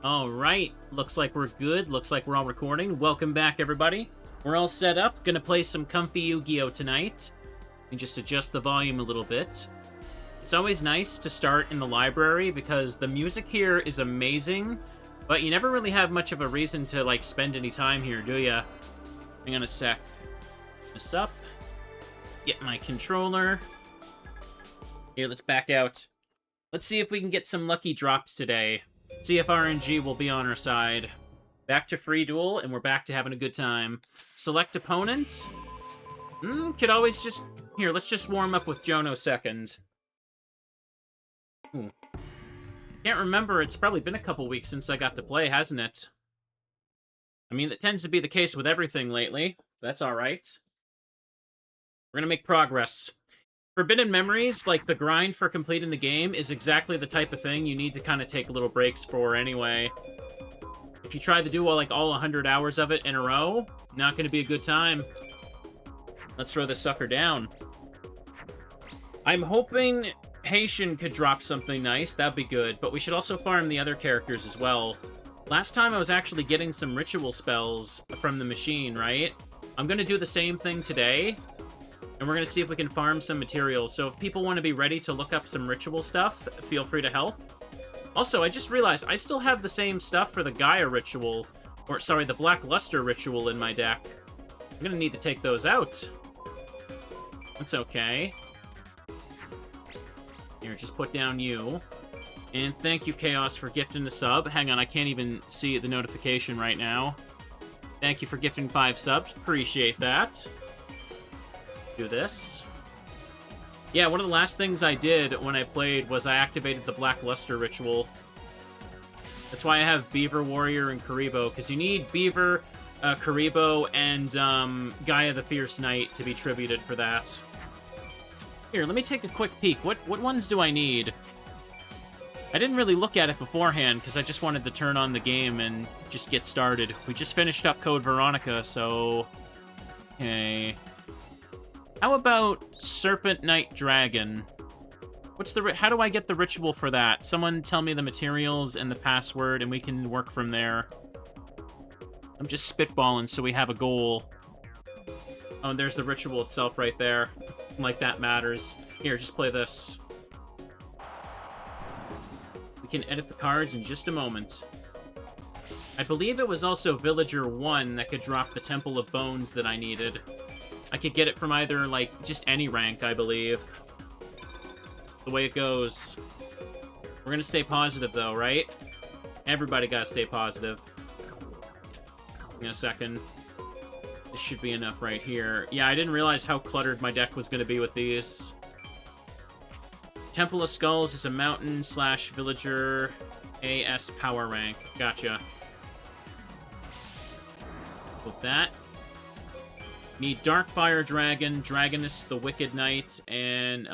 All right, looks like we're good. Looks like we're all recording. Welcome back, everybody. We're all set up. Gonna play some comfy Yu-Gi-Oh! Tonight. And just adjust the volume a little bit. It's always nice to start in the library because the music here is amazing, but you never really have much of a reason to, like, spend any time here, do ya? Hang on a sec. This up. Get my controller. Here, let's back out. Let's see if we can get some lucky drops today. See if RNG will be on our side. Back to free duel, and we're back to having a good time. Select opponent. Could always just... Here, let's just warm up with Jono second. Ooh. Can't remember, it's probably been a couple weeks since I got to play, hasn't it? I mean, that tends to be the case with everything lately. That's alright. We're gonna make progress. Forbidden Memories, like the grind for completing the game, is exactly the type of thing you need to kind of take little breaks for anyway. If you try to do all 100 hours of it in a row, not gonna be a good time. Let's throw this sucker down. I'm hoping Haitian could drop something nice, that'd be good, but we should also farm the other characters as well. Last time I was actually getting some ritual spells from the machine, right? I'm gonna do the same thing today. And we're going to see if we can farm some materials. So if people want to be ready to look up some ritual stuff, feel free to help. Also, I just realized I still have the same stuff for the Gaia ritual. Or, sorry, the Black Luster ritual in my deck. I'm going to need to take those out. That's okay. Here, just put down you. And thank you, Chaos, for gifting the sub. Hang on, I can't even see the notification right now. Thank you for gifting 5 subs. Appreciate that. Do this. Yeah, one of the last things I did when I played was I activated the Black Luster ritual. That's why I have Beaver Warrior and Karibo, because you need Beaver, Karibo, and Gaia the Fierce Knight to be tributed for that. Here, let me take a quick peek. What ones do I need? I didn't really look at it beforehand, because I just wanted to turn on the game and just get started. We just finished up Code Veronica, so... Okay... How about Serpent Knight Dragon? What's the... How do I get the ritual for that? Someone tell me the materials and the password, and we can work from there. I'm just spitballing so we have a goal. Oh, and there's the ritual itself right there. Like that matters. Here, just play this. We can edit the cards in just a moment. I believe it was also Villager 1 that could drop the Temple of Bones that I needed. I could get it from either, like, just any rank, I believe. The way it goes. We're gonna stay positive, though, right? Everybody gotta stay positive. In a second. This should be enough right here. Yeah, I didn't realize how cluttered my deck was gonna be with these. Temple of Skulls is a mountain/villager AS power rank. Gotcha. With that. Need Darkfire Dragon, Dragoness the Wicked Knight, and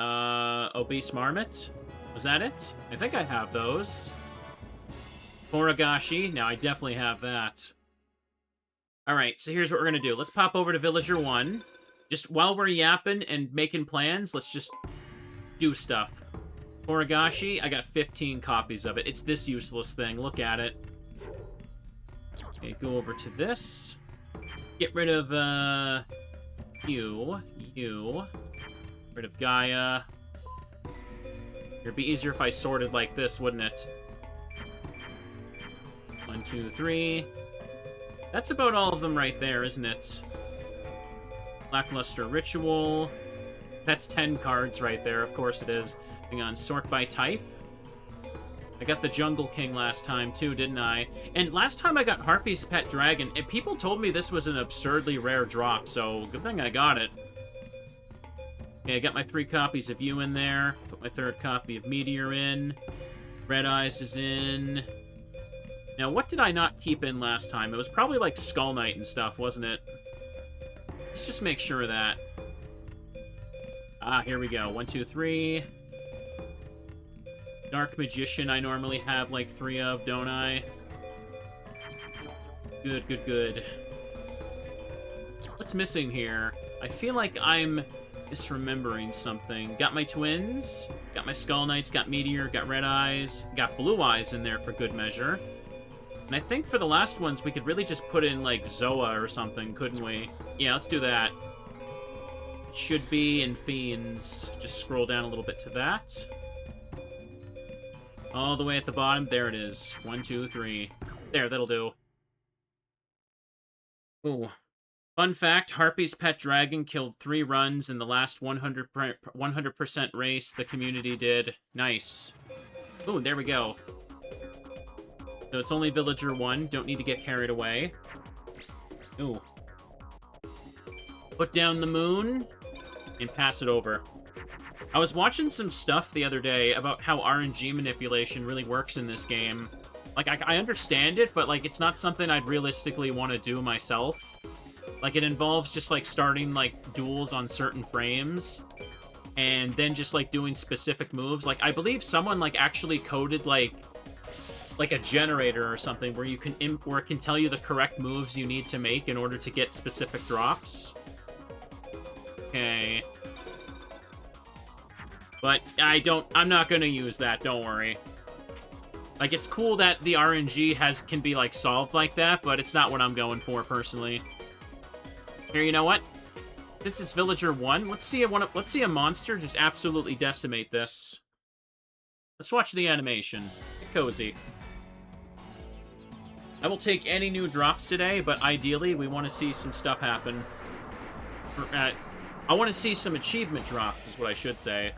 Obese Marmot. Was that it? I think I have those. Horagashi. Now, I definitely have that. Alright, so here's what we're going to do. Let's pop over to Villager 1. Just while we're yapping and making plans, let's just do stuff. Horagashi, I got 15 copies of it. It's this useless thing. Look at it. Okay, go over to this. Get rid of, you. Rid of Gaia. It'd be easier if I sorted like this, wouldn't it? 1, 2, 3. That's about all of them right there, isn't it? Lackluster Ritual. That's 10 cards right there, of course it is. Hang on, sort by type. I got the Jungle King last time, too, didn't I? And last time I got Harpy's Pet Dragon, and people told me this was an absurdly rare drop, so good thing I got it. Okay, I got my 3 copies of you in there. Put my 3rd copy of Meteor in. Red Eyes is in. Now, what did I not keep in last time? It was probably like Skull Knight and stuff, wasn't it? Let's just make sure of that. Ah, here we go. 1, 2, 3. Dark Magician I normally have like 3 of, don't I? Good, good, good. What's missing here? I feel like I'm misremembering something. Got my twins, got my Skull Knights, got Meteor, got Red Eyes, got Blue Eyes in there for good measure. And I think for the last ones, we could really just put in, like, Zoa or something, couldn't we? Yeah, let's do that. Should be in Fiends. Just scroll down a little bit to that. All the way at the bottom. There it is. 1, 2, 3. There, that'll do. Ooh. Fun fact, Harpy's pet dragon killed 3 runs in the last 100% race the community did. Nice. Ooh, there we go. So it's only Villager 1. Don't need to get carried away. Ooh. Put down the moon and pass it over. I was watching some stuff the other day about how RNG manipulation really works in this game. Like, I understand it, but, like, it's not something I'd realistically want to do myself. Like, it involves just, like, starting, like, duels on certain frames, and then just, like, doing specific moves. Like, I believe someone, like, actually coded, like a generator or something where you can where it can tell you the correct moves you need to make in order to get specific drops. Okay. But I'm not gonna use that, don't worry. Like, it's cool that the RNG can be, like, solved like that, but it's not what I'm going for, personally. Here, you know what? Since it's Villager 1, let's see a monster just absolutely decimate this. Let's watch the animation. Get cozy. I will take any new drops today, but ideally, we want to see some stuff happen. I want to see some achievement drops, is what I should say.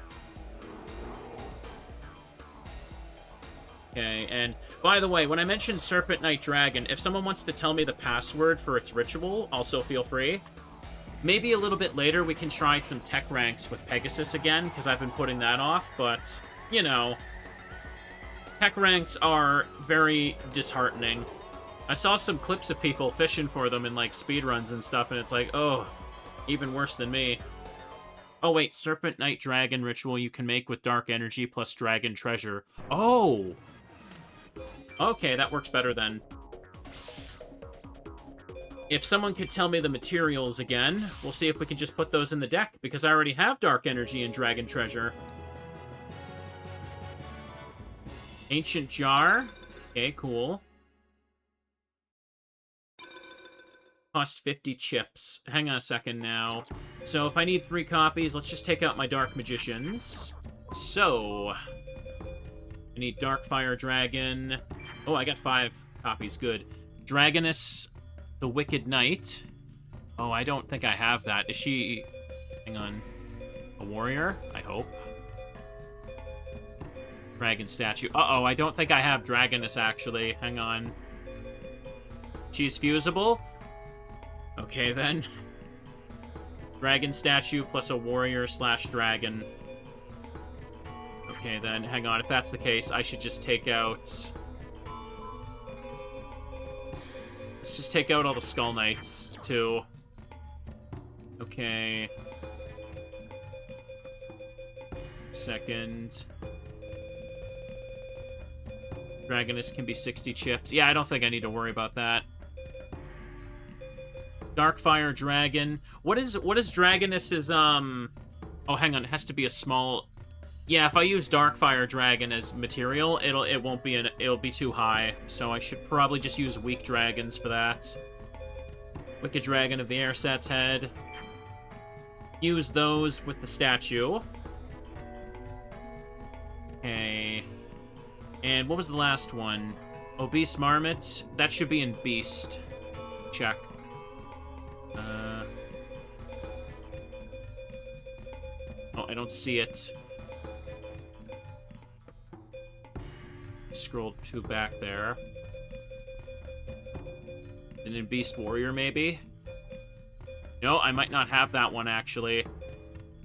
Okay, and by the way, when I mentioned Serpent Knight Dragon, if someone wants to tell me the password for its ritual, also feel free. Maybe a little bit later we can try some tech ranks with Pegasus again, because I've been putting that off, but, you know, tech ranks are very disheartening. I saw some clips of people fishing for them in, like, speedruns and stuff, and it's like, oh, even worse than me. Oh, wait, Serpent Knight Dragon ritual you can make with Dark Energy plus Dragon Treasure. Oh! Okay, that works better then. If someone could tell me the materials again, we'll see if we can just put those in the deck, because I already have Dark Energy and Dragon Treasure. Ancient Jar. Okay, cool. Cost 50 chips. Hang on a second now. So if I need 3 copies, let's just take out my Dark Magicians. So, I need Darkfire Dragon. Oh, I got 5 copies. Good. Dragoness, the Wicked Knight. Oh, I don't think I have that. Is she... Hang on. A warrior? I hope. Dragon statue. Uh-oh, I don't think I have Dragoness, actually. Hang on. She's fusible? Okay, then. Dragon statue plus a warrior / dragon. Okay, then. Hang on. If that's the case, I should just take out... Let's just take out all the Skull Knights, too. Okay. Second. Dragoness can be 60 chips. Yeah, I don't think I need to worry about that. Darkfire Dragon. What is Dragoness's, Oh, hang on. It has to be a small... Yeah, if I use Darkfire Dragon as material, it'll be too high. So I should probably just use weak dragons for that. Wicked Dragon of the Airsat's head. Use those with the statue. Okay. And what was the last one? Obese Marmot. That should be in Beast. Check. Oh, I don't see it. Scrolled 2 back there. And in Beast Warrior, maybe? No, I might not have that one, actually.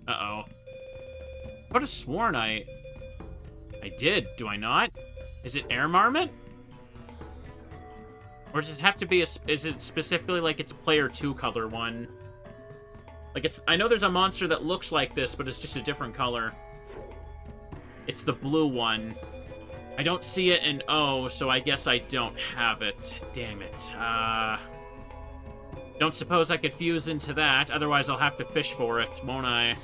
Uh-oh. I could have sworn I did. Do I not? Is it Air Marmot? Or does it have to be is it specifically like it's player 2 color one? Like I know there's a monster that looks like this, but it's just a different color. It's the blue one. I don't see it in O, so I guess I don't have it. Damn it. Don't suppose I could fuse into that, otherwise I'll have to fish for it, won't I?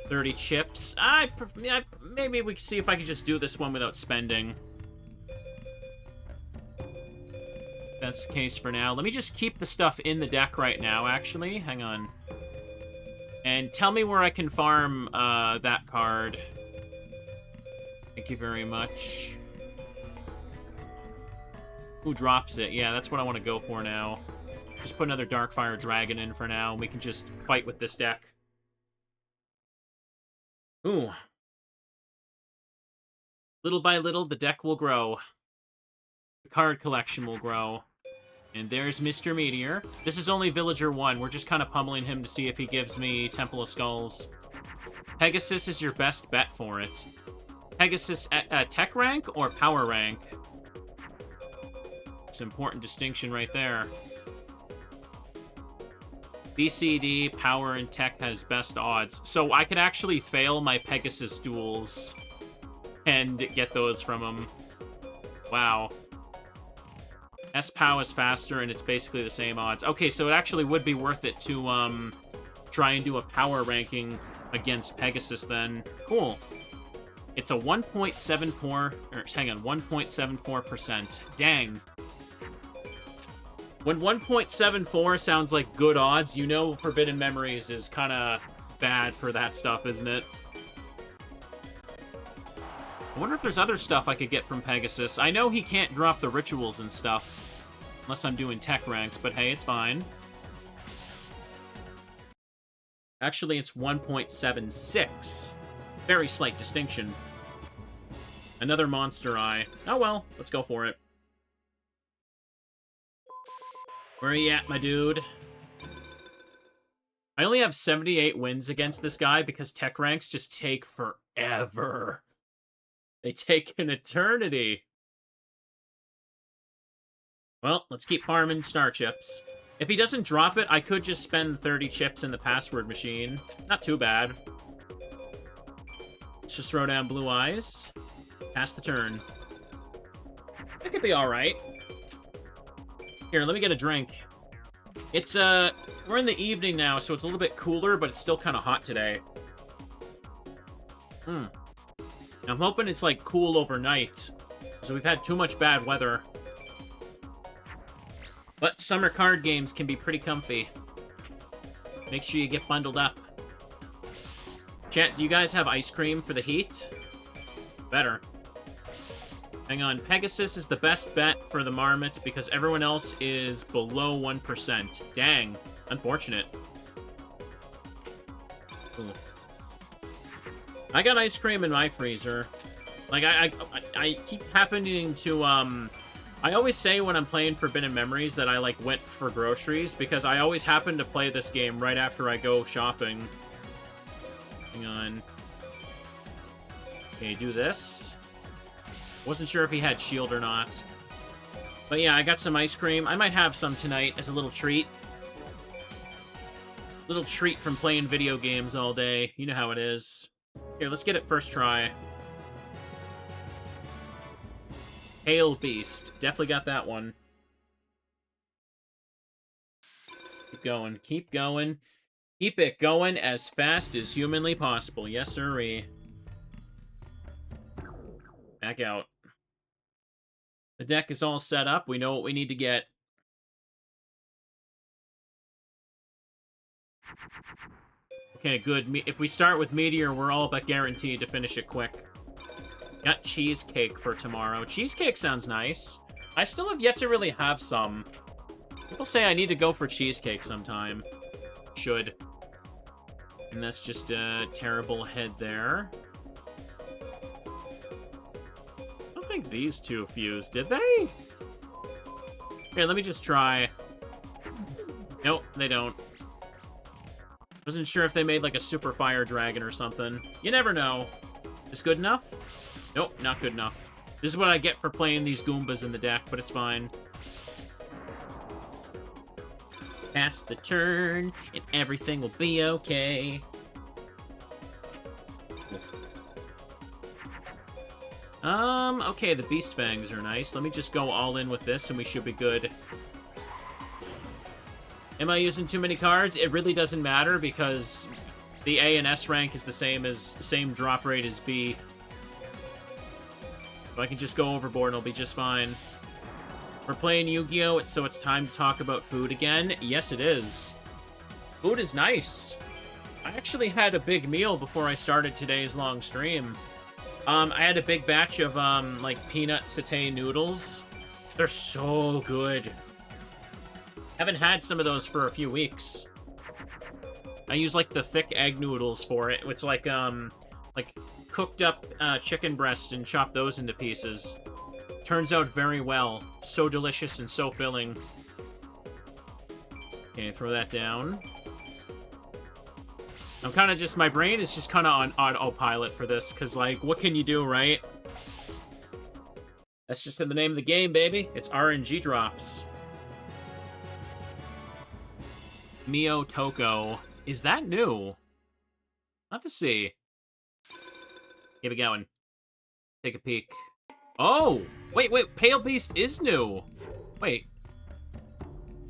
30 chips. Maybe we can see if I can just do this one without spending. That's the case for now. Let me just keep the stuff in the deck right now, actually. Hang on. And tell me where I can farm that card. Thank you very much. Who drops it? Yeah, that's what I want to go for now. Just put another Darkfire Dragon in for now, and we can just fight with this deck. Ooh. Little by little, the deck will grow. The card collection will grow. And there's Mr. Meteor. This is only Villager 1. We're just kind of pummeling him to see if he gives me Temple of Skulls. Pegasus is your best bet for it. Pegasus at tech rank or power rank? It's an important distinction right there. BCD, power, and tech has best odds. So I could actually fail my Pegasus duels and get those from him. Wow. S-POW is faster, and it's basically the same odds. Okay, so it actually would be worth it to try and do a power ranking against Pegasus then. Cool. It's a 1.74, or hang on, 1.74%. Dang. When 1.74 sounds like good odds, you know Forbidden Memories is kind of bad for that stuff, isn't it? I wonder if there's other stuff I could get from Pegasus. I know he can't drop the rituals and stuff. Unless I'm doing tech ranks, but hey, it's fine. Actually, it's 1.76. Very slight distinction. Another Monster Eye. Oh well, let's go for it. Where are you at, my dude? I only have 78 wins against this guy because tech ranks just take forever. They take an eternity. Well, let's keep farming star chips. If he doesn't drop it, I could just spend 30 chips in the password machine. Not too bad. Let's just throw down Blue Eyes. Pass the turn. That could be alright. Here, let me get a drink. It's, we're in the evening now, so it's a little bit cooler, but it's still kind of hot today. I'm hoping it's, like, cool overnight. So we've had too much bad weather. But summer card games can be pretty comfy. Make sure you get bundled up. Chat, do you guys have ice cream for the heat? Better. Hang on, Pegasus is the best bet for the Marmot because everyone else is below 1%. Dang. Unfortunate. Cool. I got ice cream in my freezer. Like, I keep happening to, I always say when I'm playing Forbidden Memories that I, like, went for groceries, because I always happen to play this game right after I go shopping. Hang on. Okay, do this. Wasn't sure if he had shield or not. But yeah, I got some ice cream. I might have some tonight as a little treat. Little treat from playing video games all day. You know how it is. Here, let's get it first try. Hail Beast. Definitely got that one. Keep going. Keep going. Keep it going as fast as humanly possible. Yes, sirree. Back out. The deck is all set up. We know what we need to get. Okay, good. If we start with Meteor, we're all but guaranteed to finish it quick. Got cheesecake for tomorrow. Cheesecake sounds nice. I still have yet to really have some. People say I need to go for cheesecake sometime. Should. And that's just a terrible head there. I don't think these two fused, did they? Here, let me just try. Nope, they don't. Wasn't sure if they made like a super fire dragon or something. You never know. Is good enough? Nope, not good enough. This is what I get for playing these Goombas in the deck, but it's fine. Pass the turn, and everything will be okay. Okay, the Beast Fangs are nice. Let me just go all in with this, and we should be good. Am I using too many cards? It really doesn't matter, because The A and S rank is the same drop rate as B. So I can just go overboard and I'll be just fine. We're playing Yu-Gi-Oh! So it's time to talk about food again. Yes, it is. Food is nice. I actually had a big meal before I started today's long stream. I had a big batch of, like, peanut satay noodles. They're so good. Haven't had some of those for a few weeks. I use, like, the thick egg noodles for it, which, like cooked up chicken breasts and chop those into pieces. Turns out very well. So delicious and so filling. Okay, throw that down. I'm kind of just, my brain is just kind of on autopilot for this, because, like, what can you do, right? That's just in the name of the game, baby. It's RNG drops. Mio Toko. Is that new? Not to see. Keep it going. Take a peek. Oh! Wait, Pale Beast is new! Wait.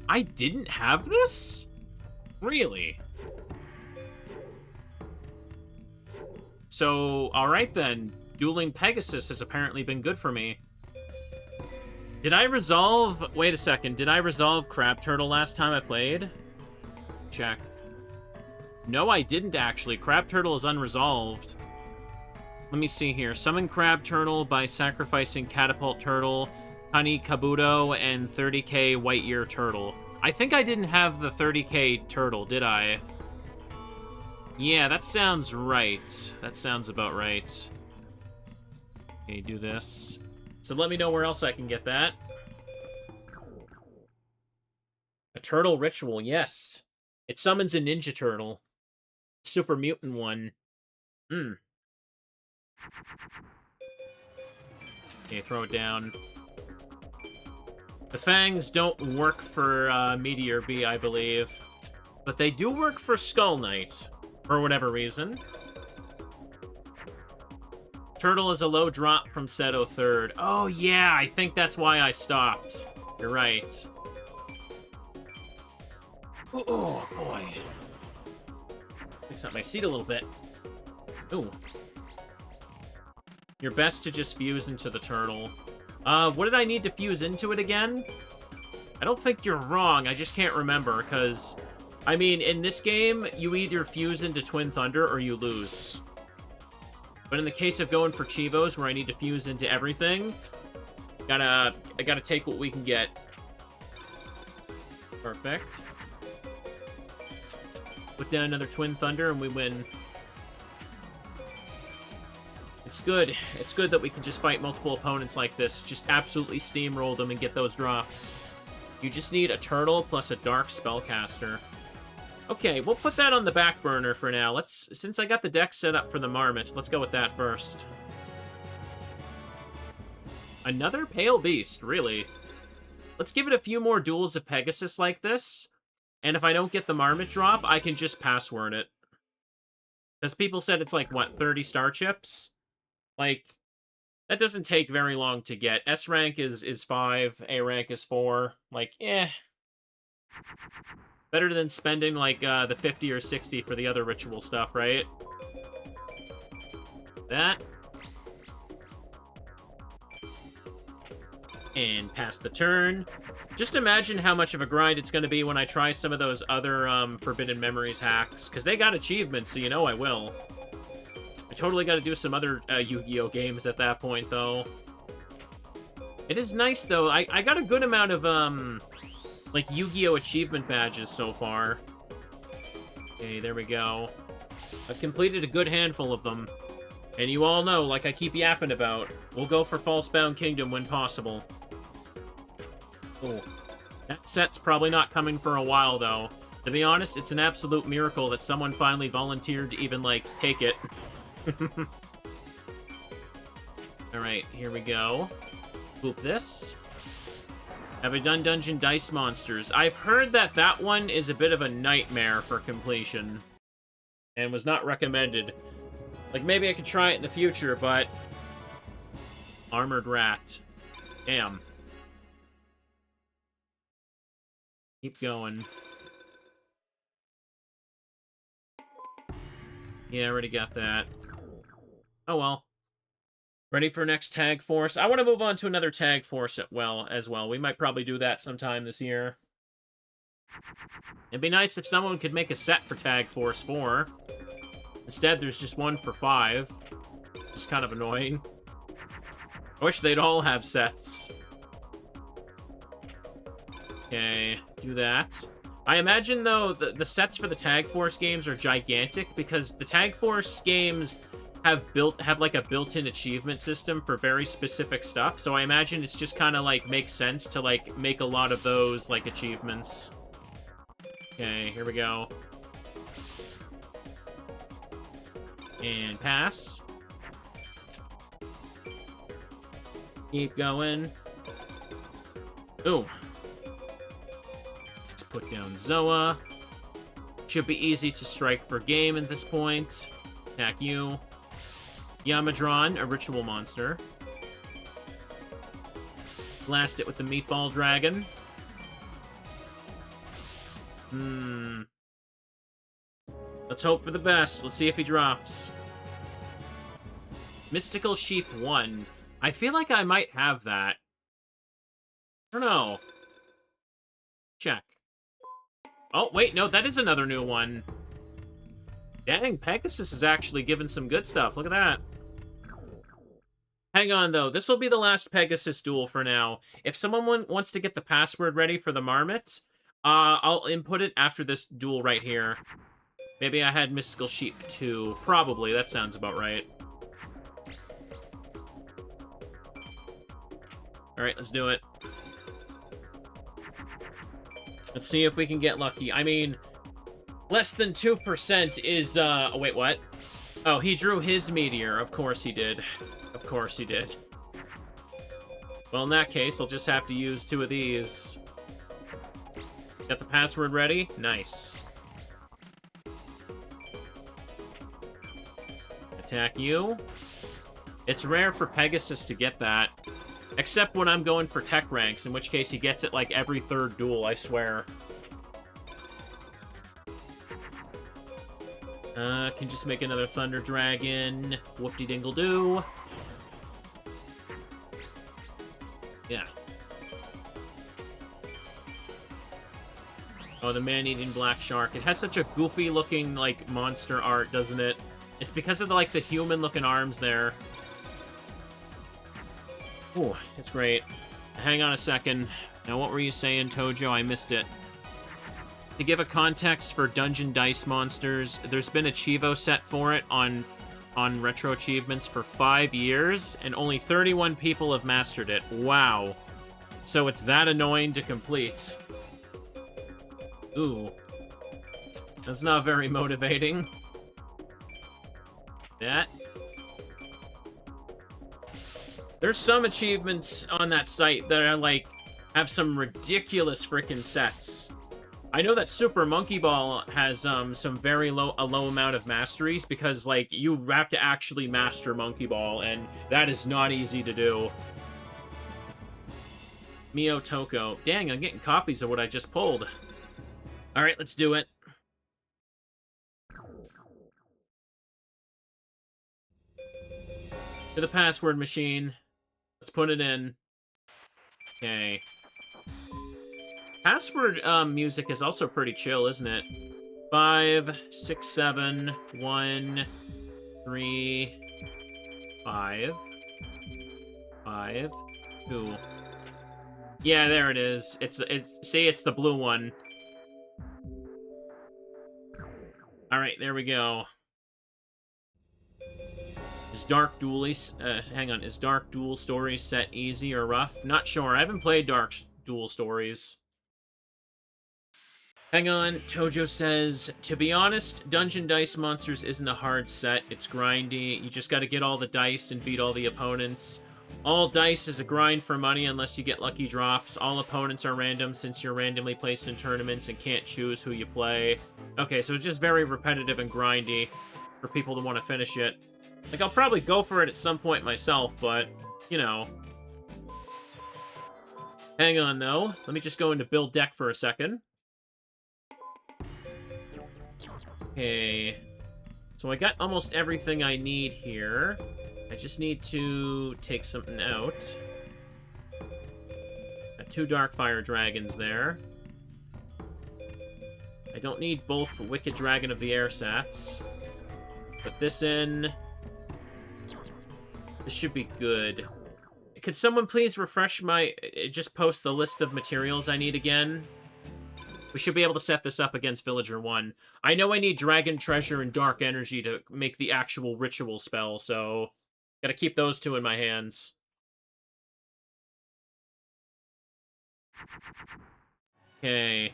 I didn't have this? Really? So, alright then. Dueling Pegasus has apparently been good for me. Did I resolve... Wait a second. Did I resolve Crab Turtle last time I played? Check. No, I didn't actually. Crab Turtle is unresolved. Let me see here. Summon Crab Turtle by sacrificing Catapult Turtle, Honey Kabuto, and 30k White Ear Turtle. I think I didn't have the 30k Turtle, did I? Yeah, that sounds right. That sounds about right. Okay, do this. So let me know where else I can get that. A turtle ritual, yes. It summons a Ninja Turtle. Super mutant one. Okay, throw it down. The fangs don't work for Meteor B, I believe. But they do work for Skull Knight. For whatever reason. Turtle is a low drop from Seto 3rd. Oh, yeah, I think that's why I stopped. You're right. Oh, boy. Mix up my seat a little bit. Ooh. You're best to just fuse into the turtle. What did I need to fuse into it again? I don't think you're wrong, I just can't remember, because... I mean, in this game, you either fuse into Twin Thunder or you lose. But in the case of going for Chivos, where I need to fuse into everything, I gotta take what we can get. Perfect. Put down another Twin Thunder and we win. It's good. It's good that we can just fight multiple opponents like this. Just absolutely steamroll them and get those drops. You just need a turtle plus a dark spellcaster. Okay, we'll put that on the back burner for now. Since I got the deck set up for the Marmot, let's go with that first. Another Pale Beast, really. Let's give it a few more duels of Pegasus like this. And if I don't get the Marmot drop, I can just password it. Because people said it's like, what, 30 star chips? Like, that doesn't take very long to get. S rank is 5, A rank is 4. Like, eh. Better than spending, like, the 50 or 60 for the other ritual stuff, right? That. And pass the turn. Just imagine how much of a grind it's going to be when I try some of those other Forbidden Memories hacks. Because they got achievements, so you know I will. I totally got to do some other Yu-Gi-Oh! Games at that point, though. It is nice, though. I got a good amount of, like, Yu-Gi-Oh! Achievement badges so far. Okay, there we go. I've completed a good handful of them. And you all know, like I keep yapping about, we'll go for Falsebound Kingdom when possible. Cool. That set's probably not coming for a while, though. To be honest, it's an absolute miracle that someone finally volunteered to even, like, take it. Alright, here we go. Boop this. Have I done Dungeon Dice Monsters? I've heard that that one is a bit of a nightmare for completion. And was not recommended. Like, maybe I could try it in the future, but... Armored Rat. Damn. Keep going. Yeah, I already got that. Oh, well. Ready for next tag force? I want to move on to another tag force as well. We might probably do that sometime this year. It'd be nice if someone could make a set for Tag Force 4. Instead, there's just one for 5. It's kind of annoying. I wish they'd all have sets. Okay, do that. I imagine, though, the sets for the Tag Force games are gigantic because the Tag Force games have like a built-in achievement system for very specific stuff. So I imagine it's just kind of like makes sense to like make a lot of those like achievements. Okay, here we go. And pass. Keep going. Ooh. Let's put down Zoa. Should be easy to strike for game at this point. Attack you. Yamadron, a ritual monster. Blast it with the Meatball Dragon. Let's hope for the best. Let's see if he drops. Mystical Sheep 1. I feel like I might have that. I don't know. Check. Oh, wait, no, that is another new one. Dang, Pegasus is actually giving some good stuff. Look at that. Hang on, though. This will be the last Pegasus duel for now. If someone wants to get the password ready for the Marmot, I'll input it after this duel right here. Maybe I had Mystical Sheep 2. Probably. That sounds about right. Alright, let's do it. Let's see if we can get lucky. I mean, less than 2% is, oh, wait, what? Oh, he drew his meteor. Of course he did. Of course he did. Well, in that case, I'll just have to use 2 of these. Got the password ready? Nice. Attack you. It's rare for Pegasus to get that. Except when I'm going for tech ranks, in which case he gets it like every 3rd duel, I swear. Can just make another Thunder Dragon. Whoop-de-dingle-doo. Yeah. Oh, the man-eating black shark. It has such a goofy-looking, like, monster art, doesn't it? It's because of, the human-looking arms there. Ooh, it's great. Hang on a second. Now, what were you saying, Tojo? I missed it. To give a context for Dungeon Dice Monsters, there's been a Chivo set for it on Retro Achievements for 5 years, and only 31 people have mastered it. Wow. So it's that annoying to complete. Ooh. That's not very motivating. That. There's some achievements on that site that are, like, have some ridiculous frickin' sets. I know that Super Monkey Ball has, some very low amount of masteries because, like, you have to actually master Monkey Ball, and that is not easy to do. Mio Toko. Dang, I'm getting copies of what I just pulled. Alright, let's do it. To the password machine. Let's put it in. Okay. Password music is also pretty chill, isn't it? 5, 6, 7, 1, 3, 5, 5, 2. Yeah, there it is. See, it's the blue one. Alright, there we go. Is Dark Duel Stories set easy or rough? Not sure. I haven't played Dark Duel Stories. Hang on. Tojo says, to be honest, Dungeon Dice Monsters isn't a hard set. It's grindy. You just gotta get all the dice and beat all the opponents. All dice is a grind for money unless you get lucky drops. All opponents are random since you're randomly placed in tournaments and can't choose who you play. Okay, so it's just very repetitive and grindy for people to want to finish it. Like, I'll probably go for it at some point myself, but, you know. Hang on, though. Let me just go into build deck for a second. Okay. So I got almost everything I need here. I just need to take something out. Got 2 Darkfire Dragons there. I don't need both Wicked Dragon of the Air Sats. Put this in. This should be good. Could someone please refresh my... just post the list of materials I need again? We should be able to set this up against Villager 1. I know I need Dragon Treasure and Dark Energy to make the actual ritual spell, so... gotta keep those 2 in my hands. Okay.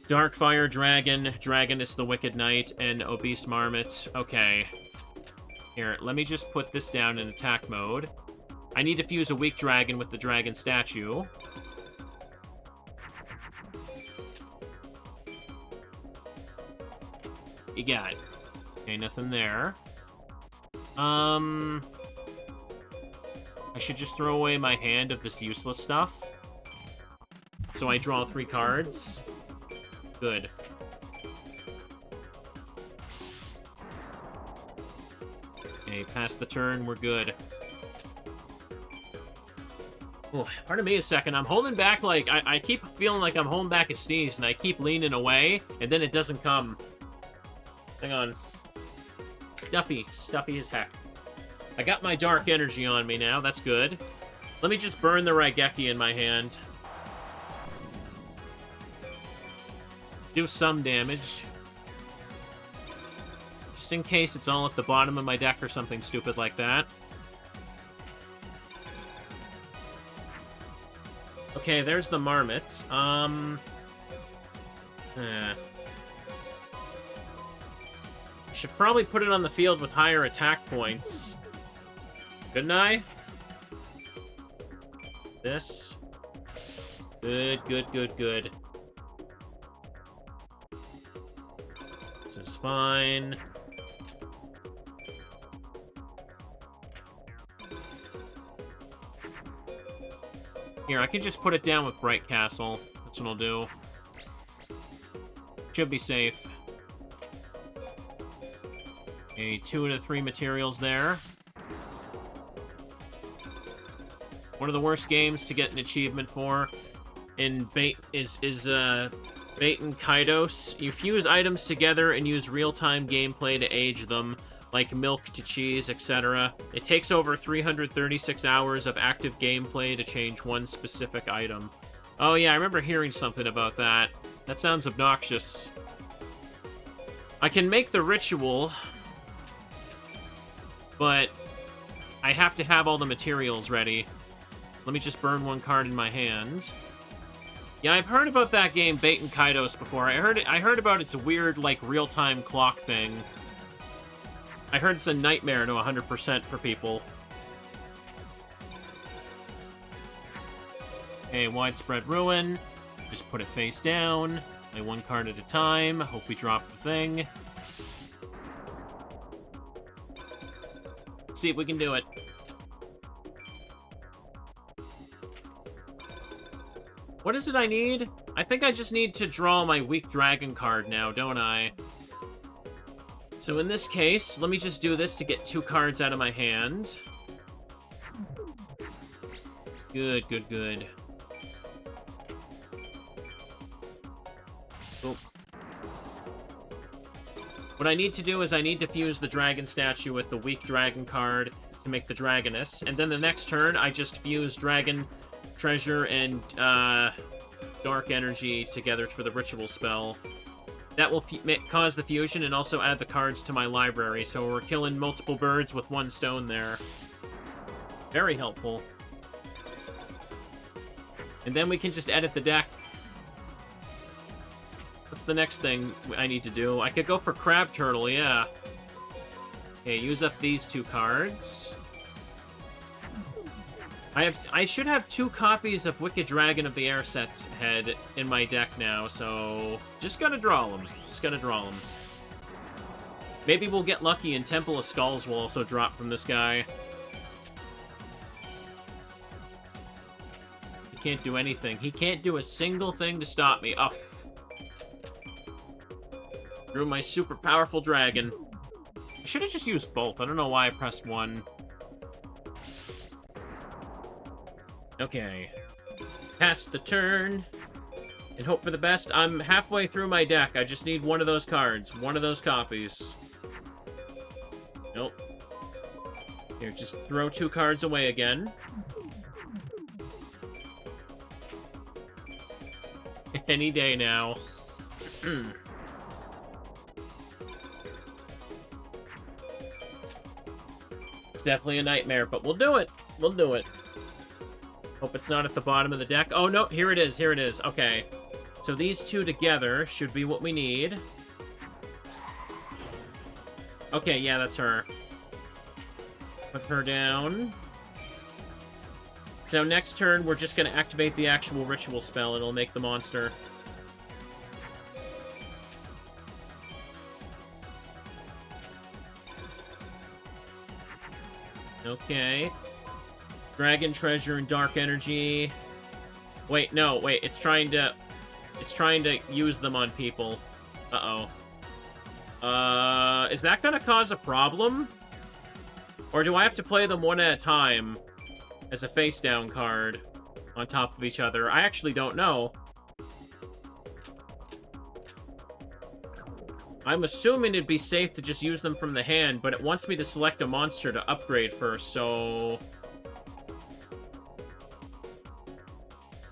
Darkfire Dragon, Dragoness the Wicked Knight, and Obese Marmot. Okay. Here, let me just put this down in attack mode. I need to fuse a weak dragon with the dragon statue. You got it. Okay, nothing there. I should just throw away my hand of this useless stuff. So I draw 3 cards. Good. Okay, past the turn, we're good. Oh, pardon me a second. I'm holding back, like, I keep feeling like I'm holding back a sneeze, and I keep leaning away, and then it doesn't come. Hang on. Stuffy as heck. I got my dark energy on me now, that's good. Let me just burn the Raigeki in my hand. Do some damage. Just in case it's all at the bottom of my deck or something stupid like that. Okay, there's the Marmots. Should probably put it on the field with higher attack points. Couldn't I? This. Good. This is fine. Here, I can just put it down with Bright Castle. That's what I'll do. Should be safe. Okay, 2 out of 3 materials there. One of the worst games to get an achievement for in Bait is Bait and Kaidos. You fuse items together and use real-time gameplay to age them, like milk to cheese, etc. It takes over 336 hours of active gameplay to change one specific item. Oh yeah, I remember hearing something about that. That sounds obnoxious. I can make the ritual, but I have to have all the materials ready. Let me just burn 1 card in my hand. Yeah, I've heard about that game, Bait and Kaidos, before. I heard about its weird, like, real-time clock thing. I heard it's a nightmare to 100% for people. Okay, Widespread Ruin. Just put it face down. Play 1 card at a time. Hope we drop the thing. Let's see if we can do it. What is it I need? I think I just need to draw my weak dragon card now, don't I? So in this case, let me just do this to get 2 cards out of my hand. Good. Oh. What I need to do is I need to fuse the dragon statue with the weak dragon card to make the Dragoness, and then the next turn I just fuse Dragon Treasure and Dark Energy together for the ritual spell. That will cause the fusion and also add the cards to my library, so we're killing multiple birds with 1 stone there. Very helpful. And then we can just edit the deck. What's the next thing I need to do? I could go for Crab Turtle, yeah. Okay, use up these 2 cards. I should have 2 copies of Wicked Dragon of the Air Set's head in my deck now, so just gotta draw them. Maybe we'll get lucky and Temple of Skulls will also drop from this guy. He can't do anything. He can't do a single thing to stop me. Oh. Drew my super powerful dragon. should have just used both. I don't know why I pressed one. Okay. Pass the turn. And hope for the best. I'm halfway through my deck. I just need one of those cards. One of those copies. Nope. Here, just throw 2 cards away again. Any day now. It's definitely a nightmare, but we'll do it. We'll do it. Hope it's not at the bottom of the deck. Oh, no, here it is. Here it is. Okay. So these 2 together should be what we need. Okay, yeah, that's her. Put her down. So next turn, we're just going to activate the actual ritual spell. It'll make the monster. Okay. Dragon Treasure and Dark Energy. Wait, no, wait. It's trying to use them on people. Uh-oh. Is that gonna cause a problem? Or do I have to play them one at a time as a face-down card on top of each other? I actually don't know. I'm assuming it'd be safe to just use them from the hand, but it wants me to select a monster to upgrade first, so...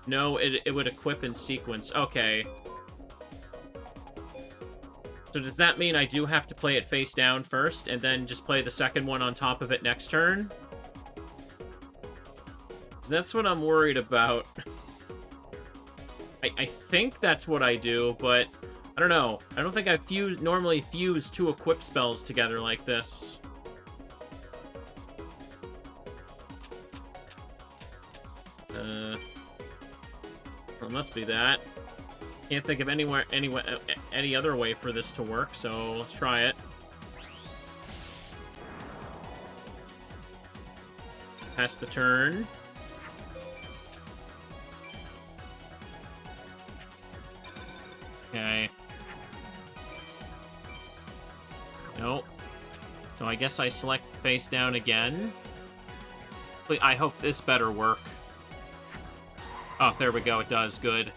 No, it would equip in sequence. Okay. So does that mean I do have to play it face down first, and then just play the second one on top of it next turn? 'Cause that's what I'm worried about. I think that's what I do, but I don't know. I don't think I normally fuse 2 equip spells together like this. Well, it must be that. Can't think of any other way for this to work, so let's try it. Pass the turn. Okay. Nope. So I guess I select face down again. I hope this better work. Oh, there we go. It does. Good.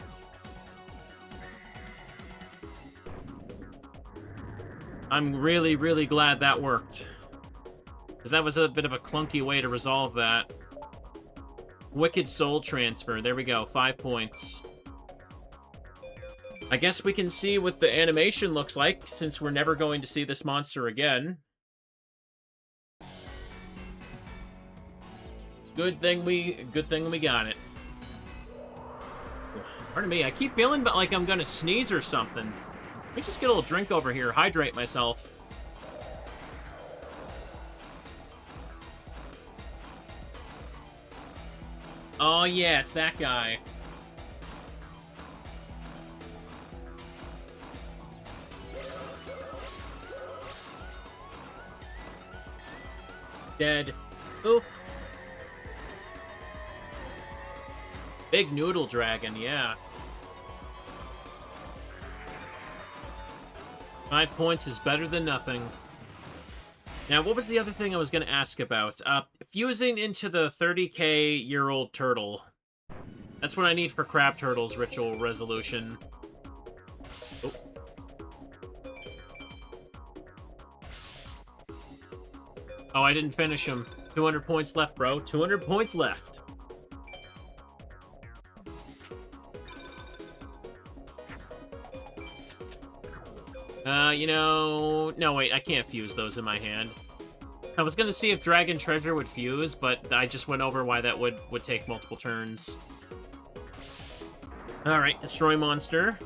I'm really, really glad that worked. Because that was a bit of a clunky way to resolve that. Wicked Soul Transfer. There we go. 5 points. I guess we can see what the animation looks like, since we're never going to see this monster again. Good thing we got it. Pardon me, I keep feeling like I'm gonna sneeze or something. Let me just get a little drink over here, hydrate myself. Oh yeah, it's that guy. Dead. Oof. Big Noodle Dragon, yeah. 5 points is better than nothing. Now, what was the other thing I was going to ask about? Fusing into the 30k-year-old turtle. That's what I need for Crab Turtle's ritual resolution. Oh. Oh, I didn't finish him. 200 points left, bro. 200 points left. You know... No, wait, I can't fuse those in my hand. I was gonna see if Dragon Treasure would fuse, but I just went over why that would take multiple turns. Alright, destroy monster.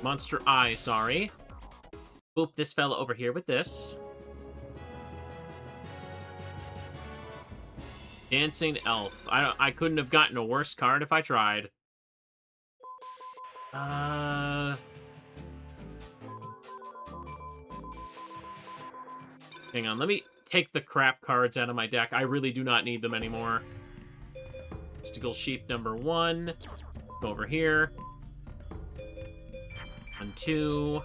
Monster Eye, sorry. Boop this fella over here with this. Dancing Elf. I couldn't have gotten a worse card if I tried. Hang on, let me take the crap cards out of my deck. I really do not need them anymore. Mystical Sheep number 1. Go over here. 1, 2.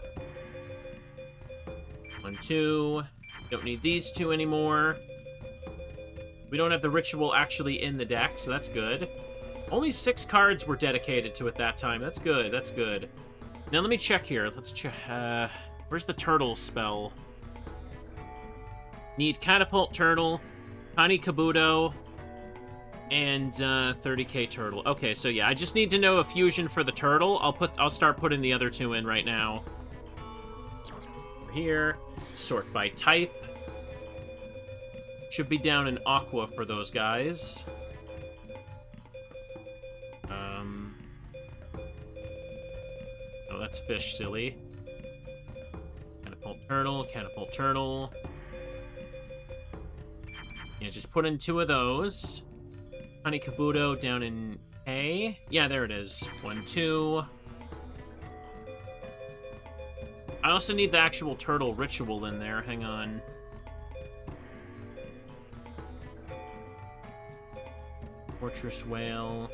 1, 2. Don't need these 2 anymore. We don't have the ritual actually in the deck, so that's good. Only 6 cards were dedicated to it that time. That's good, that's good. Now let me check here. Let's check. Where's the turtle spell? Need Catapult Turtle, Tiny Kabuto, and 30k Turtle. Okay, so yeah, I just need to know a fusion for the turtle. I'll start putting the other 2 in right now. Over here, sort by type. Should be down in Aqua for those guys. Oh, that's fish, silly. Catapult Turtle, Catapult Turtle. Yeah, just put in 2 of those. Honey Kabuto down in A. Yeah, there it is. 1, 2. I also need the actual turtle ritual in there. Hang on. Fortress Whale.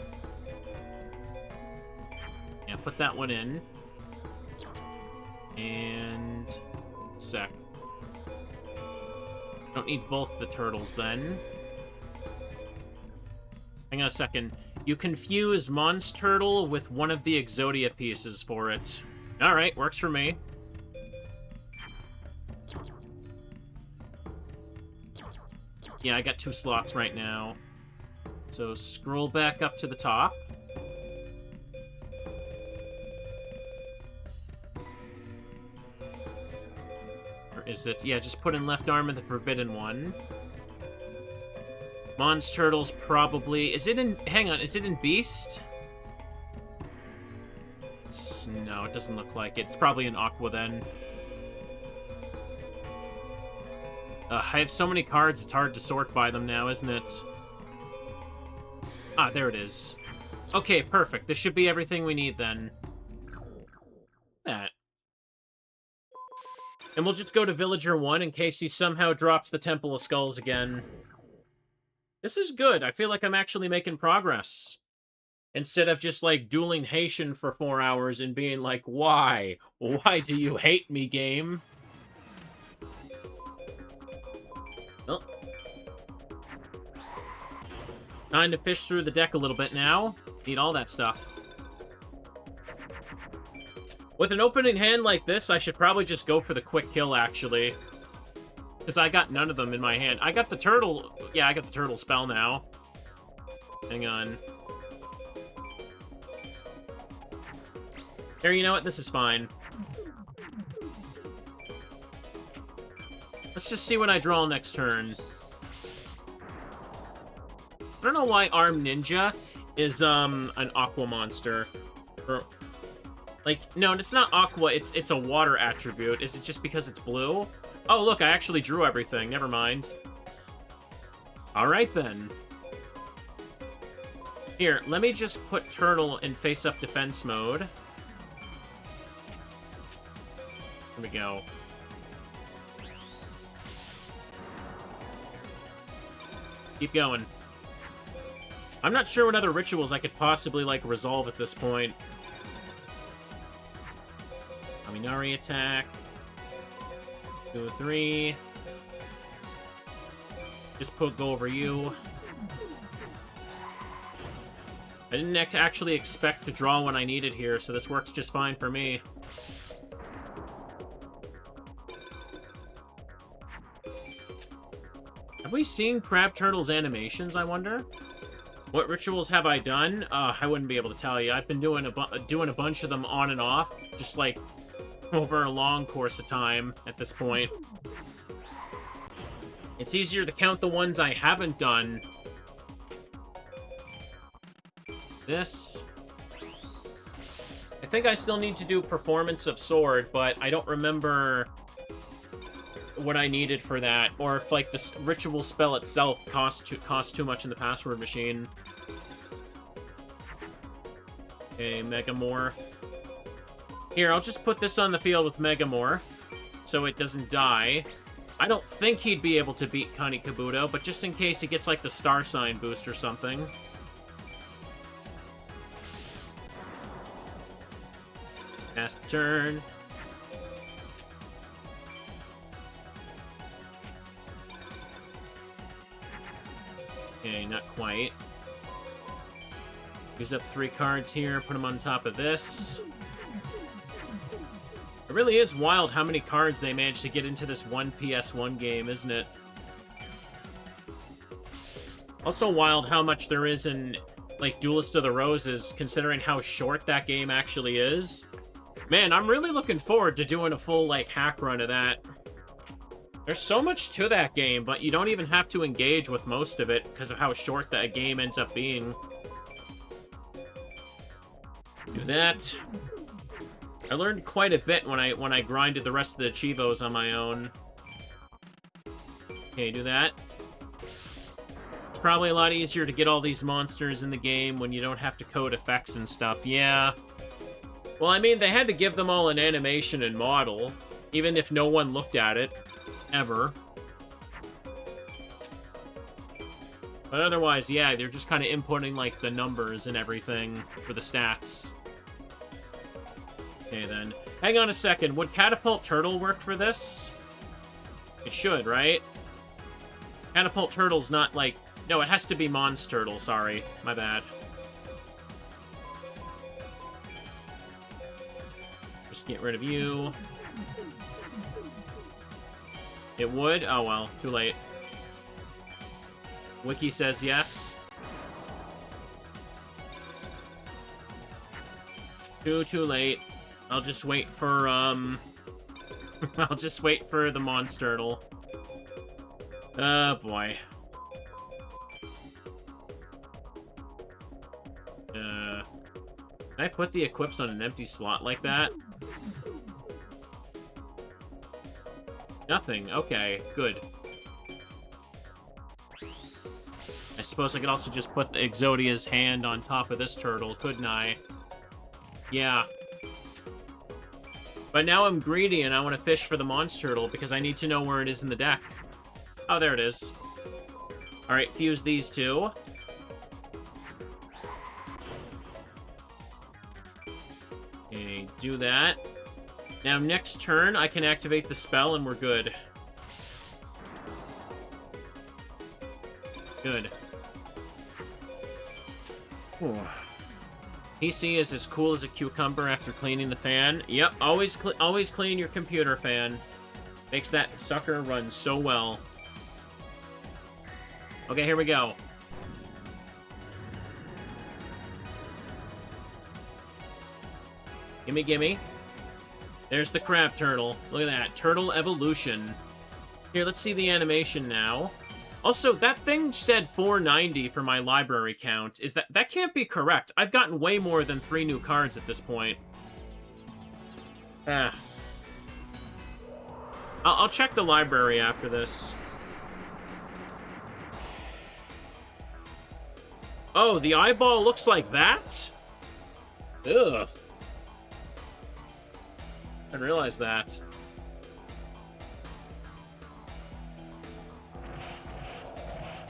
Yeah, put that one in. And... sec. Don't need both the turtles, then. Hang on a second. You confuse Mons Turtle with one of the Exodia pieces for it. Alright, works for me. Yeah, I got 2 slots right now. So scroll back up to the top. Or is it? Yeah, just put in left arm of the forbidden one. Mons Turtle's probably... Is it in... Hang on, is it in Beast? No, it doesn't look like it. It's probably in Aqua then. I have so many cards, it's hard to sort by them now, isn't it? Ah, there it is. Okay, perfect. This should be everything we need then. That. And we'll just go to Villager 1 in case he somehow drops the Temple of Skulls again. This is good. I feel like I'm actually making progress. Instead of just, like, dueling Haitian for 4 hours and being like, why? Why do you hate me, game? Well. Time to fish through the deck a little bit now. Need all that stuff. With an opening hand like this, I should probably just go for the quick kill, actually. Because I got none of them in my hand. I got the turtle... Yeah, I got the turtle spell now. Hang on. Here, you know what? This is fine. Let's just see what I draw next turn. I don't know why Arm Ninja is, an Aqua monster. Or... Like, no, it's not Aqua, it's a water attribute. Is it just because it's blue? Oh, look, I actually drew everything. Never mind. Alright, then. Here, let me just put Turtle in face-up defense mode. Here we go. Keep going. I'm not sure what other rituals I could possibly, like, resolve at this point. Kaminari attack. 2, 3. Just go over you. I didn't actually expect to draw when I needed here, so this works just fine for me. Have we seen Crab Turtle's animations, I wonder? What rituals have I done? I wouldn't be able to tell you. I've been doing a bunch of them on and off, just like over a long course of time at this point. It's easier to count the ones I haven't done. This. I think I still need to do Performance of Sword, but I don't remember what I needed for that, or if, like, the ritual spell itself cost too much in the password machine. Okay, Megamorph. Here, I'll just put this on the field with Megamorph, so it doesn't die. I don't think he'd be able to beat Kani Kabuto, but just in case he gets, like, the Star Sign boost or something. Pass the turn. Okay, not quite. Use up 3 cards here, put them on top of this. It really is wild how many cards they managed to get into this one PS1 game, isn't it? Also wild how much there is in, like, Duelist of the Roses, considering how short that game actually is. Man, I'm really looking forward to doing a full, like, hack run of that. There's so much to that game, but you don't even have to engage with most of it because of how short that game ends up being. Do that. I learned quite a bit when I grinded the rest of the Chivos on my own. Okay, do that. It's probably a lot easier to get all these monsters in the game when you don't have to code effects and stuff. Yeah. Well, I mean, they had to give them all an animation and model, even if no one looked at it. Ever. But otherwise, yeah, they're just kind of inputting, like, the numbers and everything for the stats. Okay, then. Hang on a second. Would Catapult Turtle work for this? It should, right? Catapult Turtle's not, like... No, it has to be Mons Turtle, sorry. My bad. Just get rid of you. It would? Oh, well. Too late. Wiki says yes. Too late. I'll just wait for, I'll just wait for the Mons Turtle. Oh, boy. Can I put the equips on an empty slot like that? Nothing. Okay, good. I suppose I could also just put the Exodia's hand on top of this turtle, couldn't I? Yeah. But now I'm greedy and I want to fish for the Mons Turtle because I need to know where it is in the deck. Oh, there it is. Alright, fuse these two. Okay, do that. Now, next turn, I can activate the spell and we're good. Good. Whew. PC is as cool as a cucumber after cleaning the fan. Yep, always clean your computer fan. Makes that sucker run so well. Okay, here we go. Gimme, gimme. There's the crab turtle. Look at that. Turtle evolution. Here, let's see the animation now. Also, that thing said 490 for my library count. That can't be correct. I've gotten way more than 3 new cards at this point. Ah. I'll check the library after this. Oh, the eyeball looks like that? Ugh. I didn't realize that.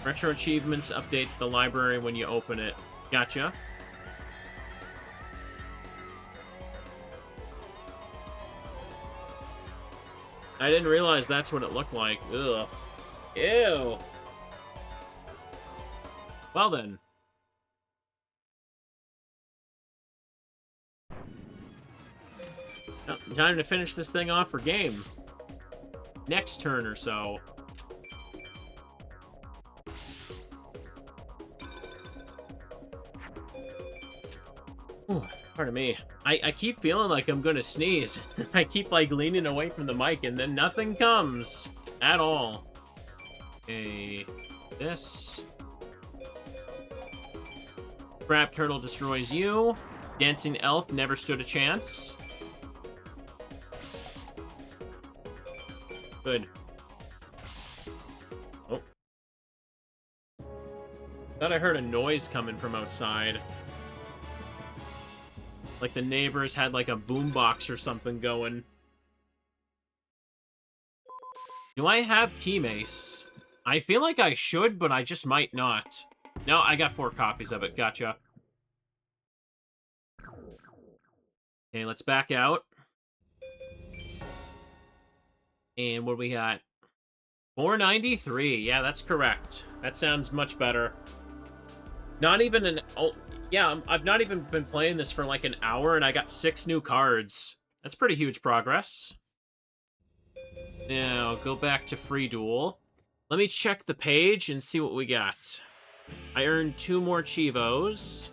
Retro Achievements updates the library when you open it. Gotcha. I didn't realize that's what it looked like. Ugh. Ew. Well then. Oh, time to finish this thing off for game. Next turn or so. Ooh, pardon me. I keep feeling like I'm gonna sneeze. I keep, like, leaning away from the mic, and then nothing comes. At all. Okay. This. Crab Turtle destroys you. Dancing Elf never stood a chance. Good. Oh. Thought I heard a noise coming from outside. Like the neighbors had like a boombox or something going. Do I have Key Mace? I feel like I should, but I just might not. No, I got 4 copies of it. Gotcha. Okay, let's back out. And what do we got? 493. Yeah, that's correct. That sounds much better. Not even an... Oh, yeah, I've not even been playing this for like an hour, and I got 6 new cards. That's pretty huge progress. Now, go back to Free Duel. Let me check the page and see what we got. I earned 2 more Chivos.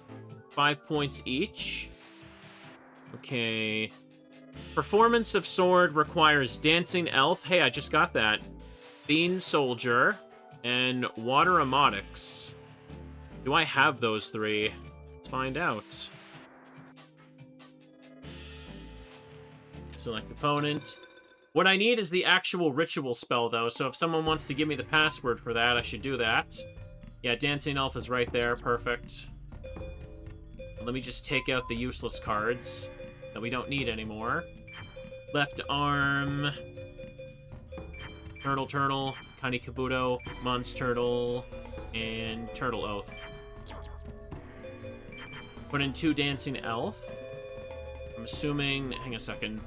5 points each. Okay. Performance of Sword requires Dancing Elf. Hey, I just got that. Bean Soldier. And Water Emotics. Do I have those 3? Let's find out. Select opponent. What I need is the actual ritual spell, though, so if someone wants to give me the password for that, I should do that. Yeah, Dancing Elf is right there. Perfect. Let me just take out the useless cards that we don't need anymore. Left arm. Turtle, Kani Kabuto, Mons Turtle, and Turtle Oath. Put in 2 Dancing Elf. I'm assuming... Hang a second.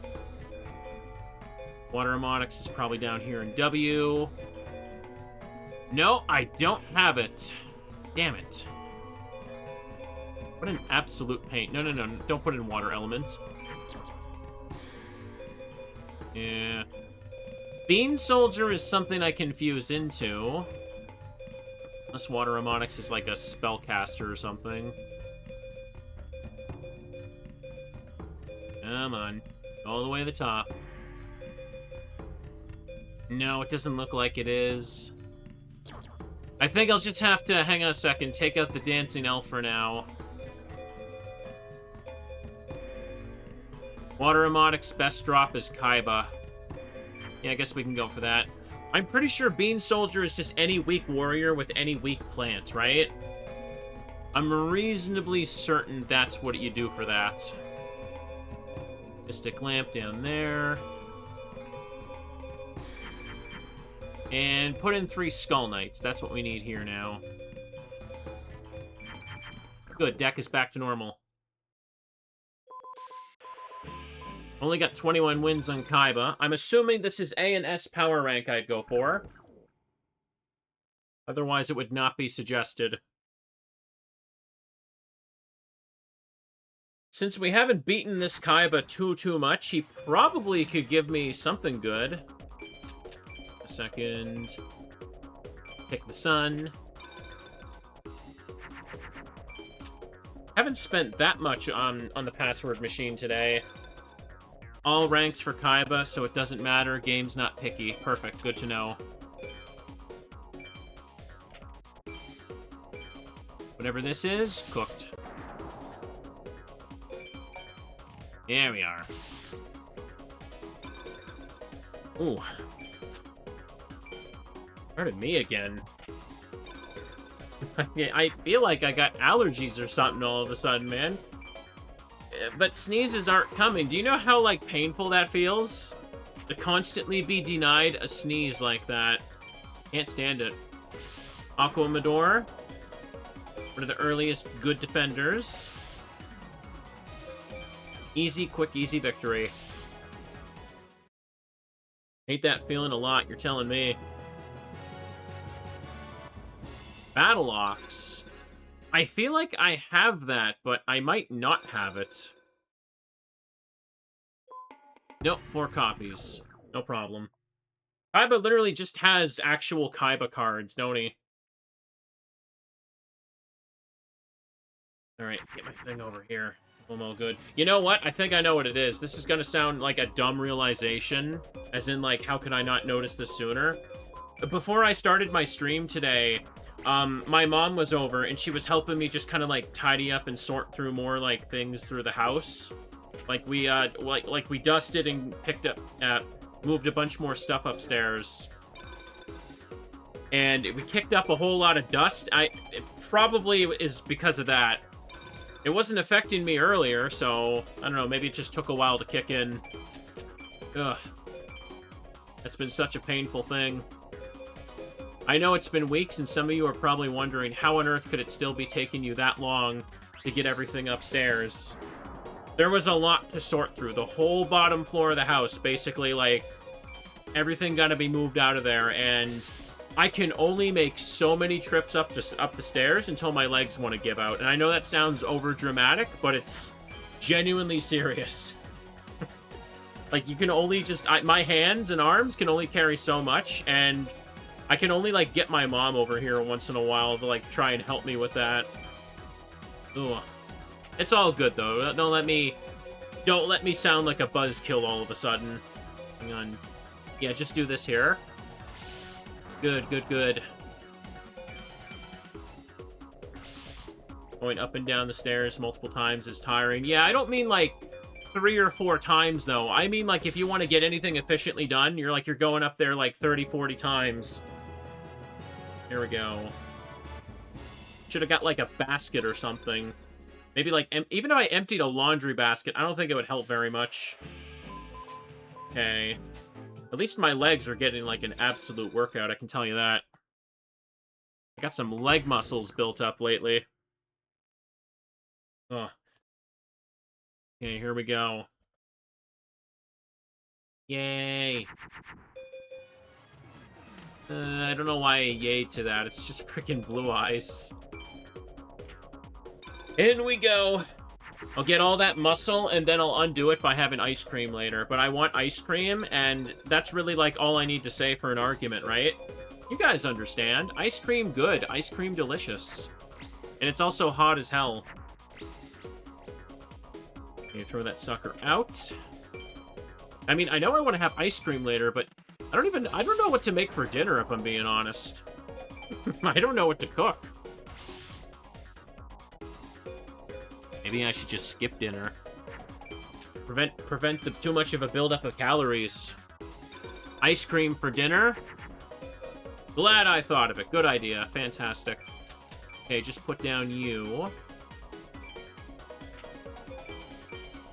Water Emotics is probably down here in W. No, I don't have it. Damn it. What an absolute pain. No. Don't put in Water Element. Yeah. Bean Soldier is something I can fuse into. Unless Water Emotics is like a spellcaster or something. Come on. All the way to the top. No, it doesn't look like it is. I think I'll just have to, hang on a second, take out the Dancing Elf for now. Water Emotics best drop is Kaiba. Yeah, I guess we can go for that. I'm pretty sure Bean Soldier is just any weak warrior with any weak plant, right? I'm reasonably certain that's what you do for that. Mystic Lamp down there. And put in 3 Skull Knights. That's what we need here now. Good, deck is back to normal. Only got 21 wins on Kaiba. I'm assuming this is A and S power rank I'd go for. Otherwise, it would not be suggested. Since we haven't beaten this Kaiba too much, he probably could give me something good. A second. Pick the sun. Haven't spent that much on the password machine today. All ranks for Kaiba, so it doesn't matter. Game's not picky. Perfect. Good to know. Whatever this is, cooked. There we are. Ooh. Pardon me again. I feel like I got allergies or something all of a sudden, man. But sneezes aren't coming. Do you know how, like, painful that feels? To constantly be denied a sneeze like that. Can't stand it. Aquamador. One of the earliest good defenders. Easy, quick, easy victory. Hate that feeling a lot, you're telling me. Battle Ox. I feel like I have that, but I might not have it. Nope, 4 copies. No problem. Kaiba literally just has actual Kaiba cards, don't he? Alright, get my thing over here. I'm all good. You know what? I think I know what it is. This is gonna sound like a dumb realization. As in, like, how could I not notice this sooner? Before I started my stream today, my mom was over, and she was helping me just kind of, like, tidy up and sort through more, like, things through the house. Like, we, like we dusted and picked up, moved a bunch more stuff upstairs. And we kicked up a whole lot of dust. It probably is because of that. It wasn't affecting me earlier, so, I don't know, maybe it just took a while to kick in. Ugh. That's been such a painful thing. I know it's been weeks, and some of you are probably wondering, how on earth could it still be taking you that long to get everything upstairs? There was a lot to sort through. The whole bottom floor of the house, basically, like, Everything got to be moved out of there, and I can only make so many trips up the stairs until my legs want to give out. And I know that sounds over dramatic, but it's genuinely serious. Like, you can only just... my hands and arms can only carry so much, and I can only, like, get my mom over here once in a while to, like, try and help me with that. Ugh. It's all good, though. Don't let me sound like a buzzkill all of a sudden. Hang on. Yeah, just do this here. Good, good, good. Going up and down the stairs multiple times is tiring. Yeah, I don't mean, like, 3 or 4 times, though. I mean, like, if you want to get anything efficiently done, you're going up there, like, 30, 40 times. Here we go. Should have got, like, a basket or something. Maybe, like, even if I emptied a laundry basket, I don't think it would help very much. Okay. At least my legs are getting, like, an absolute workout, I can tell you that. I got some leg muscles built up lately. Ugh. Okay, here we go. Yay. I don't know why I yayed to that. It's just freaking blue eyes. In we go. I'll get all that muscle, and then I'll undo it by having ice cream later. But I want ice cream, and that's really, like, all I need to say for an argument, right? You guys understand. Ice cream good. Ice cream delicious. And it's also hot as hell. Okay, throw that sucker out. I mean, I know I want to have ice cream later, but I don't know what to make for dinner, if I'm being honest. I don't know what to cook. Maybe I should just skip dinner. Prevent too much of a buildup of calories. Ice cream for dinner? Glad I thought of it. Good idea. Fantastic. Okay, just put down you.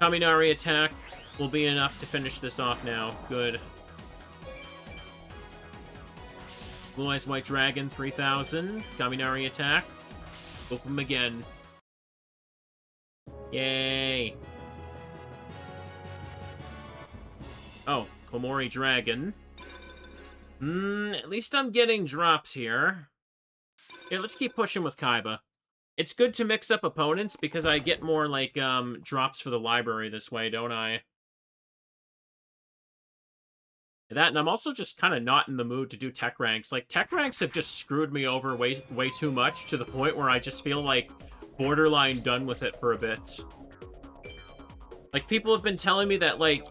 Kaminari attack will be enough to finish this off now. Good. Blue Eyes White Dragon, 3000. Kaminari attack. Open them again. Yay. Oh, Komori Dragon. At least I'm getting drops here. Yeah, let's keep pushing with Kaiba. It's good to mix up opponents because I get more, like, drops for the library this way, don't I? That, and I'm also just kind of not in the mood to do tech ranks. Like, tech ranks have just screwed me over way too much to the point where I just feel, like, borderline done with it for a bit. Like, people have been telling me that, like,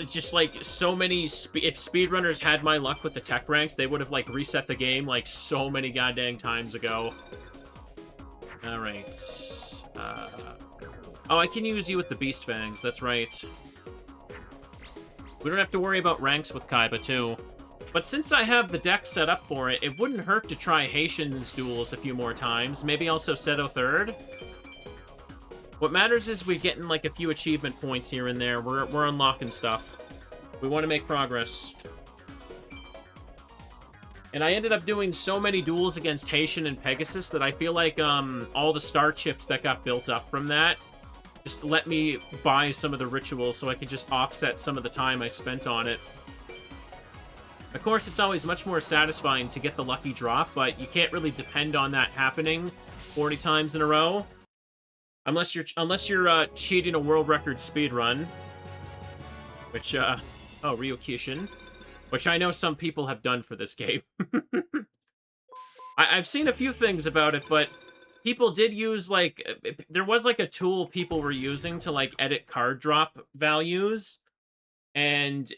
just, like, so many... if speedrunners had my luck with the tech ranks, they would have, like, reset the game, like, so many goddamn times ago. Alright. Oh, I can use you with the Beast Fangs, that's right. We don't have to worry about ranks with Kaiba, too. But since I have the deck set up for it, it wouldn't hurt to try Haitian's duels a few more times. Maybe also Seto third. What matters is we're getting, like, a few achievement points here and there. We're unlocking stuff. We want to make progress. And I ended up doing so many duels against Haitian and Pegasus that I feel like all the star chips that got built up from that just let me buy some of the rituals so I could just offset some of the time I spent on it. Of course, it's always much more satisfying to get the lucky drop, but you can't really depend on that happening 40 times in a row. Unless you're cheating a world record speedrun. Which, oh, Ryukishin. Which I know some people have done for this game. I've seen a few things about it, but people did use, like... there was, like, a tool people were using to, like, edit card drop values. And,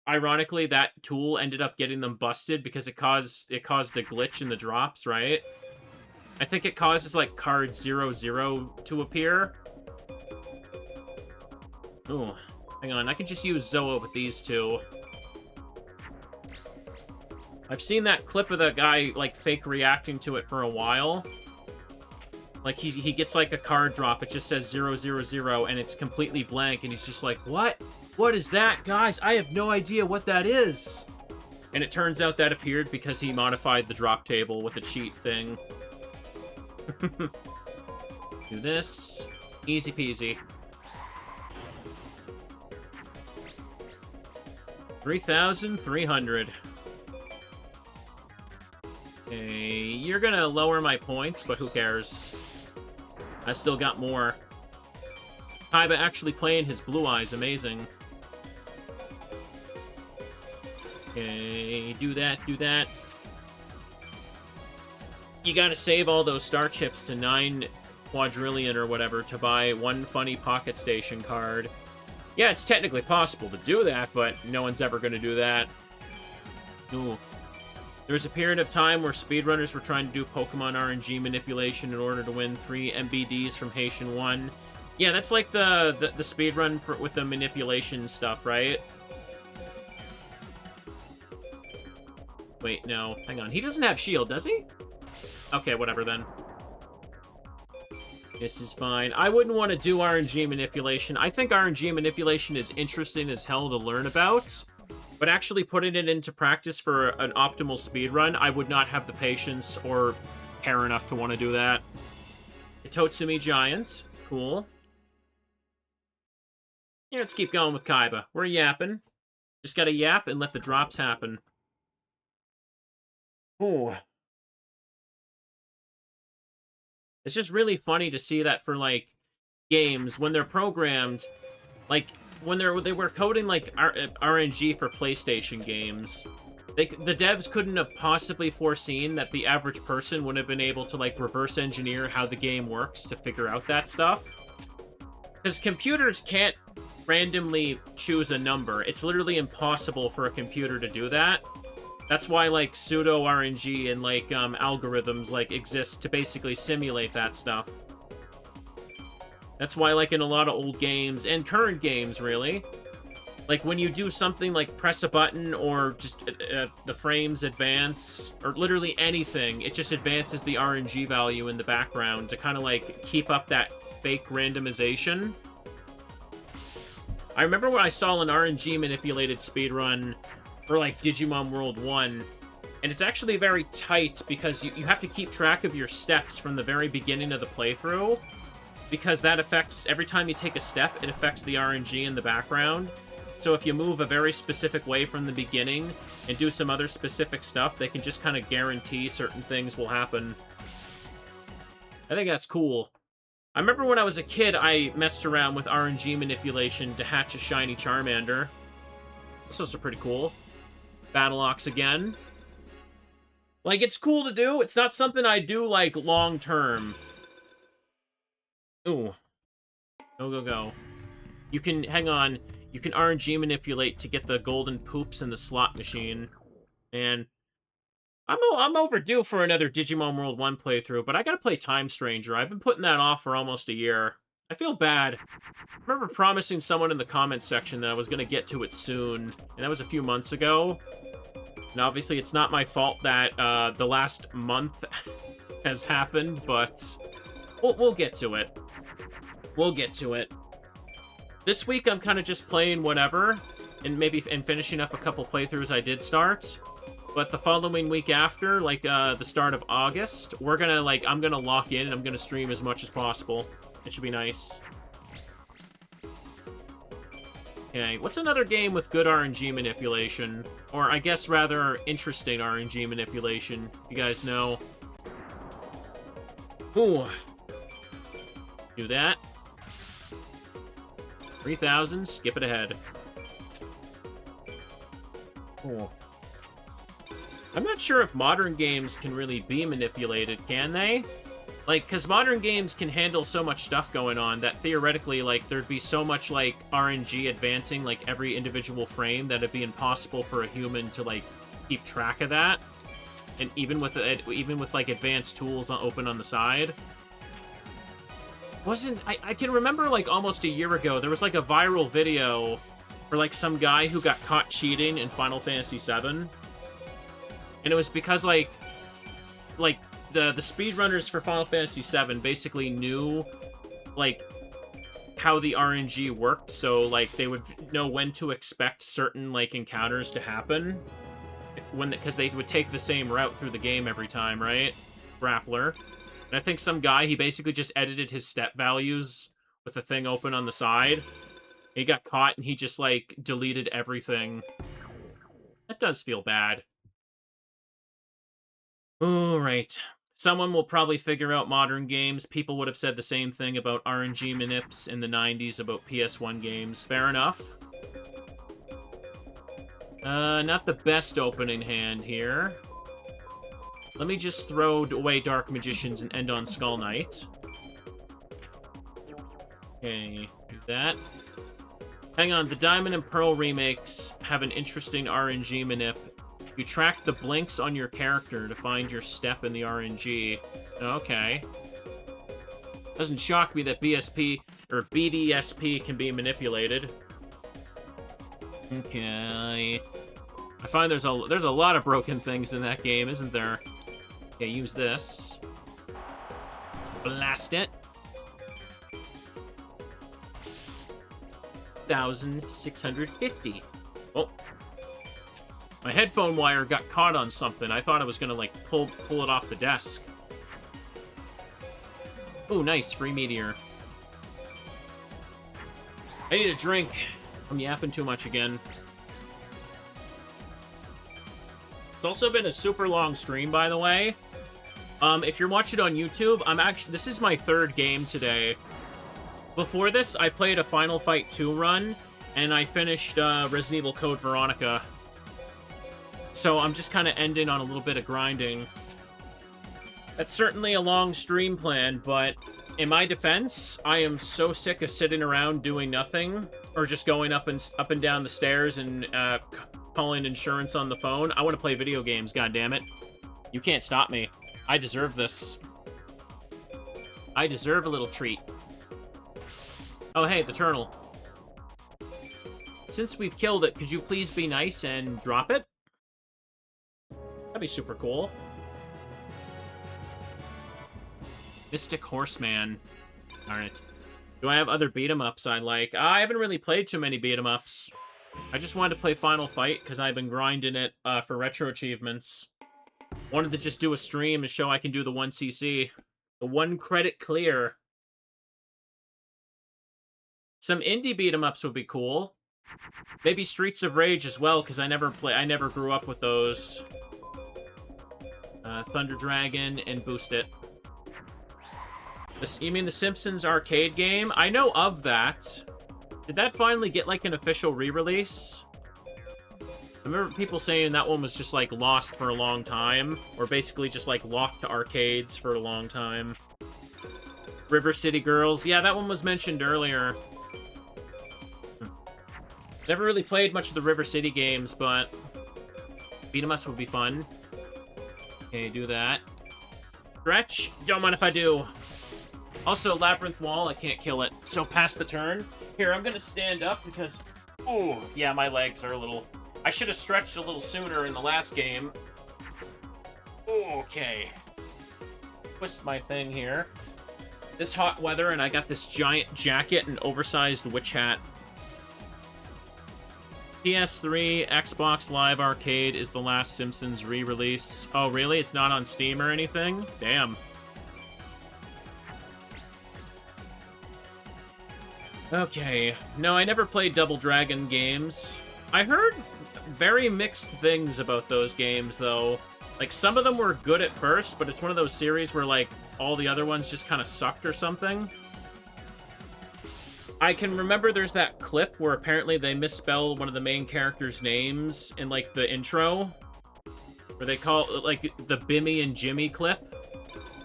ironically, that tool ended up getting them busted because it caused a glitch in the drops, right? I think it causes, like, card 00 to appear. Ooh. Hang on, I could just use Zoa with these two. I've seen that clip of that guy, like, fake reacting to it for a while. Like, he gets, like, a card drop, it just says 000, and it's completely blank, and he's just like, what? What is that? Guys, I have no idea what that is! And it turns out that appeared because he modified the drop table with a cheat thing. Do this. Easy peasy. 3,300. Okay, you're gonna lower my points, but who cares? I still got more. Kaiba actually playing his Blue Eyes, amazing. Okay, do that, do that. You gotta save all those star chips to 9 quadrillion or whatever to buy one funny Pocket Station card. Yeah, it's technically possible to do that, but no one's ever gonna do that. Ooh. There was a period of time where speedrunners were trying to do Pokemon RNG manipulation in order to win 3 MBDs from Haitian 1. Yeah, that's like the speedrun with the manipulation stuff, right? Wait, no. Hang on. He doesn't have shield, does he? Okay, whatever then. This is fine. I wouldn't want to do RNG manipulation. I think RNG manipulation is interesting as hell to learn about. But actually putting it into practice for an optimal speedrun, I would not have the patience or care enough to want to do that. A Totsumi Giant. Cool. Yeah, let's keep going with Kaiba. We're yapping. Just gotta yap and let the drops happen. Ooh. It's just really funny to see that for, like, games, when they're programmed, like, when they were coding, like, RNG for PlayStation games, the devs couldn't have possibly foreseen that the average person wouldn't have been able to, like, reverse engineer how the game works to figure out that stuff. Because computers can't randomly choose a number. It's literally impossible for a computer to do that. That's why, like, pseudo-RNG and, like, algorithms, like, exist to basically simulate that stuff. That's why, like, in a lot of old games, and current games, really, like, when you do something like press a button or just the frames advance, or literally anything, it just advances the RNG value in the background to kind of, like, keep up that fake randomization. I remember when I saw an RNG-manipulated speedrun for, like, Digimon World 1, and it's actually very tight because you have to keep track of your steps from the very beginning of the playthrough, because that affects, every time you take a step, it affects the RNG in the background. So if you move a very specific way from the beginning and do some other specific stuff, they can just kind of guarantee certain things will happen. I think that's cool. I remember when I was a kid, I messed around with RNG manipulation to hatch a shiny Charmander. That's also pretty cool. Battle Ox again. Like, it's cool to do. It's not something I do, like, long-term. Ooh. Go. You can, hang on, you can RNG manipulate to get the golden poops in the slot machine. And I'm overdue for another Digimon World 1 playthrough, but I gotta play Time Stranger. I've been putting that off for almost a year. I feel bad. I remember promising someone in the comments section that I was gonna get to it soon, and that was a few months ago. And obviously it's not my fault that the last month has happened, but we'll get to it. We'll get to it. This week I'm kind of just playing whatever, and finishing up a couple playthroughs I did start. But the following week after, like the start of August, we're gonna, like, I'm gonna lock in and I'm gonna stream as much as possible. It should be nice. Okay, what's another game with good RNG manipulation? Or, I guess, rather, interesting RNG manipulation, if you guys know. Ooh. Do that. 3,000, skip it ahead. Cool. I'm not sure if modern games can really be manipulated, can they? Like, because modern games can handle so much stuff going on that theoretically, like, there'd be so much, like, RNG advancing, like, every individual frame that it'd be impossible for a human to, like, keep track of that. And even with like, advanced tools open on the side. I can remember, like, almost a year ago, there was, like, a viral video for, like, some guy who got caught cheating in Final Fantasy VII. And it was because, like, the speedrunners for Final Fantasy VII basically knew, like, how the RNG worked, so, like, they would know when to expect certain, like, encounters to happen. Because they would take the same route through the game every time, right? Grappler. And I think some guy, he basically just edited his step values with the thing open on the side. He got caught, and he just, like, deleted everything. That does feel bad. All right. Someone will probably figure out modern games. People would have said the same thing about RNG manips in the 90s about PS1 games. Fair enough. Not the best opening hand here. Let me just throw away Dark Magicians and end on Skull Knight. Okay, do that. Hang on, the Diamond and Pearl remakes have an interesting RNG manip. You track the blinks on your character to find your step in the RNG. Okay. Doesn't shock me that BSP or BDSP can be manipulated. Okay. I find there's a lot of broken things in that game, isn't there? Okay, use this. Blast it. 1,650. Oh. My headphone wire got caught on something. I thought I was gonna, like, pull it off the desk. Ooh, nice. Free meteor. I need a drink. I'm yapping too much again. It's also been a super long stream, by the way. If you're watching on YouTube, this is my third game today. Before this, I played a Final Fight 2 run, and I finished Resident Evil Code Veronica. So I'm just kind of ending on a little bit of grinding. That's certainly a long stream plan, but in my defense, I am so sick of sitting around doing nothing, or just going up and down the stairs and calling insurance on the phone. I want to play video games, goddammit. You can't stop me. I deserve this. I deserve a little treat. Oh, hey, the turtle. Since we've killed it, could you please be nice and drop it? That'd be super cool. Mystic Horseman. Darn it. Do I have other beat-em-ups I like? I haven't really played too many beat-em-ups. I just wanted to play Final Fight because I've been grinding it for retro achievements. Wanted to just do a stream and show I can do the 1cc. The 1 credit clear. Some indie beat-em-ups would be cool. Maybe Streets of Rage as well, because I never grew up with those. Thunder Dragon and Boost It. You mean the Simpsons arcade game? I know of that. Did that finally get, like, an official re-release? I remember people saying that one was just, like, lost for a long time. Or basically just, like, locked to arcades for a long time. River City Girls. Yeah, that one was mentioned earlier. Never really played much of the River City games, but beat-em-ups would be fun. Okay, do that. Stretch? Don't mind if I do. Also, Labyrinth Wall, I can't kill it. So, pass the turn. Here, I'm gonna stand up because... Ooh, yeah, my legs are a little... I should have stretched a little sooner in the last game. Okay. Twist my thing here. This hot weather, and I got this giant jacket and oversized witch hat. PS3, Xbox Live Arcade is the last Simpsons re-release. Oh, really? It's not on Steam or anything? Damn. Okay. No, I never played Double Dragon games. I heard very mixed things about those games, though. Like, some of them were good at first, but it's one of those series where, like, all the other ones just kind of sucked or something. I can remember there's that clip where apparently they misspell one of the main characters' names in, like, the intro. Where they call it, like, the Bimmy and Jimmy clip.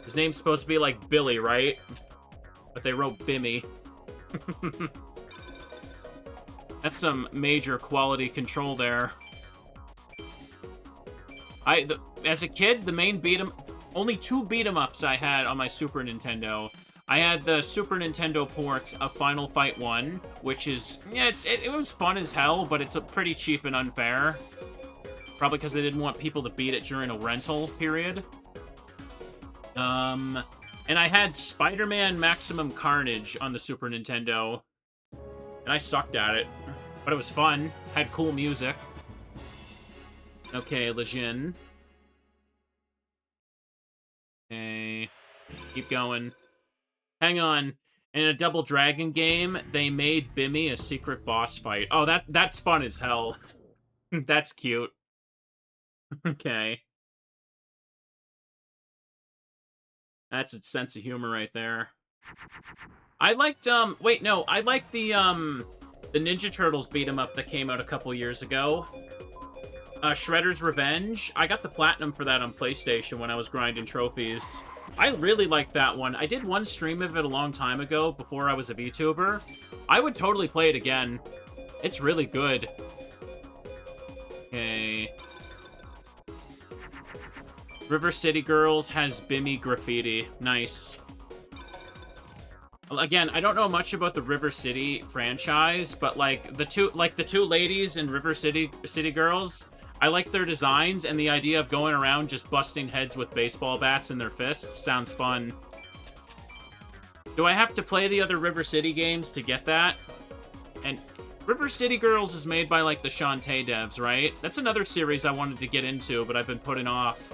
His name's supposed to be, like, Billy, right? But they wrote Bimmy. That's some major quality control there. As a kid, the main only 2 beat-em-ups I had on my Super Nintendo. I had the Super Nintendo ports of Final Fight 1, which is, yeah, it was fun as hell, but it's a pretty cheap and unfair. Probably because they didn't want people to beat it during a rental period. And I had Spider-Man Maximum Carnage on the Super Nintendo. And I sucked at it. But it was fun. Had cool music. Okay, Lejeune. Okay. Keep going. Hang on. In a Double Dragon game, they made Bimmy a secret boss fight. Oh, that's fun as hell. That's cute. Okay. That's a sense of humor right there. I liked, wait, no, I liked the Ninja Turtles beat 'em up that came out a couple years ago. Shredder's Revenge. I got the platinum for that on PlayStation when I was grinding trophies. I really liked that one. I did one stream of it a long time ago before I was a VTuber. I would totally play it again. It's really good. Okay. River City Girls has Bimmy graffiti. Nice. Again, I don't know much about the River City franchise, but like the two ladies in River City Girls, I like their designs, and the idea of going around just busting heads with baseball bats in their fists sounds fun. Do I have to play the other River City games to get that? And River City Girls is made by like the Shantae devs, right? That's another series I wanted to get into, but I've been putting off.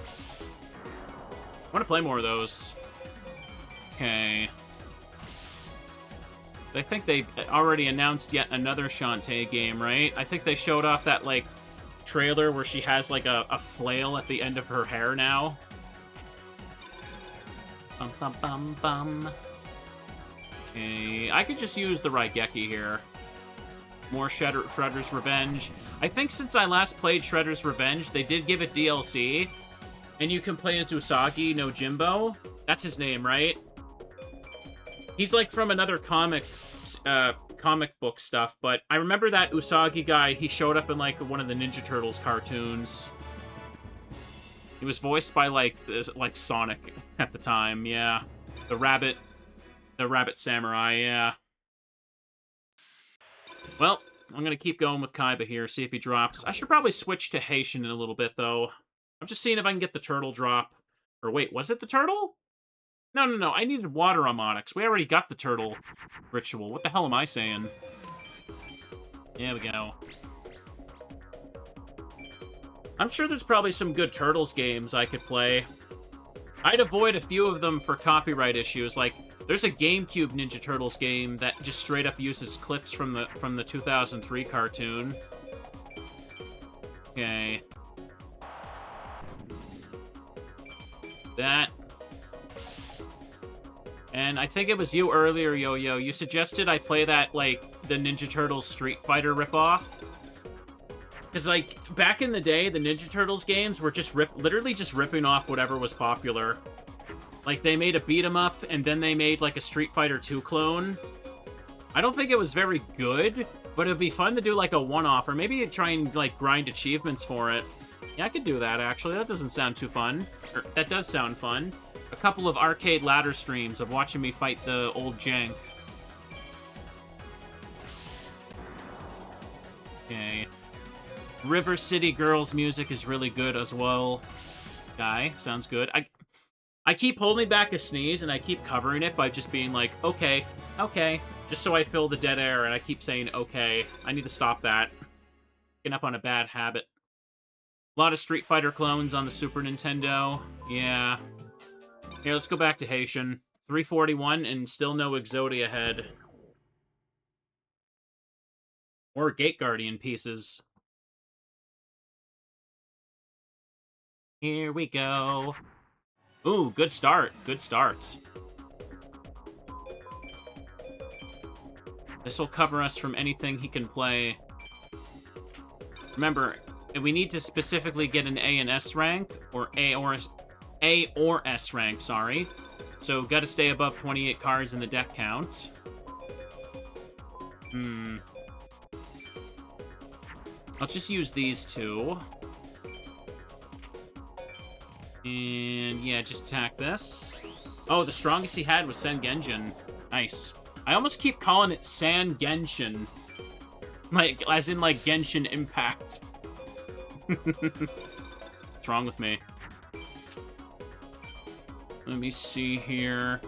I want to play more of those. Okay. I think they already announced yet another Shantae game, right? I think they showed off that, like, trailer where she has, like, a flail at the end of her hair now. Bum, bum, bum, bum. Okay, I could just use the Raigeki here. More Shredder's Revenge. I think since I last played Shredder's Revenge, they did give it DLC. And you can play as Usagi no Jimbo. That's his name, right? He's, like, from another comic book stuff, but I remember that Usagi guy, he showed up in, like, one of the Ninja Turtles cartoons. He was voiced by, like Sonic at the time, yeah. The rabbit samurai, yeah. Well, I'm gonna keep going with Kaiba here, see if he drops. I should probably switch to Haitian in a little bit, though. I'm just seeing if I can get the turtle drop. Or wait, was it the turtle? No. I needed water on Onyx. We already got the turtle ritual. What the hell am I saying? There we go. I'm sure there's probably some good Turtles games I could play. I'd avoid a few of them for copyright issues. Like, there's a GameCube Ninja Turtles game that just straight up uses clips from the 2003 cartoon. Okay. That. And I think it was you earlier, Yo-Yo. You suggested I play that, like, the Ninja Turtles Street Fighter ripoff. Because, like, back in the day, the Ninja Turtles games were just literally just ripping off whatever was popular. Like, they made a beat-em-up, and then they made, like, a Street Fighter 2 clone. I don't think it was very good, but it'd be fun to do, like, a one-off, or maybe try and, like, grind achievements for it. Yeah, I could do that, actually. That doesn't sound too fun. Or, that does sound fun. A couple of arcade ladder streams of watching me fight the old jank. Okay. River City Girls music is really good as well. Guy, sounds good. I keep holding back a sneeze, and I keep covering it by just being like, okay, just so I fill the dead air, and I keep saying, okay. I need to stop that. Getting up on a bad habit. A lot of Street Fighter clones on the Super Nintendo. Yeah. Here, let's go back to Haitian. 341, and still no Exodia head. Or Gate Guardian pieces. Here we go. Ooh, good start. Good start. This will cover us from anything he can play. Remember, we need to specifically get an A and S rank, or A or S rank, sorry. So, gotta stay above 28 cards in the deck count. I'll just use these two. And, yeah, just attack this. Oh, the strongest he had was Sen Genshin. Nice. I almost keep calling it San Genshin. Like, as in, like, Genshin Impact. What's wrong with me? Let me see here.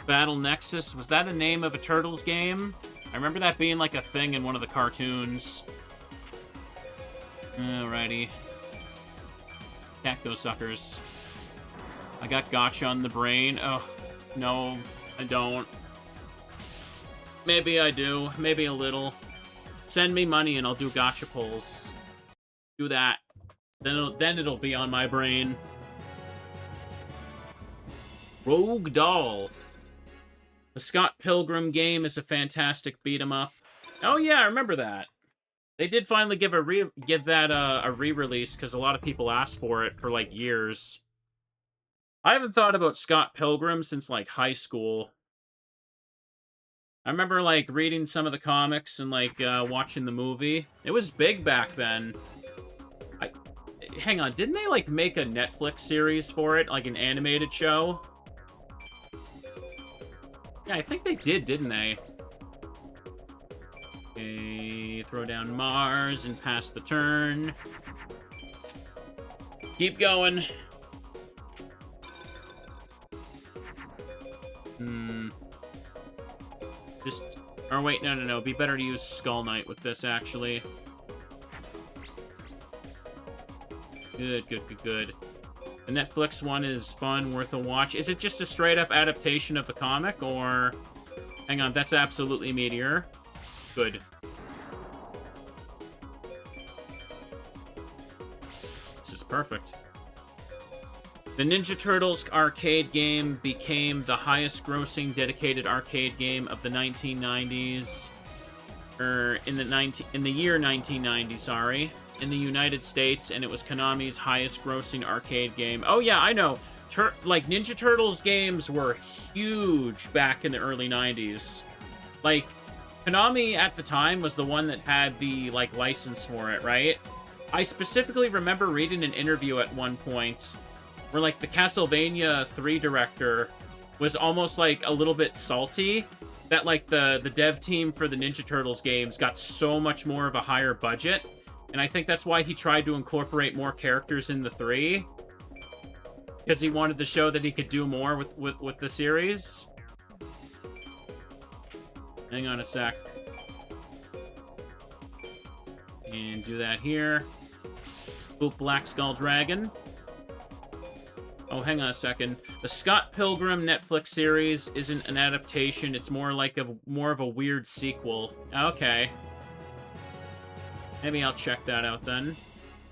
Battle Nexus. Was that a name of a Turtles game? I remember that being like a thing in one of the cartoons. Alrighty. Attack those suckers. I got gotcha on the brain. Oh, no, I don't. Maybe I do. Maybe a little. Send me money and I'll do gotcha pulls. Do that. Then it'll be on my brain. Rogue Doll. The Scott Pilgrim game is a fantastic beat 'em up. Oh yeah, I remember that. They did finally give that a re-release because a lot of people asked for it for like years. I haven't thought about Scott Pilgrim since like high school. I remember like reading some of the comics and like watching the movie. It was big back then. Hang on, didn't they like make a Netflix series for it, like an animated show? Yeah, I think they did, didn't they? Okay, throw down Mars and pass the turn. Keep going. Just... Or wait, no. It'd be better to use Skull Knight with this, actually. Good. The Netflix one is fun, worth a watch. Is it just a straight-up adaptation of the comic, or... Hang on, that's absolutely Meteor. Good. This is perfect. The Ninja Turtles arcade game became the highest-grossing dedicated arcade game of the 1990s. In the year 1990, sorry. In the United States, and it was Konami's highest-grossing arcade game. Oh yeah, I know. Like, Ninja Turtles games were huge back in the early 90s. Like, Konami at the time was the one that had the, like, license for it, right? I specifically remember reading an interview at one point where, like, the Castlevania 3 director was almost, like, a little bit salty that, like, the dev team for the Ninja Turtles games got so much more of a higher budget. And I think that's why he tried to incorporate more characters in the 3. Because he wanted to show that he could do more with the series. Hang on a sec. And do that here. Boop, Black Skull Dragon. Oh, hang on a second. The Scott Pilgrim Netflix series isn't an adaptation. It's more like more of a weird sequel. Okay. Maybe I'll check that out then.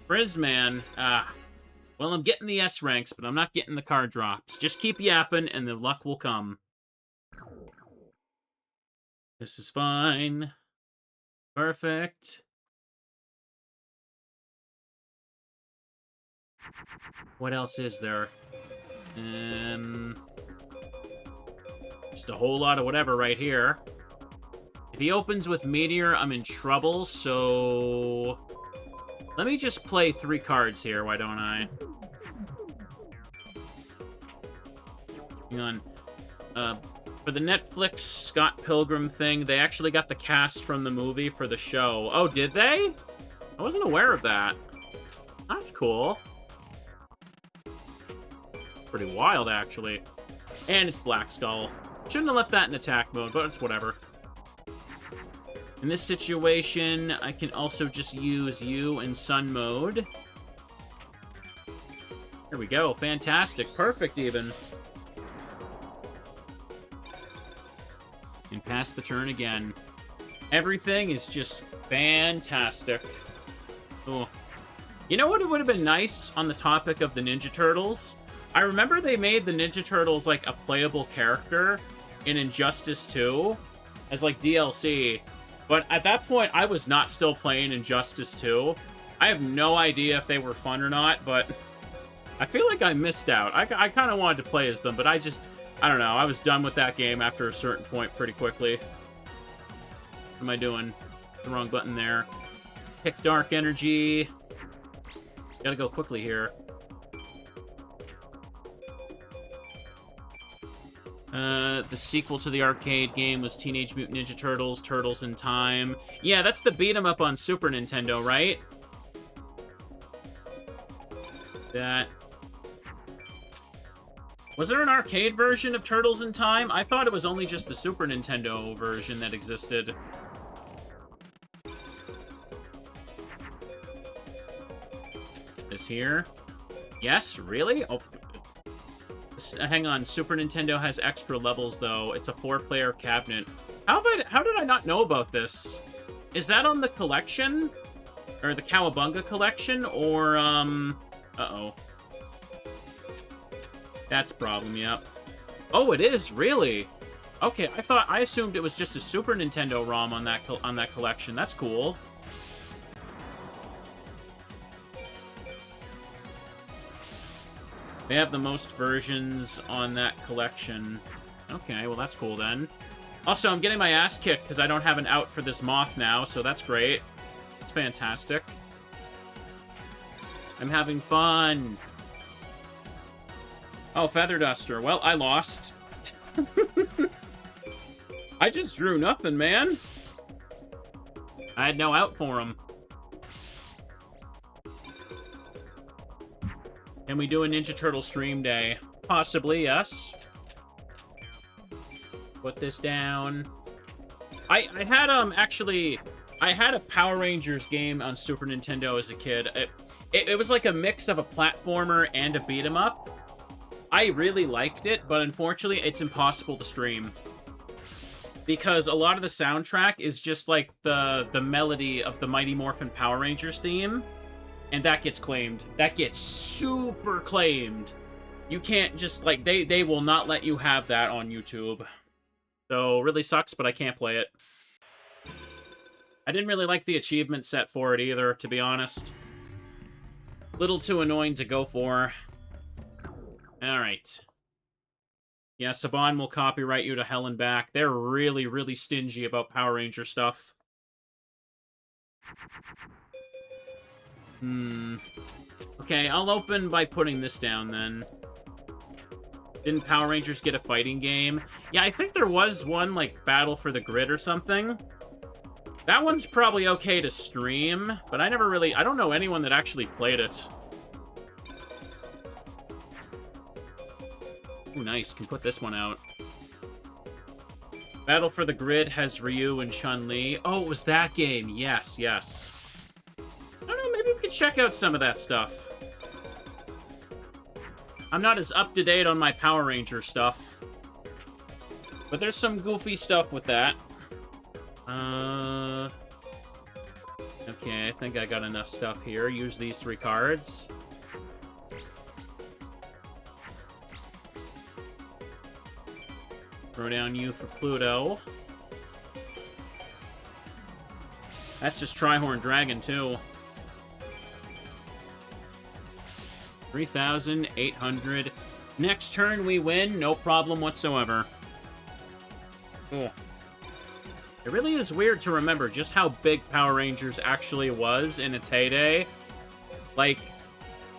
Frizzman. Well, I'm getting the S ranks, but I'm not getting the card drops. Just keep yapping, and the luck will come. This is fine. Perfect. What else is there? Just a whole lot of whatever right here. If he opens with Meteor, I'm in trouble, so... Let me just play 3 cards here, why don't I? Hang on. For the Netflix Scott Pilgrim thing, they actually got the cast from the movie for the show. Oh, did they? I wasn't aware of that. That's cool. Pretty wild, actually. And it's Black Skull. Shouldn't have left that in attack mode, but it's whatever. In this situation, I can also just use you in Sun mode. Here we go. Fantastic. Perfect, even. And pass the turn again. Everything is just fantastic. Oh. You know what would have been nice on the topic of the Ninja Turtles? I remember they made the Ninja Turtles, like, a playable character in Injustice 2 as, like, DLC. But at that point, I was not still playing Injustice 2. I have no idea if they were fun or not, but I feel like I missed out. I kind of wanted to play as them, but I don't know. I was done with that game after a certain point pretty quickly. What am I doing? The wrong button there. Pick Dark Energy. Gotta go quickly here. The sequel to the arcade game was Teenage Mutant Ninja Turtles, Turtles in Time. Yeah, that's the beat-em-up on Super Nintendo, right? That... Was there an arcade version of Turtles in Time? I thought it was only just the Super Nintendo version that existed. This here? Yes, really? Oh, hang on, Super Nintendo has extra levels, though. It's a 4-player cabinet. How did I not know about this? Is that on the collection? Or the Cowabunga collection, or, uh-oh. That's a problem, yep. Oh, it is? Really? Okay, I assumed it was just a Super Nintendo ROM on that collection. That's cool. They have the most versions on that collection. Okay, well that's cool then. Also, I'm getting my ass kicked because I don't have an out for this moth now, so that's great. It's fantastic. I'm having fun. Oh, Feather Duster. Well, I lost. I just drew nothing, man. I had no out for him. Can we do a Ninja Turtle stream day? Possibly, yes. Put this down. I had, actually... I had a Power Rangers game on Super Nintendo as a kid. It was like a mix of a platformer and a beat-em-up. I really liked it, but unfortunately, it's impossible to stream. Because a lot of the soundtrack is just like the melody of the Mighty Morphin Power Rangers theme. And that gets claimed. That gets super claimed. You can't just, like, they will not let you have that on YouTube. So, really sucks, but I can't play it. I didn't really like the achievement set for it either, to be honest. Little too annoying to go for. Alright. Yeah, Saban will copyright you to hell and back. They're really, really stingy about Power Ranger stuff. Okay, I'll open by putting this down, then. Didn't Power Rangers get a fighting game? Yeah, I think there was one, like, Battle for the Grid or something. That one's probably okay to stream, but I don't know anyone that actually played it. Ooh, nice. Can put this one out. Battle for the Grid has Ryu and Chun-Li. Oh, it was that game. Yes, yes. I don't know, maybe we could check out some of that stuff. I'm not as up-to-date on my Power Ranger stuff. But there's some goofy stuff with that. Okay, I think I got enough stuff here. Use these 3 cards. Throw down you for Pluto. That's just Trihorn Dragon, too. 3,800. Next turn we win, no problem whatsoever. Ugh. It really is weird to remember just how big Power Rangers actually was in its heyday. Like,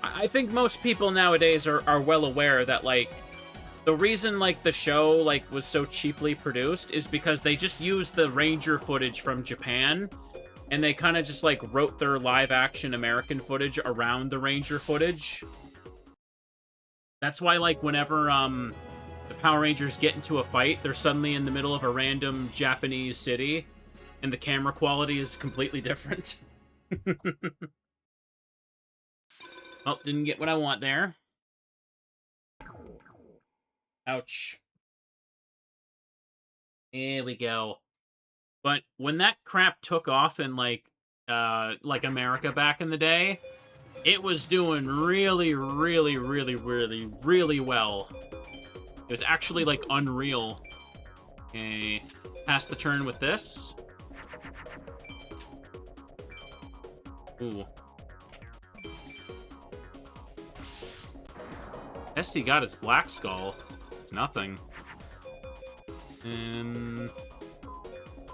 I think most people nowadays are well aware that, like, the reason, like, the show, like, was so cheaply produced is because they just used the Ranger footage from Japan, and they kind of just, like, wrote their live-action American footage around the Ranger footage. That's why, like, whenever, the Power Rangers get into a fight, they're suddenly in the middle of a random Japanese city, and the camera quality is completely different. Oh, didn't get what I want there. Ouch. Here we go. But when that crap took off in, like America back in the day, it was doing really, really, really, really, really well. It was actually, like, unreal. Okay, pass the turn with this. Ooh. Esty got his Black Skull. It's nothing.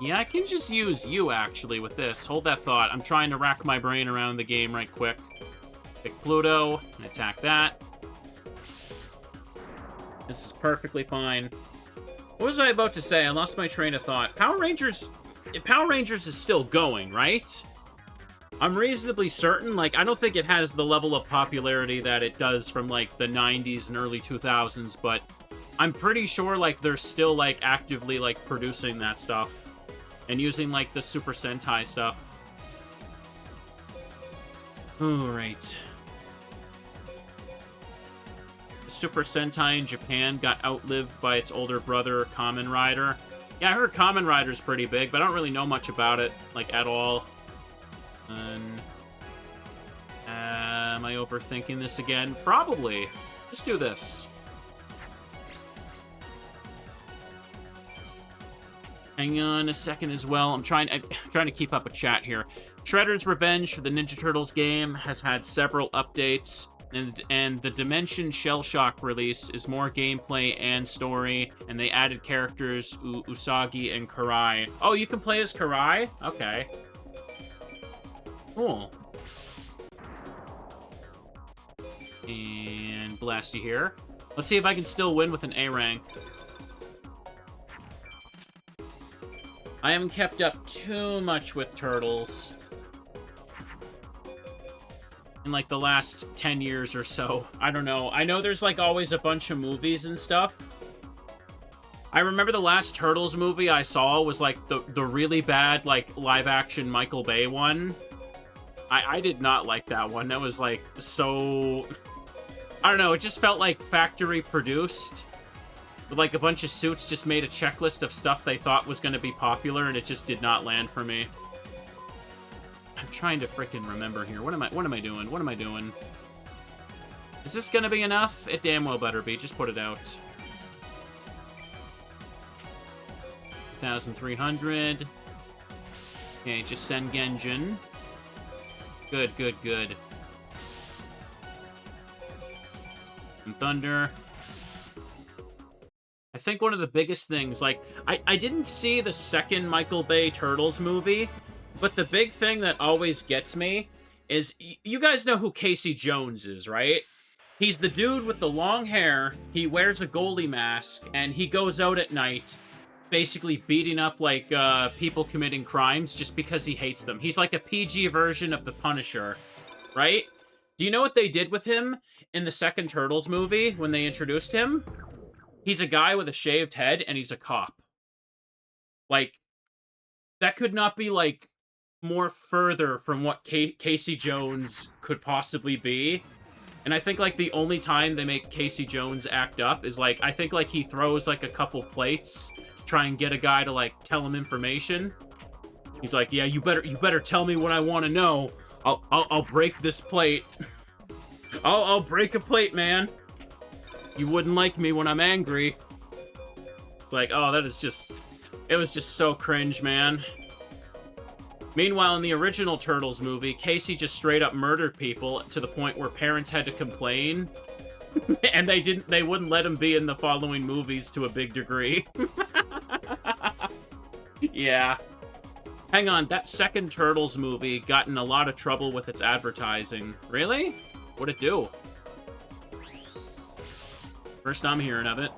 Yeah, I can just use you, actually, with this. Hold that thought. I'm trying to rack my brain around the game right quick. Pick Pluto, and attack that. This is perfectly fine. What was I about to say? I lost my train of thought. Power Rangers is still going, right? I'm reasonably certain. Like, I don't think it has the level of popularity that it does from, like, the 90s and early 2000s, but I'm pretty sure, like, they're still, like, actively, like, producing that stuff. And using, like, the Super Sentai stuff. Alright. Super Sentai in Japan got outlived by its older brother, Kamen Rider. Yeah, I heard Kamen Rider's pretty big, but I don't really know much about it, like, at all. And overthinking this again? Probably. Just do this. Hang on a second as well. I'm trying to keep up with chat here. Shredder's Revenge for the Ninja Turtles game has had several updates, and the Dimension Shell Shock release is more gameplay and story, and they added characters Usagi and Karai. Oh, you can play as Karai? Okay. Cool. And blast you here. Let's see if I can still win with an A rank. I haven't kept up too much with Turtles in, like, the last 10 years or so. I don't know. I know there's, like, always a bunch of movies and stuff. I remember the last Turtles movie I saw was, like, the really bad, like, live-action Michael Bay one. I did not like that one. That was, like, so... I don't know. It just felt like factory-produced. With, like, a bunch of suits just made a checklist of stuff they thought was going to be popular, and it just did not land for me. I'm trying to frickin' remember here. What am I doing? What am I doing? Is this going to be enough? It damn well better be. Just put it out. 2,300. Okay, just send Genjin. Good, good, good. And Thunder. I think one of the biggest things, like, I didn't see the second Michael Bay Turtles movie, but the big thing that always gets me is, you guys know who Casey Jones is, right? He's the dude with the long hair, he wears a goalie mask, and he goes out at night basically beating up, like, people committing crimes just because he hates them. He's like a PG version of the Punisher, right? Do you know what they did with him in the second Turtles movie when they introduced him? He's a guy with a shaved head, and he's a cop. Like, that could not be, like, more further from what Casey Jones could possibly be. And I think, like, the only time they make Casey Jones act up is, like, I think, like, he throws, like, a couple plates to try and get a guy to, like, tell him information. He's like, yeah, you better tell me what I want to know. I'll break this plate. I'll break a plate, man. You wouldn't like me when I'm angry. It's like, oh, that is just... It was just so cringe, man. Meanwhile, in the original Turtles movie, Casey just straight up murdered people to the point where parents had to complain. And they wouldn't let him be in the following movies to a big degree. Yeah. Hang on, that second Turtles movie got in a lot of trouble with its advertising. Really? What'd it do? First I'm hearing of it.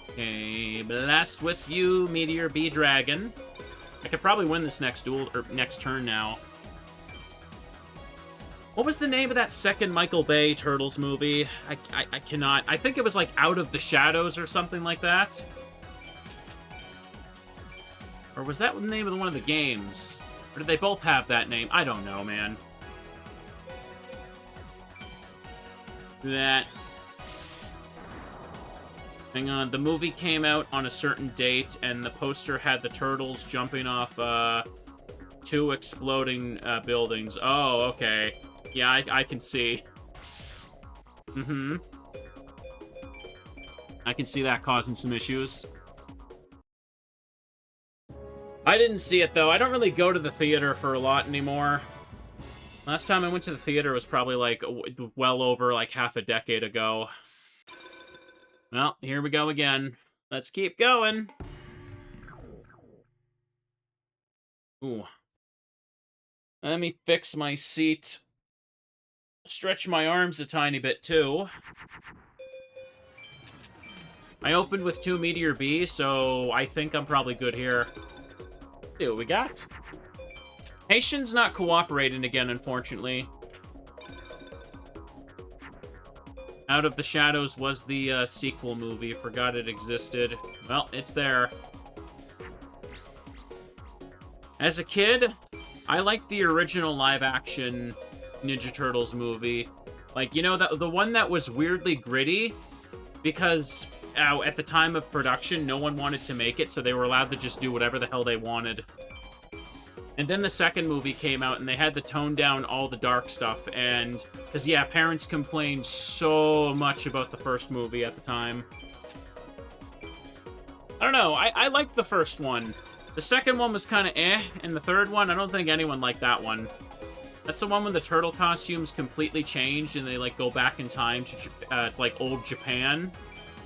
Okay, blast with you, Meteor Bee Dragon. I could probably win this next duel, or next turn now. What was the name of that second Michael Bay Turtles movie? I cannot. I think it was like Out of the Shadows or something like that. Or was that the name of one of the games? Or did they both have that name? I don't know, man. That... Hang on, the movie came out on a certain date, and the poster had the turtles jumping off, 2 exploding, buildings. Oh, okay. Yeah, I can see. Mm-hmm. I can see that causing some issues. I didn't see it, though. I don't really go to the theater for a lot anymore. Last time I went to the theater was probably, like, well over, like, half a decade ago. Well, here we go again. Let's keep going. Ooh. Let me fix my seat. Stretch my arms a tiny bit, too. I opened with 2 Meteor B, so I think I'm probably good here. See what we got. Haitian's not cooperating again, unfortunately. Out of the Shadows was the sequel movie. Forgot it existed. Well, it's there. As a kid, I liked the original live-action Ninja Turtles movie. Like, you know, the one that was weirdly gritty, because at the time of production, no one wanted to make it, so they were allowed to just do whatever the hell they wanted. And then the second movie came out, and they had to tone down all the dark stuff. And because yeah, parents complained so much about the first movie at the time. I don't know. I liked the first one. The second one was kind of eh, and the third one, I don't think anyone liked that one. That's the one when the turtle costumes completely changed and they, like, go back in time to, like, old Japan.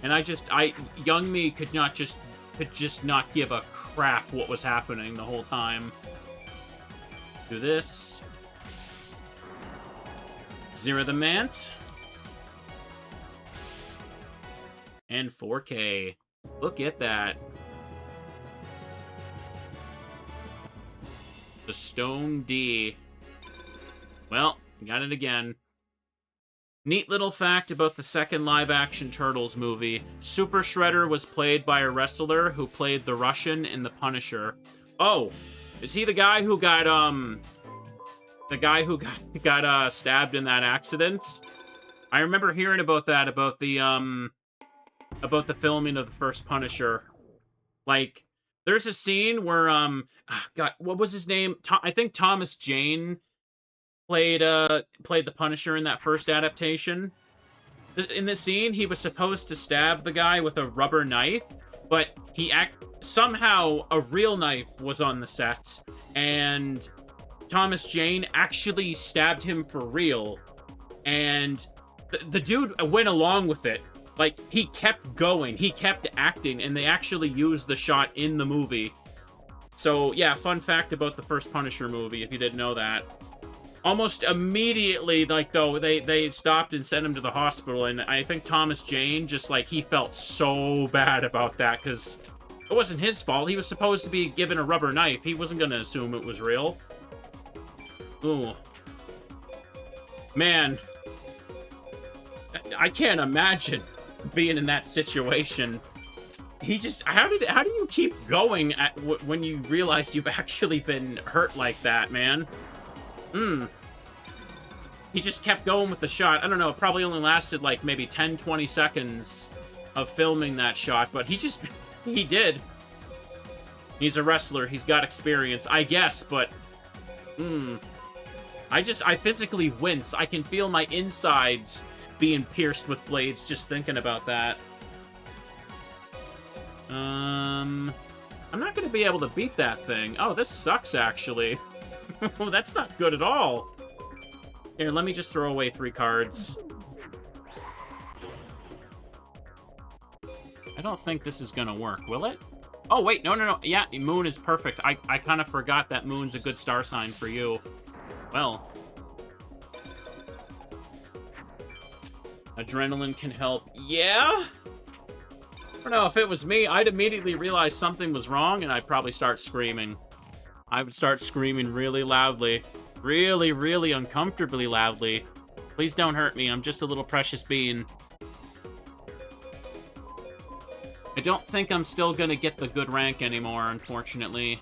And young me could just not give a crap what was happening the whole time. Do this. Zero the Mant. And 4K. Look at that. The Stone D. Well, got it again. Neat little fact about the second live-action Turtles movie. Super Shredder was played by a wrestler who played the Russian in The Punisher. Oh, is he the guy who got, stabbed in that accident? I remember hearing about that, about the filming of the first Punisher. Like, there's a scene where, God, what was his name? I think Thomas Jane played the Punisher in that first adaptation. In this scene, he was supposed to stab the guy with a rubber knife, but somehow a real knife was on the set, and Thomas Jane actually stabbed him for real, and the dude went along with it. Like, he kept going, he kept acting, and they actually used the shot in the movie. So, yeah, fun fact about the first Punisher movie, if you didn't know that. Almost immediately, like, though, they stopped and sent him to the hospital, and I think Thomas Jane just, like, he felt so bad about that, because it wasn't his fault. He was supposed to be given a rubber knife. He wasn't gonna assume it was real. Ooh. Man. I can't imagine being in that situation. How do you keep going when you realize you've actually been hurt like that, man? He just kept going with the shot. I don't know, it probably only lasted like maybe 10-20 seconds of filming that shot, but he did. He's a wrestler, he's got experience, I guess, but I physically wince. I can feel my insides being pierced with blades just thinking about that. I'm not gonna be able to beat that thing. Oh, this sucks, actually. That's not good at all. Here, let me just throw away 3 cards. I don't think this is gonna work, will it? Oh, wait, no. Yeah, Moon is perfect. I kind of forgot that Moon's a good star sign for you. Well. Adrenaline can help. Yeah? I don't know, if it was me, I'd immediately realize something was wrong, and I'd probably start screaming. I would start screaming really loudly. Really, really uncomfortably loudly. Please don't hurt me, I'm just a little precious being. I don't think I'm still gonna get the good rank anymore, unfortunately.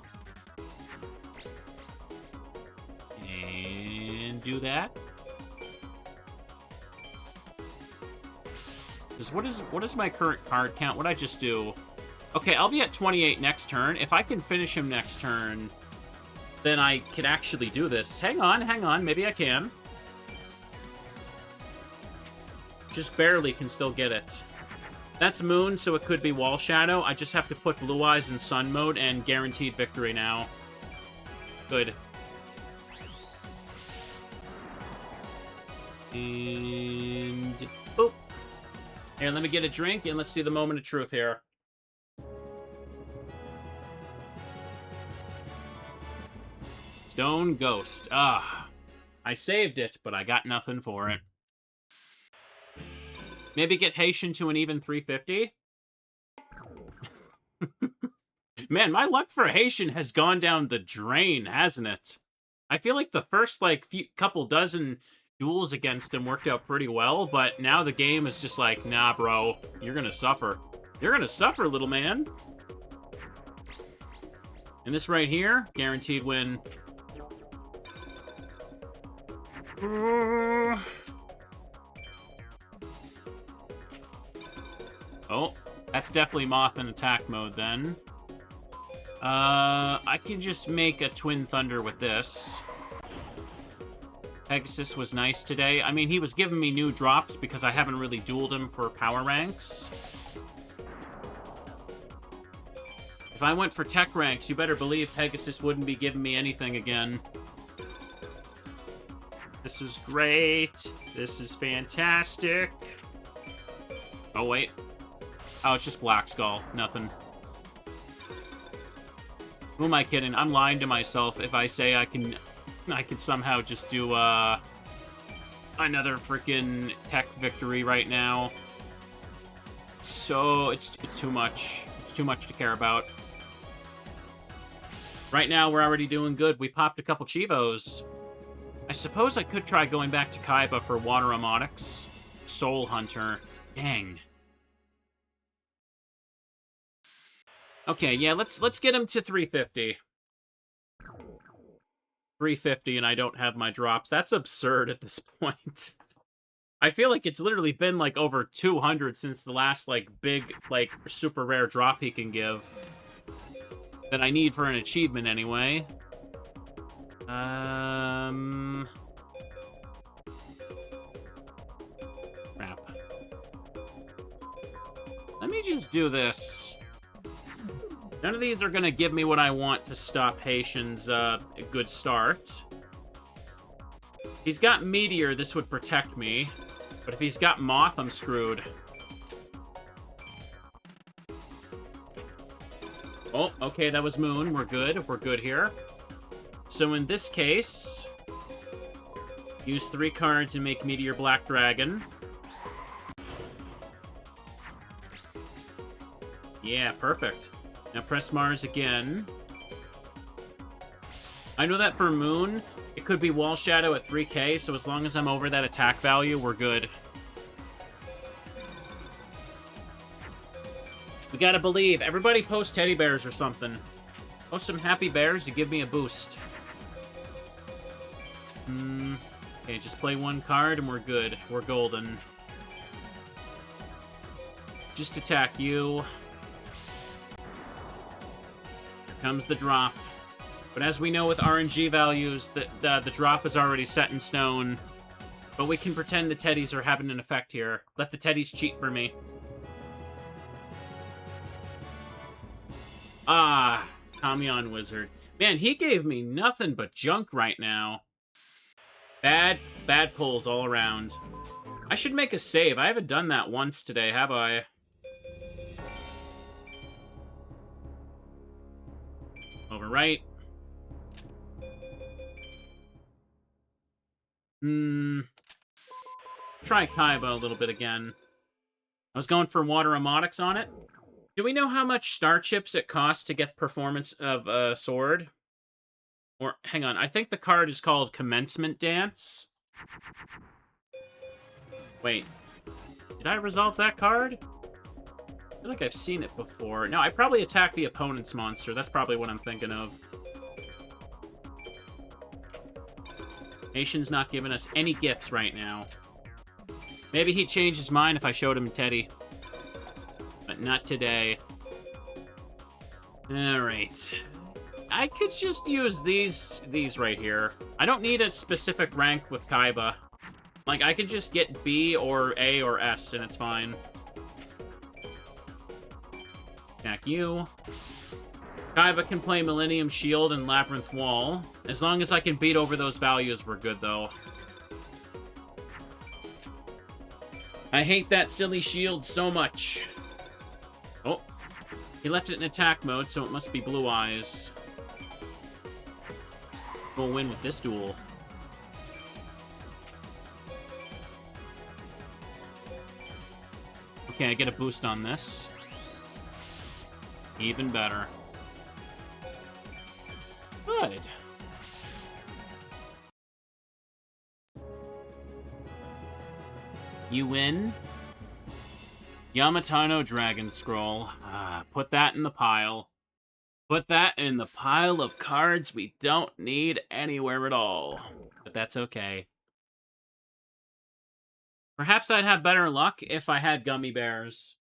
And do that. What is my current card count? What'd I just do? Okay, I'll be at 28 next turn. If I can finish him next turn, then I can actually do this. Hang on. Maybe I can. Just barely can still get it. That's Moon, so it could be Wall Shadow. I just have to put Blue Eyes in Sun mode and guaranteed victory now. Good. And... boop. Here, let me get a drink, and let's see the moment of truth here. Stone Ghost. I saved it, but I got nothing for it. Maybe get Haitian to an even 350? Man, my luck for Haitian has gone down the drain, hasn't it? I feel like the first, like, couple dozen duels against him worked out pretty well, but now the game is just like, nah, bro, you're gonna suffer. You're gonna suffer, little man. And this right here, guaranteed win. Oh, that's definitely Moth in attack mode then. I can just make a Twin Thunder with this. Pegasus was nice today. I mean, he was giving me new drops because I haven't really dueled him for power ranks. If I went for tech ranks, you better believe Pegasus wouldn't be giving me anything again. This is great. This is fantastic. Oh, wait. Oh, it's just Black Skull. Nothing. Who am I kidding? I'm lying to myself if I say I can somehow just do, another freaking tech victory right now. So, it's too much. It's too much to care about. Right now, we're already doing good. We popped a couple Chivos. I suppose I could try going back to Kaiba for Water Omotics. Soul Hunter. Dang. Okay, yeah, let's get him to 350. 350 and I don't have my drops. That's absurd at this point. I feel like it's literally been, like, over 200 since the last, like, big, like, super rare drop he can give. That I need for an achievement, anyway. Crap. Let me just do this. None of these are gonna give me what I want to stop Haitian's, good start. If he's got Meteor, this would protect me. But if he's got Moth, I'm screwed. Oh, okay, that was Moon. We're good. We're good here. So in this case, use 3 cards and make Meteor Black Dragon. Yeah, perfect. Now press Mars again. I know that for Moon, it could be Wall Shadow at 3k, so as long as I'm over that attack value, we're good. We gotta believe. Everybody post teddy bears or something. Post some happy bears to give me a boost. Okay, just play 1 card and we're good. We're golden. Just attack you. Here comes the drop. But as we know with RNG values, the drop is already set in stone. But we can pretend the teddies are having an effect here. Let the teddies cheat for me. Ah, Kamion Wizard. Man, he gave me nothing but junk right now. Bad pulls all around. I should make a save. I haven't done that once today, have I? Overwrite. Try Kaiba a little bit again. I was going for Water Omotics on it. Do we know how much star chips it costs to get performance of a sword? Or, hang on, I think the card is called Commencement Dance. Wait, did I resolve that card? I feel like I've seen it before. No, I probably attacked the opponent's monster. That's probably what I'm thinking of. Nation's not giving us any gifts right now. Maybe he'd change his mind if I showed him Teddy. But not today. Alright. I could just use these right here. I don't need a specific rank with Kaiba. Like, I could just get B or A or S, and it's fine. Attack you. Kaiba can play Millennium Shield and Labyrinth Wall. As long as I can beat over those values, we're good, though. I hate that silly shield so much. Oh. He left it in attack mode, so it must be Blue Eyes. We'll win with this duel. Okay, I get a boost on this. Even better. Good. You win. Yamatano Dragon Scroll. Put that in the pile. Put that in the pile of cards we don't need anywhere at all. But that's okay. Perhaps I'd have better luck if I had Gummy Bears.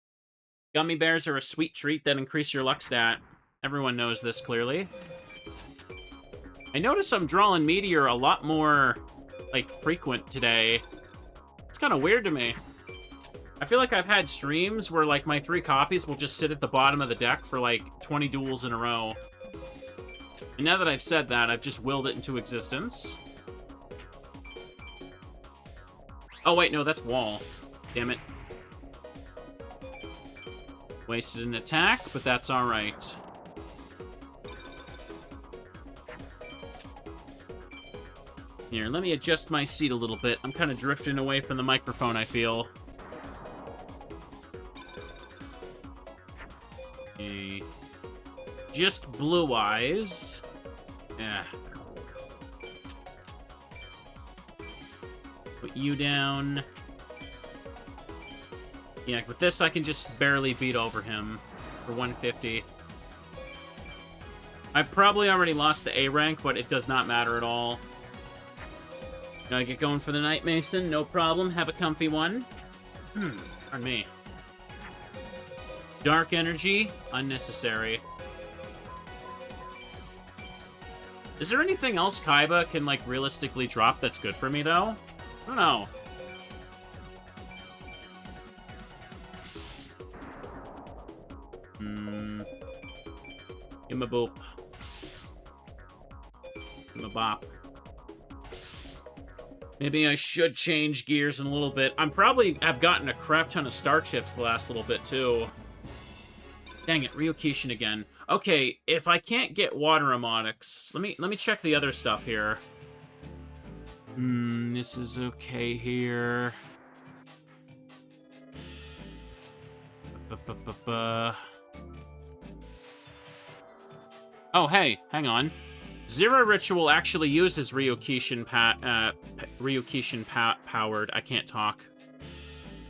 Gummy Bears are a sweet treat that increase your luck stat. Everyone knows this clearly. I notice I'm drawing Meteor a lot more, like, frequent today. It's kind of weird to me. I feel like I've had streams where, like, my 3 copies will just sit at the bottom of the deck for, like, 20 duels in a row. And now that I've said that, I've just willed it into existence. Oh, wait, no, that's Wall. Damn it. Wasted an attack, but that's alright. Here, let me adjust my seat a little bit. I'm kind of drifting away from the microphone, I feel. Okay. Just Blue Eyes. Yeah. Put you down. Yeah, with this, I can just barely beat over him for 150. I probably already lost the A rank, but it does not matter at all. Gotta get going for the night, Mason. No problem. Have a comfy one. Pardon me. Dark Energy. Unnecessary. Is there anything else Kaiba can, like, realistically drop that's good for me, though? I don't know. Give him a boop. Give him a bop. Maybe I should change gears in a little bit. I'm probably have gotten a crap ton of star chips the last little bit, too. Dang it, Ryokishin again. Okay, if I can't get water emotics, let me check the other stuff here. This is okay here. Oh, hey, hang on. Zero Ritual actually uses Ryokishin powered. I can't talk.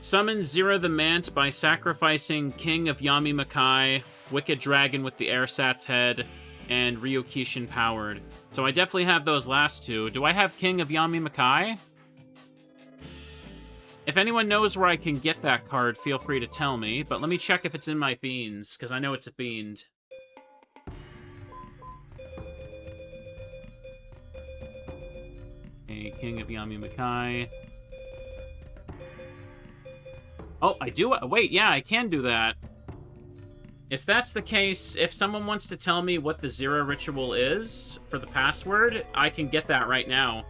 Summon Zero the Mant by sacrificing King of Yami Makai, Wicked Dragon with the Airsat's head, and Ryokishin powered. So I definitely have those last two. Do I have King of Yami Makai? If anyone knows where I can get that card, feel free to tell me. But let me check if it's in my fiends, because I know it's a fiend. Okay, King of Yami Makai. Oh, I do? Wait, yeah, I can do that. If that's the case, if someone wants to tell me what the Zero Ritual is for the password, I can get that right now.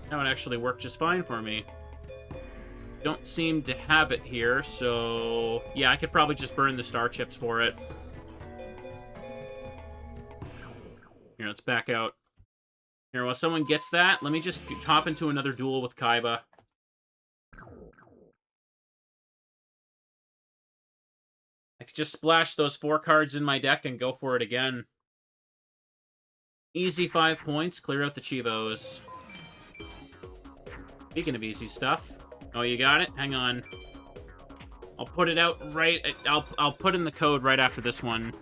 That would actually work just fine for me. Don't seem to have it here, so... yeah, I could probably just burn the star chips for it. Here, let's back out. Here, while someone gets that, let me just hop into another duel with Kaiba. I could just splash those 4 cards in my deck and go for it again. Easy 5 points, clear out the Chivos. Speaking of easy stuff. Oh, you got it? Hang on. I'll put it out right... I'll put in the code right after this one.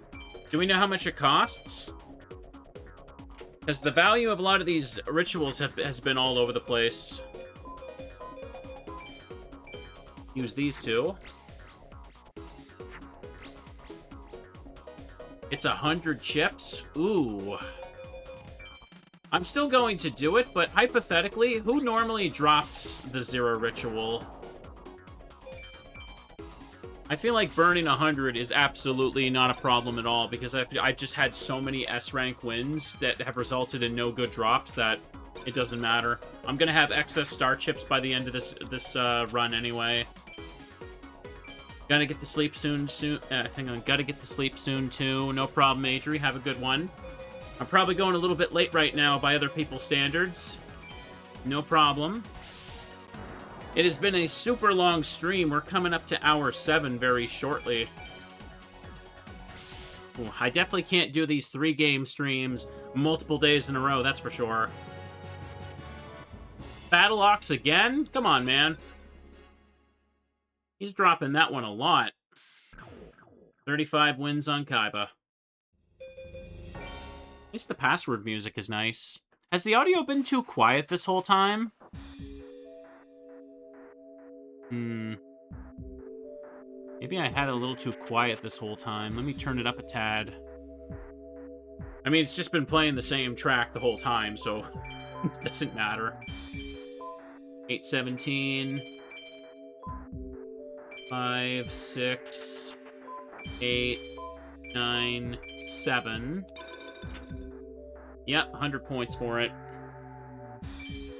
Do we know how much it costs? Because the value of a lot of these rituals has been all over the place. Use these two. It's 100 chips? Ooh. I'm still going to do it, but hypothetically, who normally drops the Zero Ritual? I feel like burning 100 is absolutely not a problem at all, because I've just had so many S-rank wins that have resulted in no good drops that it doesn't matter. I'm gonna have excess star chips by the end of this run anyway. Gotta get to sleep soon. Hang on. Gotta get to sleep soon, too. No problem, Adri. Have a good one. I'm probably going a little bit late right now by other people's standards. No problem. It has been a super long stream. We're coming up to hour 7 very shortly. Ooh, I definitely can't do these 3-game streams multiple days in a row, that's for sure. Battle Ox again? Come on, man. He's dropping that one a lot. 35 wins on Kaiba. At least the password music is nice. Has the audio been too quiet this whole time? Maybe I had it a little too quiet this whole time. Let me turn it up a tad. I mean, it's just been playing the same track the whole time, so it doesn't matter. 817. 5, 6, 8, 9, 7. Yep, 100 points for it.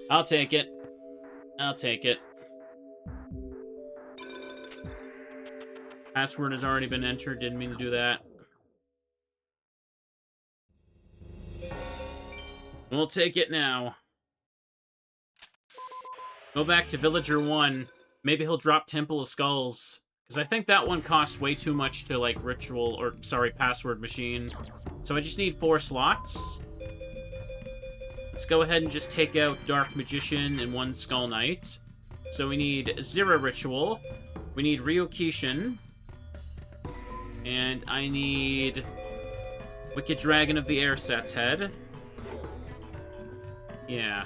I'll take it. I'll take it. Password has already been entered. Didn't mean to do that. We'll take it now. Go back to Villager 1. Maybe he'll drop Temple of Skulls. Because I think that one costs way too much to, like, ritual, or, sorry, password machine. So I just need 4 slots. Let's go ahead and just take out Dark Magician and 1 Skull Knight. So we need Zira Ritual. We need Ryokishin. And I need Wicked Dragon of the Air Set's head. Yeah.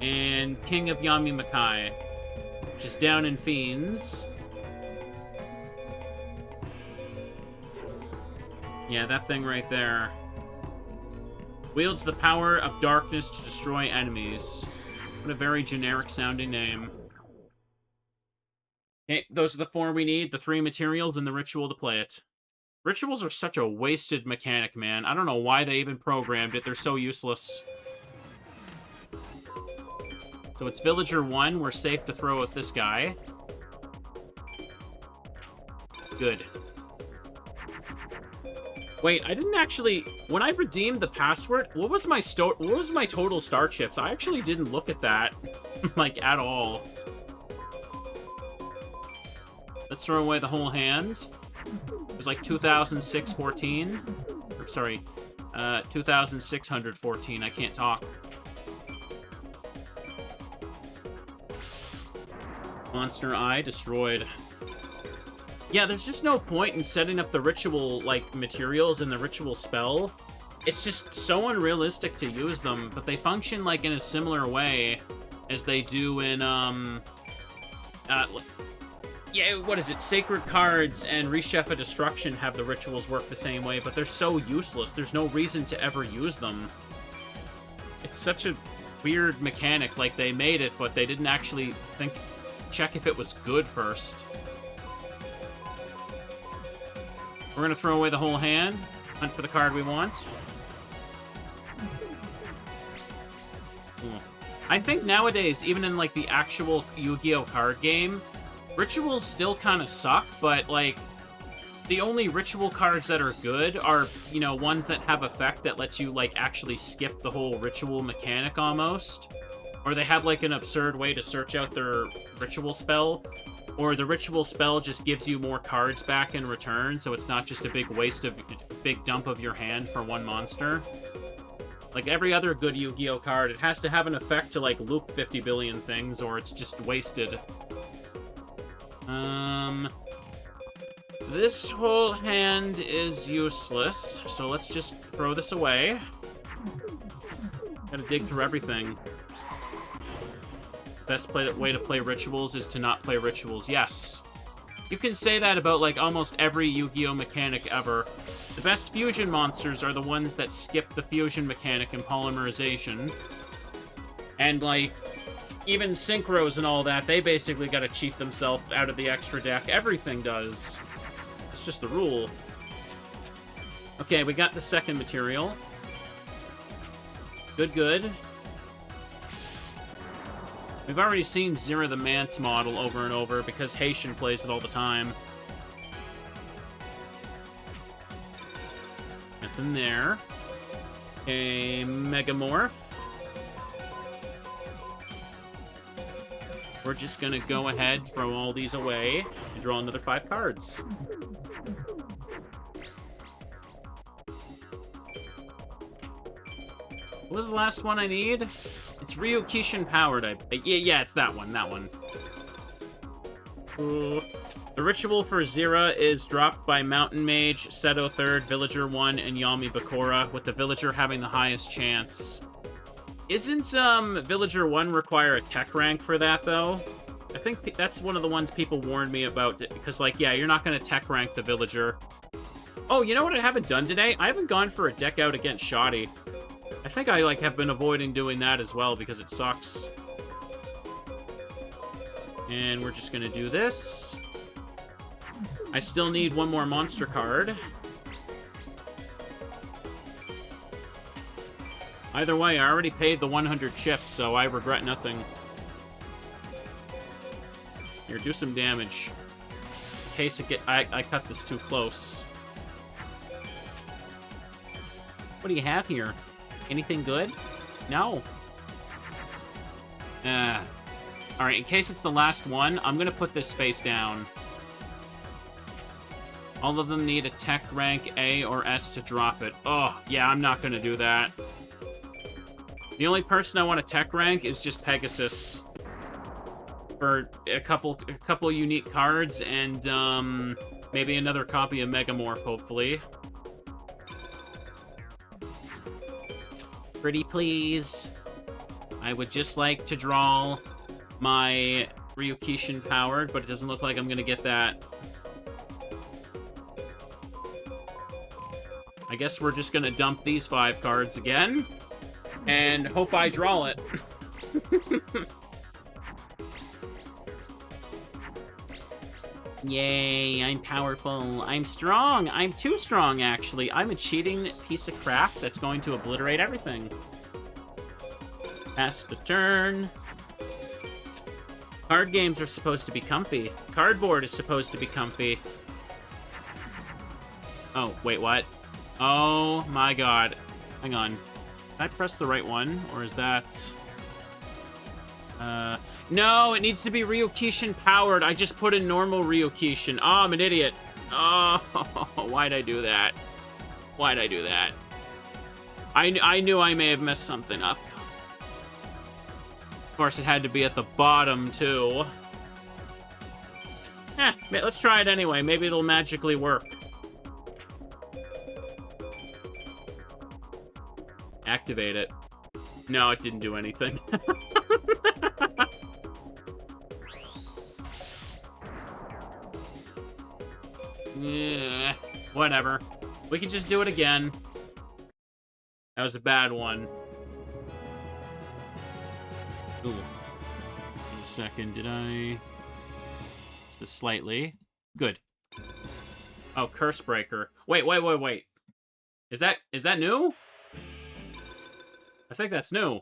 And King of Yami Makai, which is down in Fiends. Yeah, that thing right there. Wields the power of darkness to destroy enemies. What a very generic sounding name. Okay, those are the 4 we need, the 3 materials and the ritual to play it. Rituals are such a wasted mechanic, man. I don't know why they even programmed it. They're so useless. So it's Villager 1. We're safe to throw at this guy. Good. Wait, I didn't actually... When I redeemed the password, what was my total star chips? I actually didn't look at that, like, at all. Let's throw away the whole hand. It was like 2,614. Or, sorry, 2,614. I can't talk. Monster Eye destroyed. Yeah, there's just no point in setting up the ritual, like, materials and the ritual spell. It's just so unrealistic to use them, but they function, like, in a similar way as they do in, yeah, what is it? Sacred Cards and Rechef of Destruction have the rituals work the same way, but they're so useless. There's no reason to ever use them. It's such a weird mechanic. Like, they made it, but they didn't actually check if it was good first. We're gonna throw away the whole hand, hunt for the card we want. Ooh. I think nowadays, even in, like, the actual Yu-Gi-Oh! Card game, rituals still kind of suck, but, like, the only ritual cards that are good are, you know, ones that have effect that lets you, like, actually skip the whole ritual mechanic almost. Or they have, like, an absurd way to search out their ritual spell. Or the ritual spell just gives you more cards back in return, so it's not just a big dump of your hand for one monster. Like every other good Yu-Gi-Oh card, it has to have an effect to, like, loop 50 billion things, or it's just wasted. This whole hand is useless, so let's just throw this away. Gotta dig through everything. Best way to play rituals is to not play rituals. Yes. You can say that about, like, almost every Yu-Gi-Oh mechanic ever. The best fusion monsters are the ones that skip the fusion mechanic and polymerization. And, like, even synchros and all that, they basically gotta cheat themselves out of the extra deck. Everything does. It's just the rule. Okay, we got the second material. Good, good. We've already seen Zira the Mance model over and over because Haitian plays it all the time. Nothing there. A Megamorph. We're just gonna go ahead, throw all these away, and draw another 5 cards. What was the last one I need? It's Ryokishin Powered. Yeah, it's that one, Ooh. The ritual for Zira is dropped by Mountain Mage, Seto 3rd, Villager 1, and Yami Bakura, with the Villager having the highest chance. Isn't, Villager 1 require a tech rank for that, though? I think that's one of the ones people warned me about, because, like, yeah, you're not going to tech rank the villager. Oh, you know what I haven't done today? I haven't gone for a deck out against Shoddy. I think I, like, have been avoiding doing that as well, because it sucks. And we're just going to do this. I still need one more monster card. Either way, I already paid the 100 chips, so I regret nothing. Here, do some damage. In case I cut this too close. What do you have here? Anything good? No. Alright, in case it's the last one, I'm gonna put this face down. All of them need a tech rank A or S to drop it. Oh, yeah, I'm not gonna do that. The only person I want to tech rank is just Pegasus. For a couple unique cards, and, maybe another copy of Megamorph, hopefully. Pretty please. I would just like to draw my Ryukishin powered, but it doesn't look like I'm gonna get that. I guess we're just gonna dump these 5 cards again, and hope I draw it. Yay, I'm powerful. I'm strong. I'm too strong, actually. I'm a cheating piece of crap that's going to obliterate everything. Pass the turn. Card games are supposed to be comfy. Cardboard is supposed to be comfy. Oh, wait, what? Oh my god. Hang on. Did I press the right one? Or is that... No, it needs to be Ryukishin powered. I just put in normal Ryukishin. Oh, I'm an idiot. Oh, why'd I do that? Why'd I do that? I knew I may have messed something up. Of course, it had to be at the bottom, too. Let's try it anyway. Maybe it'll magically work. Activate it. No, it didn't do anything. Yeah, whatever. We can just do it again. That was a bad one. Ooh. Wait a second, did I... It's the slightly. Good. Oh, Curse Breaker. Wait. Is that new? I think that's new.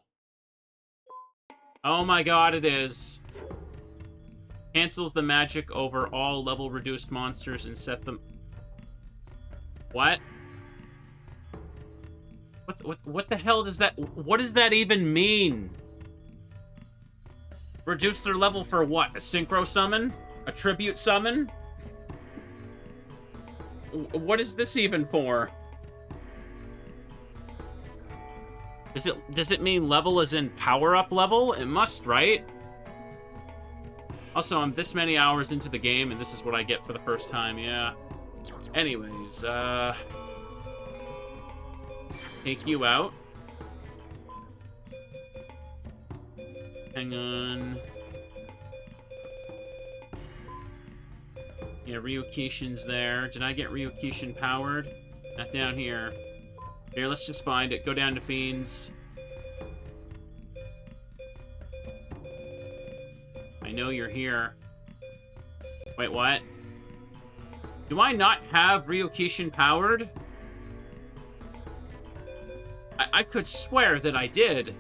Oh my god, it is. Cancels the magic over all level-reduced monsters and set them... What? What the hell does that... What does that even mean? Reduce their level for what? A synchro summon? A tribute summon? What is this even for? Does it mean level as in power-up level? It must, right? Also, I'm this many hours into the game, and this is what I get for the first time, yeah. Anyways, take you out. Hang on. Yeah, Ryukishin's there. Did I get Ryukishin powered? Not down here. Here, let's just find it. Go down to Fiends. I know you're here. Wait, what? Do I not have Ryukishin powered? I could swear that I did.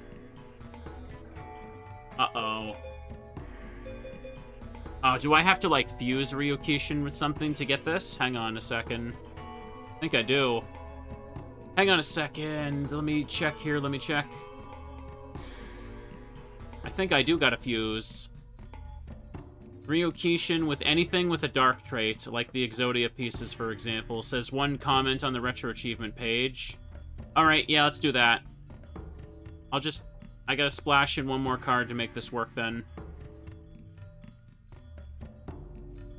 Uh-oh. Oh, do I have to, like, fuse Ryukishin with something to get this? Hang on a second. I think I do. Hang on a second. Let me check here. Let me check. I think I do got a fuse. Ryukishin with anything with a dark trait, like the Exodia pieces, for example, says 1 comment on the retro achievement page. Alright, yeah, let's do that. I gotta splash in 1 more card to make this work then.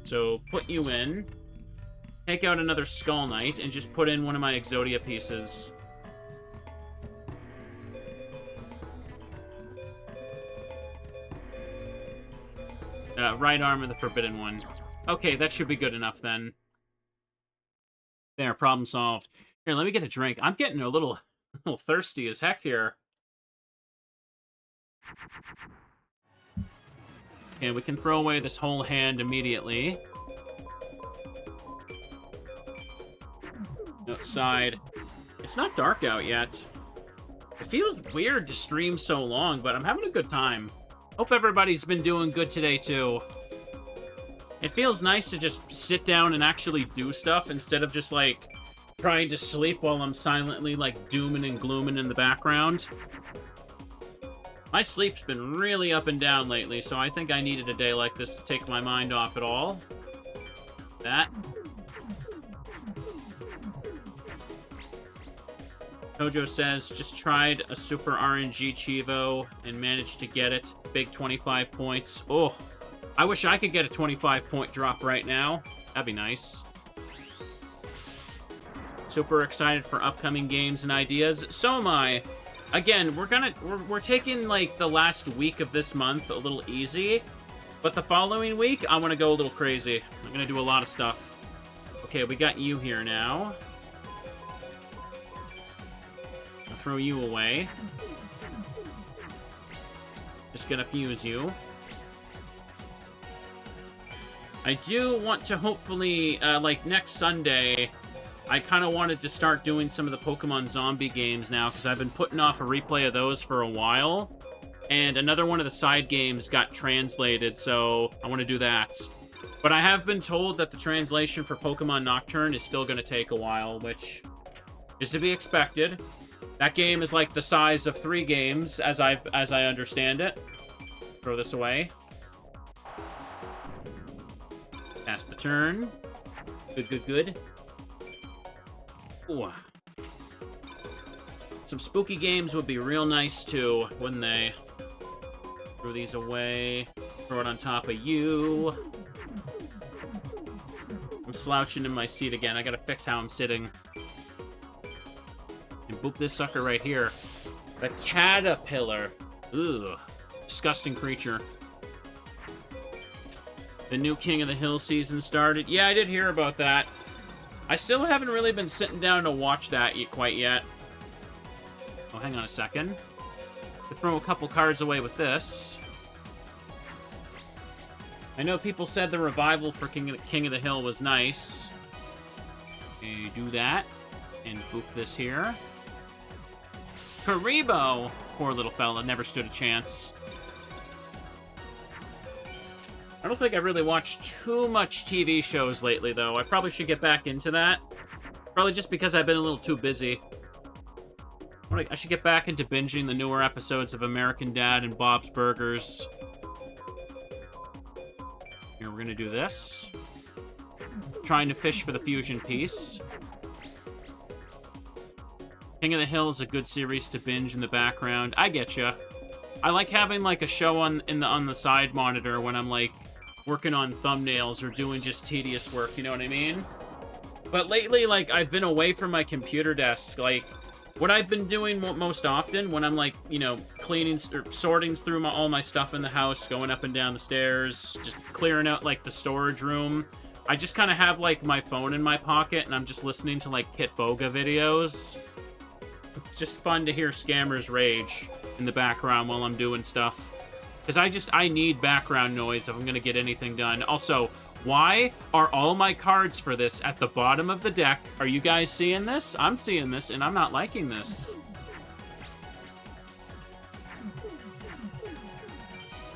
So, put you in. Take out another Skull Knight, and just put in 1 of my Exodia pieces. right arm of the forbidden one. Okay, that should be good enough then. There, problem solved. Here, let me get a drink. I'm getting a little thirsty as heck here. Okay, we can throw away this whole hand immediately. Outside. It's not dark out yet. It feels weird to stream so long, but I'm having a good time. Hope everybody's been doing good today, too. It feels nice to just sit down and actually do stuff instead of just, like, trying to sleep while I'm silently, like, dooming and glooming in the background. My sleep's been really up and down lately, so I think I needed a day like this to take my mind off it all. That. Tojo says, just tried a Super RNG Chivo and managed to get it. Big 25 points. Oh, I wish I could get a 25-point drop right now. That'd be nice. Super excited for upcoming games and ideas. So am I. Again, we're taking, like, the last week of this month a little easy. But the following week, I want to go a little crazy. I'm going to do a lot of stuff. Okay, we got you here now. I'll throw you away. Just gonna fuse you. I do want to hopefully, like, next Sunday, I kind of wanted to start doing some of the Pokemon Zombie games now, because I've been putting off a replay of those for a while. And another one of the side games got translated, so I want to do that. But I have been told that the translation for Pokemon Nocturne is still going to take a while, which is to be expected. That game is like the size of 3 games, as I understand it. Throw this away. Pass the turn. Good, good, good. Ooh. Some spooky games would be real nice too, wouldn't they? Throw these away. Throw it on top of you. I'm slouching in my seat again. I gotta fix how I'm sitting. And boop this sucker right here. The caterpillar. Ugh. Disgusting creature. The new King of the Hill season started. Yeah, I did hear about that. I still haven't really been sitting down to watch that quite yet. Oh, hang on a second. We'll throw a couple cards away with this. I know people said the revival for King of the Hill was nice. Okay, do that. And boop this here. Karibo! Poor little fella, never stood a chance. I don't think I've really watched too much TV shows lately, though. I probably should get back into that. Probably just because I've been a little too busy. I should get back into binging the newer episodes of American Dad and Bob's Burgers. Here, we're gonna do this. Trying to fish for the fusion piece. King of the Hill is a good series to binge in the background. I getcha. I like having, like, a show on the side monitor when I'm, like, working on thumbnails or doing just tedious work, you know what I mean? But lately, like, I've been away from my computer desk. Like, what I've been doing most often when I'm, like, you know, cleaning or sorting through all my stuff in the house, going up and down the stairs, just clearing out, like, the storage room, I just kind of have, like, my phone in my pocket and I'm just listening to, like, Kit Boga videos. It's just fun to hear scammers rage in the background while I'm doing stuff. Because I need background noise if I'm going to get anything done. Also, why are all my cards for this at the bottom of the deck? Are you guys seeing this? I'm seeing this, and I'm not liking this.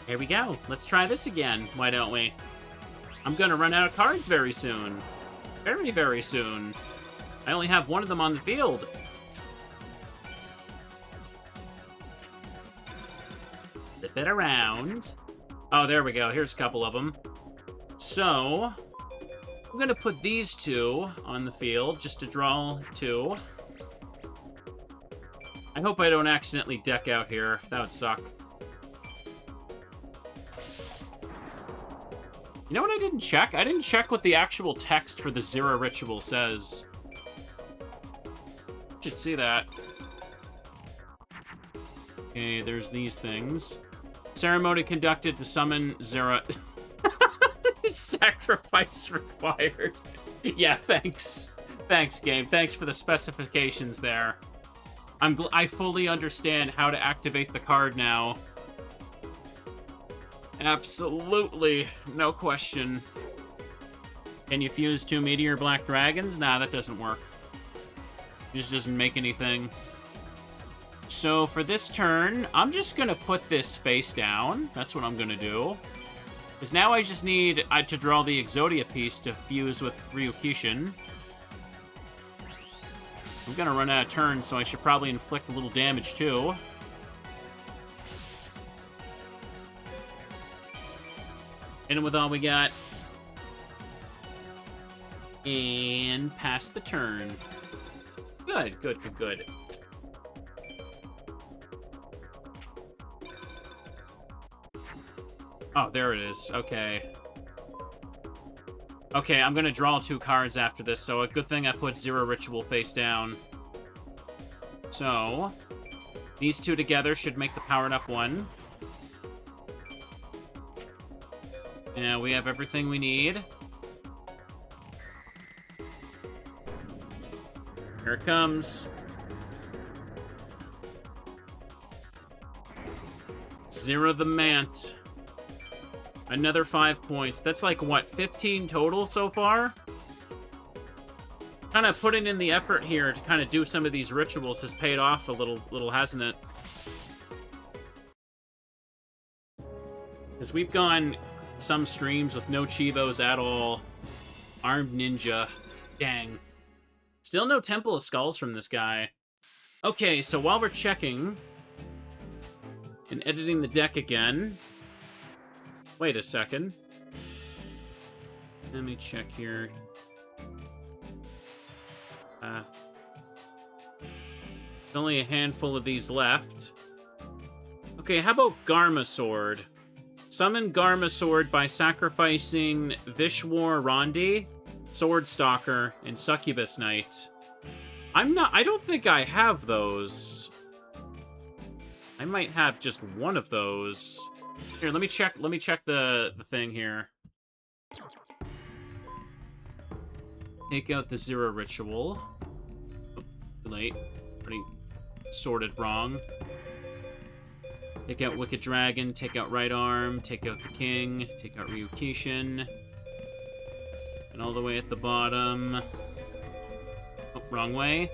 Here we go. Let's try this again. Why don't we? I'm going to run out of cards very soon. Very, very soon. I only have one of them on the field. Flip it around. Oh, there we go. Here's a couple of them. So, I'm going to put these 2 on the field just to draw 2. I hope I don't accidentally deck out here. That would suck. You know what I didn't check? I didn't check what the actual text for the Zera ritual says. Should see that. Okay, there's these things. Ceremony conducted to summon Zera. Sacrifice required. Yeah, thanks. Thanks, game. Thanks for the specifications there. I fully understand how to activate the card now. Absolutely. No question. Can you fuse 2 Meteor Black Dragons? Nah, that doesn't work. It just doesn't make anything. So for this turn, I'm just going to put this face down. That's what I'm going to do. Because now I just need to draw the Exodia piece to fuse with Ryukishin. I'm going to run out of turns, so I should probably inflict a little damage too. And with all we got. And pass the turn. Good, good, good, good. Oh, there it is. Okay. Okay, I'm gonna draw 2 cards after this, so a good thing I put Zero Ritual face down. So, these 2 together should make the powered up one. And we have everything we need. Here it comes. Zero the Mant. Another 5 points. That's like, what, 15 total so far? Kind of putting in the effort here to kind of do some of these rituals has paid off a little, hasn't it? Because we've gone some streams with no Chivos at all. Armed Ninja. Dang. Still no Temple of Skulls from this guy. Okay, so while we're checking and editing the deck again... Wait a second. Let me check here. There's only a handful of these left. Okay, how about Garma Sword? Summon Garma Sword by sacrificing Vishwar Rondi, Sword Stalker, and Succubus Knight. I don't think I have those. I might have just one of those. Here, let me check the thing here. Take out the Zero Ritual. Oh, too late. Already sorted wrong. Take out Wicked Dragon, take out Right Arm, take out the King, take out Ryukishin. And all the way at the bottom... Oh, wrong way.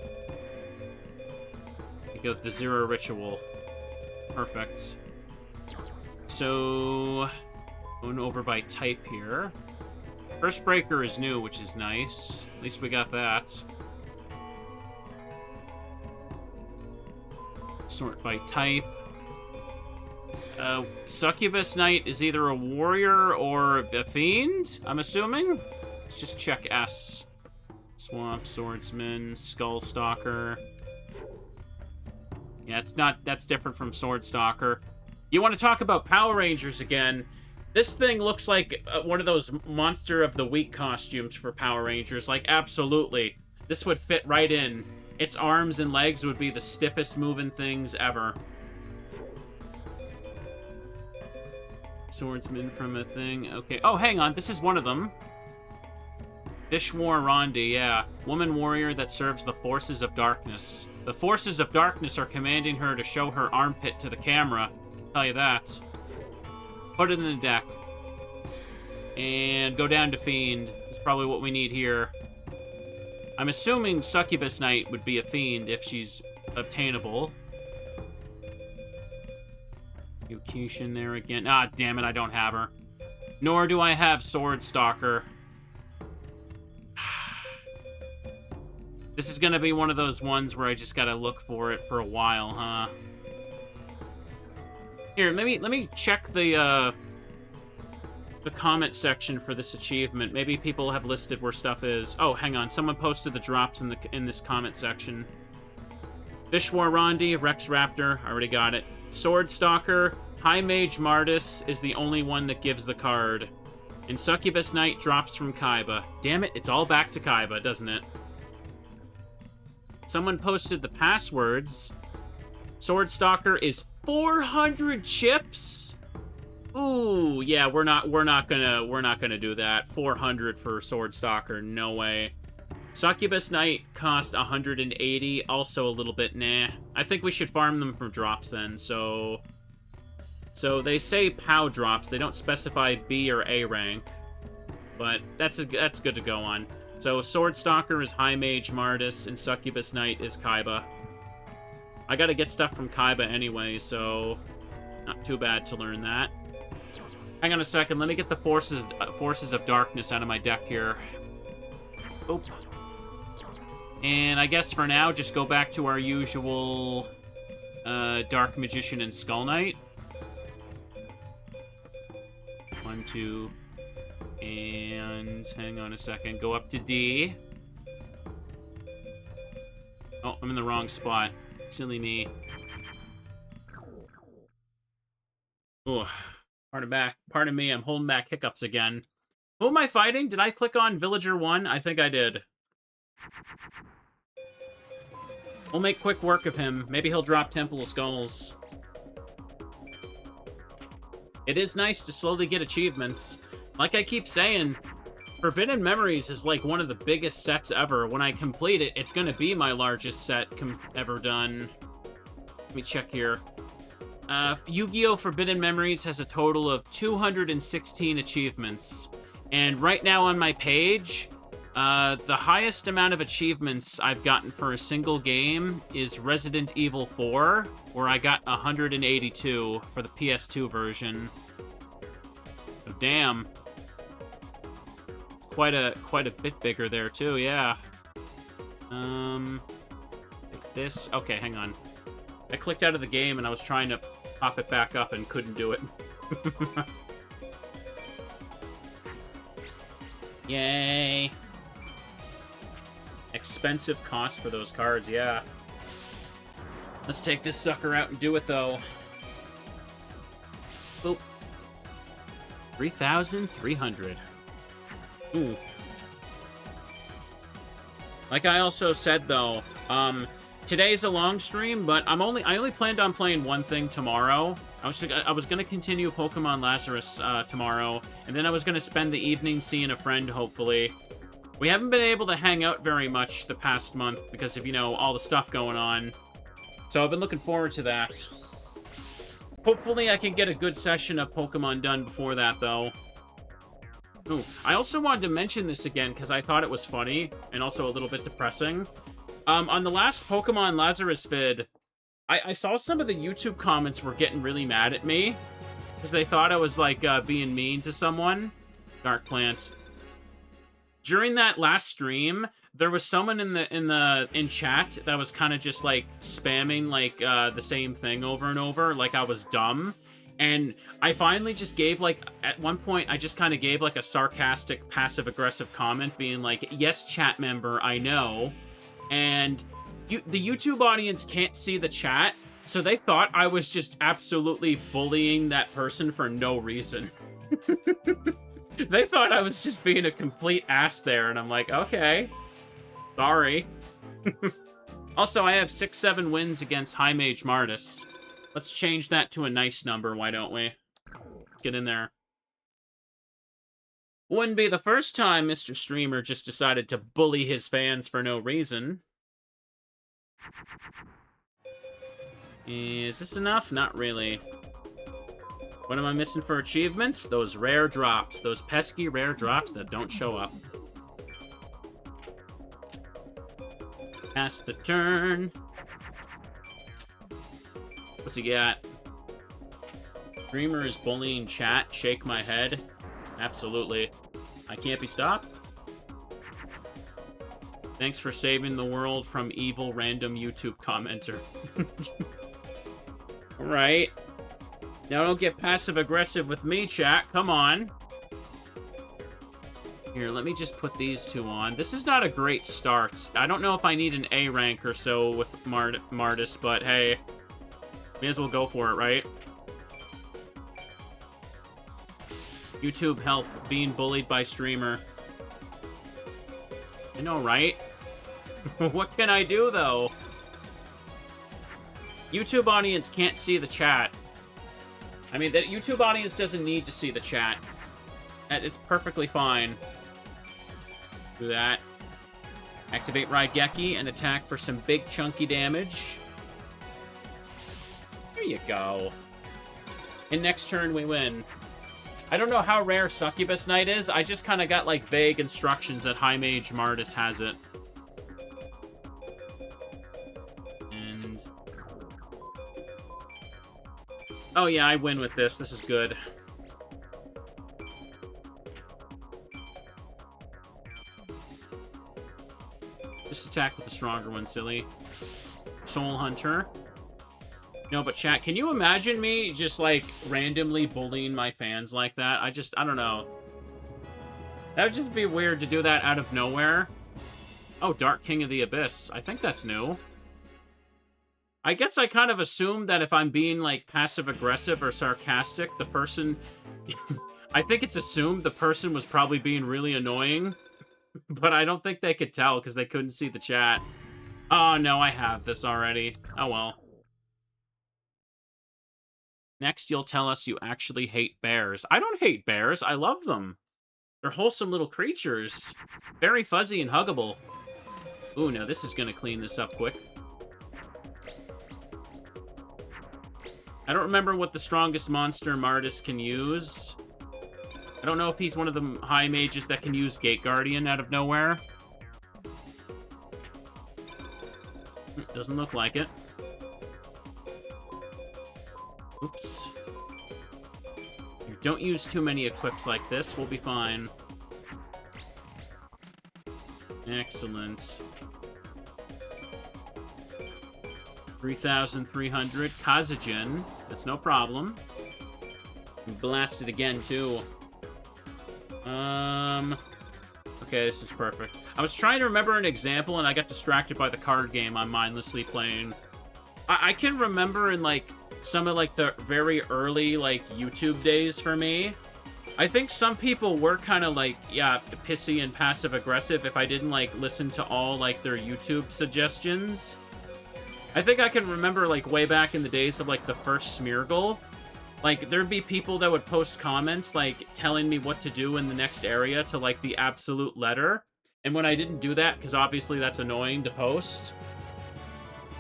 Take out the Zero Ritual. Perfect. So, going over by type here. First Breaker is new, which is nice. At least we got that. Sort by type. Succubus Knight is either a warrior or a fiend, I'm assuming? Let's just check S. Swamp Swordsman, Skull Stalker. Yeah, that's different from Sword Stalker. You want to talk about Power Rangers again? This thing looks like one of those Monster of the Week costumes for Power Rangers. Like, absolutely. This would fit right in. Its arms and legs would be the stiffest moving things ever. Swordsman from a thing. Okay. Oh, hang on. This is one of them. Vishwar Rondi, yeah. Woman warrior that serves the forces of darkness. The forces of darkness are commanding her to show her armpit to the camera. I'll tell you that. Put it in the deck. And go down to Fiend. That's probably what we need here. I'm assuming Succubus Knight would be a Fiend if she's obtainable. Yukishin there again. Ah, damn it, I don't have her. Nor do I have Sword Stalker. This is gonna be one of those ones where I just gotta look for it for a while, huh? Here, let me check the comment section for this achievement. Maybe people have listed where stuff is. Oh, hang on. Someone posted the drops in this comment section. Vishwar Rondi, Rex Raptor. I already got it. Sword Stalker. High Mage Martis is the only one that gives the card. And Succubus Knight drops from Kaiba. Damn it, it's all back to Kaiba, doesn't it? Someone posted the passwords. Sword Stalker is 400 chips? Ooh, yeah, we're not gonna do that. 400 for Sword Stalker, no way. Succubus Knight cost 180, also a little bit nah. I think we should farm them for drops then, so they say POW drops, they don't specify B or A rank, but that's good to go on. So Sword Stalker is High Mage Martis, and Succubus Knight is Kaiba. I gotta get stuff from Kaiba anyway, so not too bad to learn that. Hang on a second, let me get the Forces of Darkness out of my deck here. Oop. And I guess for now, just go back to our usual Dark Magician and Skull Knight. 1, 2, and hang on a second, go up to D. Oh, I'm in the wrong spot. Silly me. Ooh, pardon me, I'm holding back hiccups again. Who am I fighting? Did I click on Villager 1? I think I did. We'll make quick work of him. Maybe he'll drop Temple of Skulls. It is nice to slowly get achievements. Like I keep saying, Forbidden Memories is like one of the biggest sets ever. When I complete it, it's gonna be my largest set ever done. Let me check here. Yu-Gi-Oh! Forbidden Memories has a total of 216 achievements. And right now on my page, the highest amount of achievements I've gotten for a single game is Resident Evil 4, where I got 182 for the PS2 version. So damn. Quite a bit bigger there too, yeah. Like this. Okay, hang on. I clicked out of the game and I was trying to pop it back up and couldn't do it. Yay. Expensive cost for those cards, yeah. Let's take this sucker out and do it, though. Boop. 3,300. Ooh. Like I also said, though, today's a long stream, but I only planned on playing one thing tomorrow. I was gonna continue Pokemon Lazarus tomorrow, and then I was gonna spend the evening seeing a friend, hopefully. We haven't been able to hang out very much the past month because of, you know, all the stuff going on. So I've been looking forward to that. Hopefully I can get a good session of Pokemon done before that, though. Ooh, I also wanted to mention this again because I thought it was funny and also a little bit depressing. On the last Pokemon Lazarus vid, I saw some of the YouTube comments were getting really mad at me because they thought I was, like, being mean to someone. Dark Plant. During that last stream, there was someone in chat that was kind of just, like, spamming, like, the same thing over and over, like I was dumb. And I finally just gave, like, at one point, I just kind of gave, like, a sarcastic, passive-aggressive comment being like, yes, chat member, I know. And the YouTube audience can't see the chat, so they thought I was just absolutely bullying that person for no reason. They thought I was just being a complete ass there, and I'm like, okay. Sorry. Also, I have 6-7 wins against High Mage Martis. Let's change that to a nice number, why don't we? Let's get in there. Wouldn't be the first time Mr. Streamer just decided to bully his fans for no reason. Is this enough? Not really. What am I missing for achievements? Those rare drops. Those pesky rare drops that don't show up. Pass the turn. What's he got? Dreamer is bullying chat. Shake my head. Absolutely. I can't be stopped. Thanks for saving the world from evil random YouTube commenter. Alright. Now don't get passive-aggressive with me, chat. Come on. Here, let me just put these two on. This is not a great start. I don't know if I need an A rank or so with Martis, but hey. May as well go for it, right? YouTube help being bullied by streamer. I know, right? What can I do, though? YouTube audience can't see the chat. I mean, the YouTube audience doesn't need to see the chat. It's perfectly fine. Do that. Activate Raigeki and attack for some big chunky damage. There you go. And next turn we win. I don't know how rare Succubus Knight is. I just kind of got like vague instructions that High Mage Martis has it. And... oh yeah, I win with this. This is good. Just attack with the stronger one, silly. Soul Hunter. No, but chat, can you imagine me just, like, randomly bullying my fans like that? I don't know. That would just be weird to do that out of nowhere. Oh, Dark King of the Abyss. I think that's new. I guess I kind of assumed that if I'm being, like, passive-aggressive or sarcastic, the person... I think it's assumed the person was probably being really annoying. But I don't think they could tell because they couldn't see the chat. Oh, no, I have this already. Oh, well. Next, you'll tell us you actually hate bears. I don't hate bears. I love them. They're wholesome little creatures. Very fuzzy and huggable. Ooh, now this is going to clean this up quick. I don't remember what the strongest monster Martis can use. I don't know if he's one of the high mages that can use Gate Guardian out of nowhere. Doesn't look like it. Oops. Don't use too many equips like this. We'll be fine. Excellent. 3,300. Kazagen. That's no problem. Blast it again, too. Okay, this is perfect. I was trying to remember an example, and I got distracted by the card game I'm mindlessly playing. I can remember in, like, some of, like, the very early, like, YouTube days for me. I think some people were kind of, like, yeah, pissy and passive-aggressive if I didn't, like, listen to all, like, their YouTube suggestions. I think I can remember, like, way back in the days of, like, the first Smeargle. Like, there'd be people that would post comments, like, telling me what to do in the next area to, like, the absolute letter. And when I didn't do that, because obviously that's annoying to post,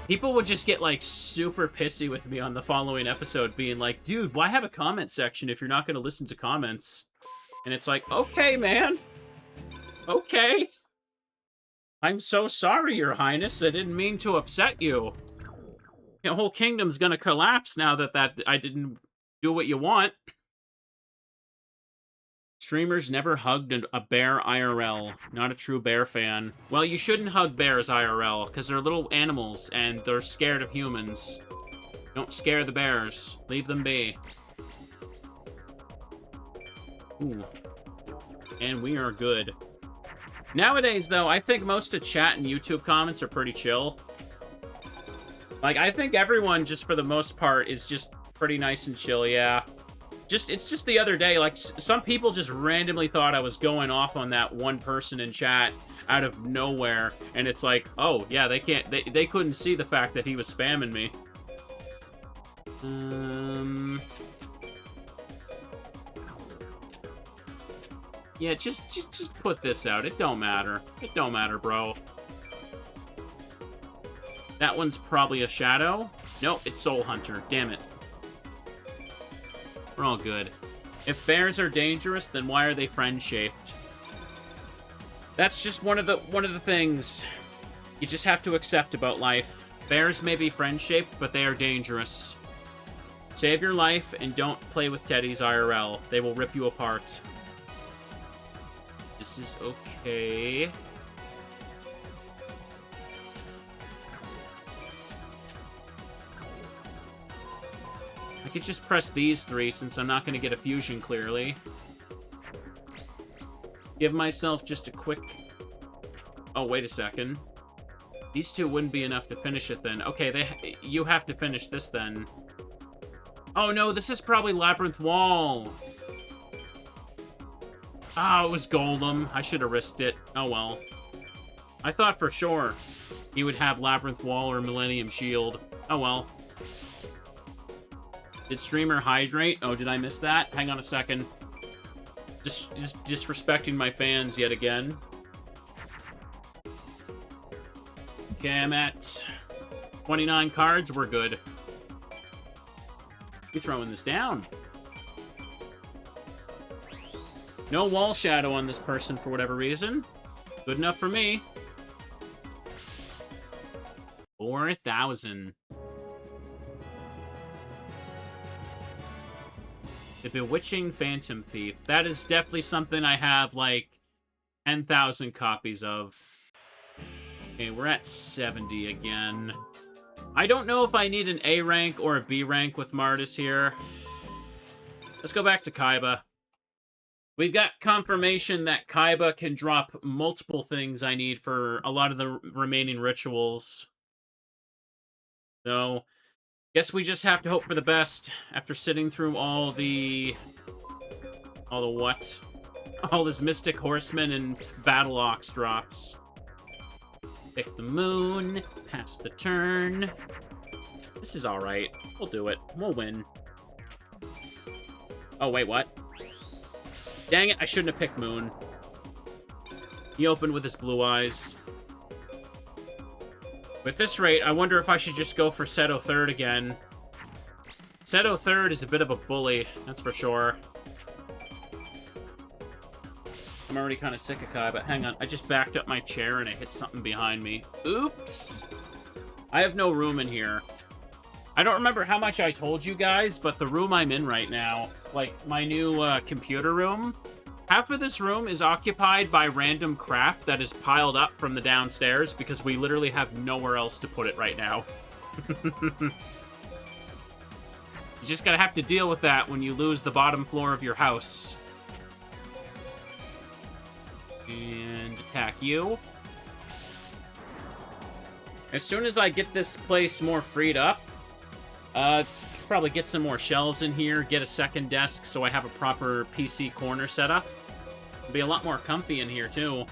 people would just get, like, super pissy with me on the following episode, being like, dude, why have a comment section if you're not going to listen to comments? And it's like, okay, man. Okay. I'm so sorry, Your Highness. I didn't mean to upset you. The whole kingdom's going to collapse now that I didn't do what you want. Streamers never hugged a bear IRL. Not a true bear fan. Well, you shouldn't hug bears IRL, because they're little animals, and they're scared of humans. Don't scare the bears. Leave them be. Ooh. And we are good. Nowadays, though, I think most of chat and YouTube comments are pretty chill. Like, I think everyone, just for the most part, is just pretty nice and chill, yeah. It's just the other day, like, some people just randomly thought I was going off on that one person in chat out of nowhere, and it's like, oh, yeah, they couldn't see the fact that he was spamming me. Yeah, just put this out. It don't matter. It don't matter, bro. That one's probably a shadow. Nope, it's Soul Hunter. Damn it. We're all good. If bears are dangerous, then why are they friend-shaped? That's just one of the things you just have to accept about life. Bears may be friend-shaped, but they are dangerous. Save your life and don't play with teddies IRL. They will rip you apart. This is okay. I could just press these three since I'm not going to get a fusion clearly. Give myself just a quick... Oh, wait a second. These two wouldn't be enough to finish it then. Okay, you have to finish this then. Oh no, this is probably Labyrinth Wall. Ah, it was Golem. I should have risked it. Oh well. I thought for sure he would have Labyrinth Wall or Millennium Shield. Oh well. Did streamer hydrate? Oh, did I miss that? Hang on a second. Just disrespecting my fans yet again. Okay, I'm at 29 cards. We're good. You throwing this down. No wall shadow on this person for whatever reason. Good enough for me. 4,000. The Bewitching Phantom Thief. That is definitely something I have, like, 10,000 copies of. Okay, we're at 70 again. I don't know if I need an A rank or a B rank with Martis here. Let's go back to Kaiba. We've got confirmation that Kaiba can drop multiple things I need for a lot of the remaining rituals. So, guess we just have to hope for the best after sitting through all the what? All this Mystic Horseman and Battle Ox drops. Pick the moon, pass the turn. This is alright. We'll do it. We'll win. Oh, wait, what? Dang it, I shouldn't have picked moon. He opened with his blue eyes. At this rate, I wonder if I should just go for Seto third again. Seto third is a bit of a bully, that's for sure. I'm already kind of sick of Kai, but hang on. I just backed up my chair and I hit something behind me. Oops! I have no room in here. I don't remember how much I told you guys, but the room I'm in right now, like my new computer room, half of this room is occupied by random crap that is piled up from the downstairs because we literally have nowhere else to put it right now. You just gotta have to deal with that when you lose the bottom floor of your house. And attack you. As soon as I get this place more freed up, probably get some more shelves in here, get a second desk so I have a proper PC corner setup. It'll be a lot more comfy in here, too.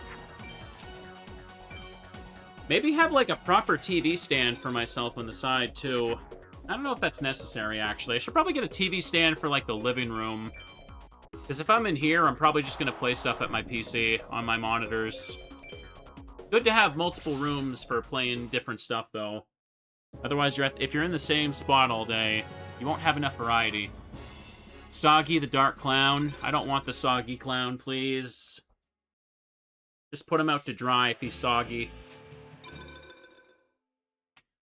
Maybe have, like, a proper TV stand for myself on the side, too. I don't know if that's necessary, actually. I should probably get a TV stand for, like, the living room. Because if I'm in here, I'm probably just going to play stuff at my PC on my monitors. Good to have multiple rooms for playing different stuff, though. Otherwise, if you're in the same spot all day, you won't have enough variety. Soggy the Dark Clown. I don't want the Soggy Clown, please. Just put him out to dry if he's soggy.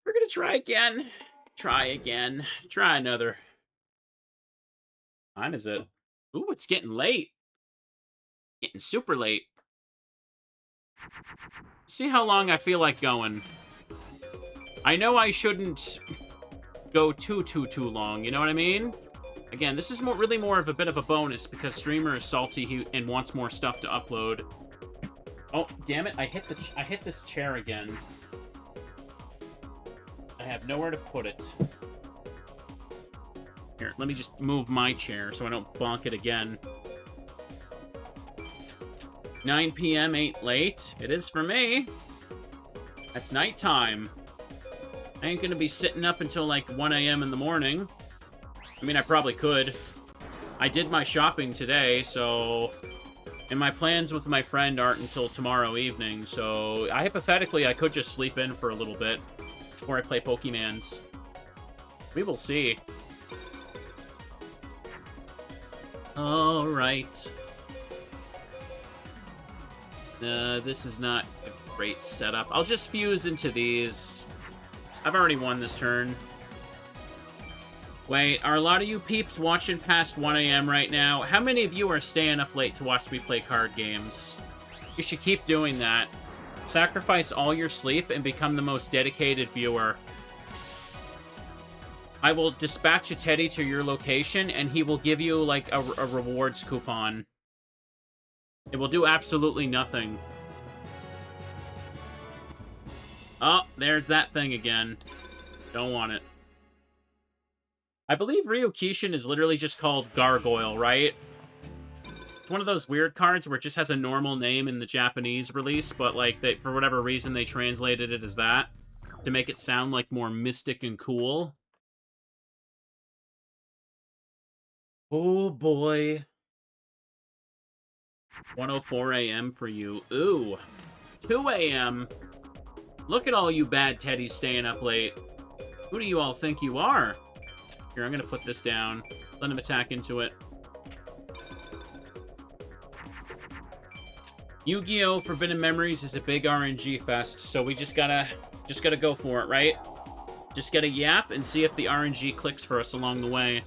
We're gonna try again. Try again. Try another. What time is it? Ooh, it's getting late. Getting super late. See how long I feel like going. I know I shouldn't go too long, you know what I mean? Again, this is really more of a bit of a bonus because streamer is salty and wants more stuff to upload. Oh, damn it, I hit this chair again. I have nowhere to put it. Here, let me just move my chair so I don't bonk it again. 9 p.m. ain't late. It is for me. That's nighttime. I ain't gonna be sitting up until like 1 a.m. in the morning. I mean, I probably could. I did my shopping today, so... And my plans with my friend aren't until tomorrow evening, so... Hypothetically, I could just sleep in for a little bit before I play Pokemans. We will see. Alright. This is not a great setup. I'll just fuse into these. I've already won this turn. Wait, are a lot of you peeps watching past 1 a.m. right now? How many of you are staying up late to watch me play card games? You should keep doing that. Sacrifice all your sleep and become the most dedicated viewer. I will dispatch a Teddy to your location, and he will give you, like, a rewards coupon. It will do absolutely nothing. Oh, there's that thing again. Don't want it. I believe Ryukishin is literally just called Gargoyle, right? It's one of those weird cards where it just has a normal name in the Japanese release, but, like, for whatever reason, they translated it as that to make it sound, like, more mystic and cool. Oh, boy. 1:04 a.m. for you. Ooh. 2 a.m. Look at all you bad teddies staying up late. Who do you all think you are? Here, I'm gonna put this down. Let him attack into it. Yu-Gi-Oh! Forbidden Memories is a big RNG fest, so we just gotta go for it, right? Just gotta yap and see if the RNG clicks for us along the way.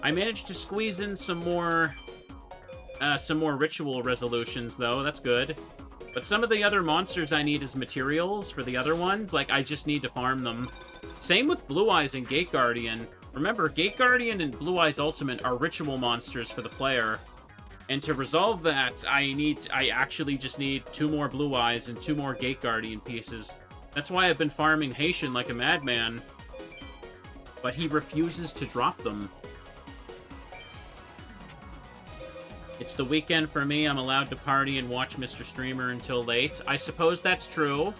I managed to squeeze in some more ritual resolutions, though. That's good. But some of the other monsters I need as materials for the other ones, like, I just need to farm them. Same with Blue Eyes and Gate Guardian. Remember, Gate Guardian and Blue Eyes Ultimate are ritual monsters for the player. And to resolve that, I actually just need 2 more Blue Eyes and 2 more Gate Guardian pieces. That's why I've been farming Haitian like a madman. But he refuses to drop them. It's the weekend for me. I'm allowed to party and watch Mr. Streamer until late. I suppose that's true.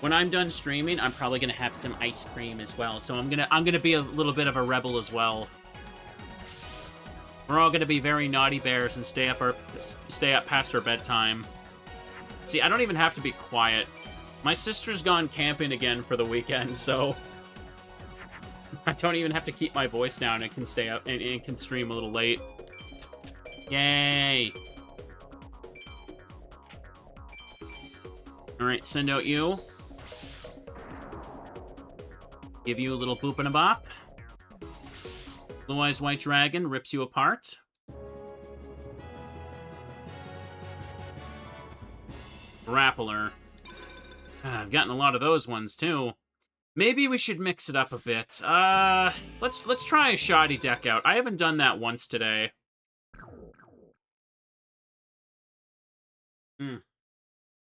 When I'm done streaming, I'm probably gonna have some ice cream as well. So I'm gonna be a little bit of a rebel as well. We're all gonna be very naughty bears and stay up past our bedtime. See, I don't even have to be quiet. My sister's gone camping again for the weekend, so I don't even have to keep my voice down and can stay up and can stream a little late. Yay! Alright, send out you. Give you a little boop and a bop. Blue Eyes White Dragon rips you apart. Grappler. I've gotten a lot of those ones, too. Maybe we should mix it up a bit. Let's try a shoddy deck out. I haven't done that once today.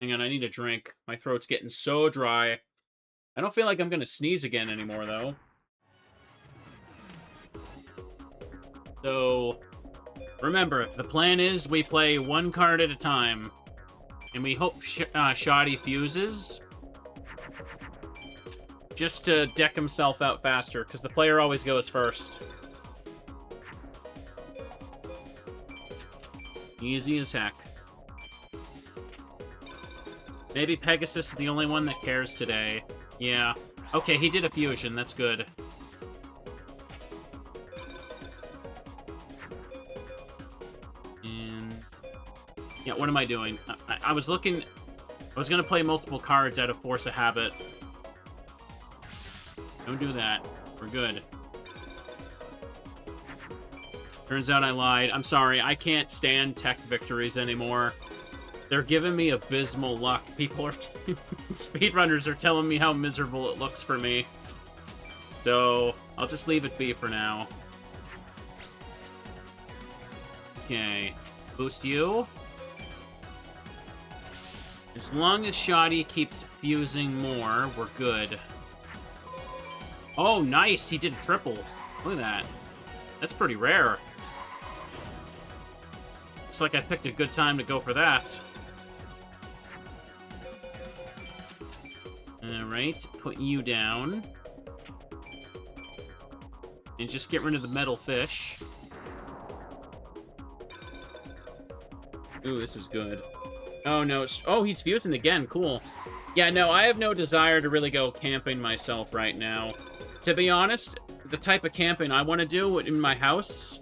Hang on, I need a drink. My throat's getting so dry. I don't feel like I'm gonna sneeze again anymore, though. So, remember, the plan is we play 1 card at a time. And we hope Shoddy fuses. Just to deck himself out faster, because the player always goes first. Easy as heck. Maybe Pegasus is the only one that cares today. Yeah. Okay, he did a fusion. That's good. And... yeah, what am I doing? I was looking... I was gonna play multiple cards out of Force of Habit. Don't do that. We're good. Turns out I lied. I'm sorry. I can't stand tech victories anymore. They're giving me abysmal luck. People are... speedrunners are telling me how miserable it looks for me. So, I'll just leave it be for now. Okay. Boost you. As long as Shoddy keeps fusing more, we're good. Oh, nice! He did a triple. Look at that. That's pretty rare. Looks like I picked a good time to go for that. Alright, put you down. And just get rid of the metal fish. Ooh, this is good. Oh, no. Oh, he's fusing again. Cool. Yeah, no, I have no desire to really go camping myself right now. To be honest, the type of camping I want to do in my house,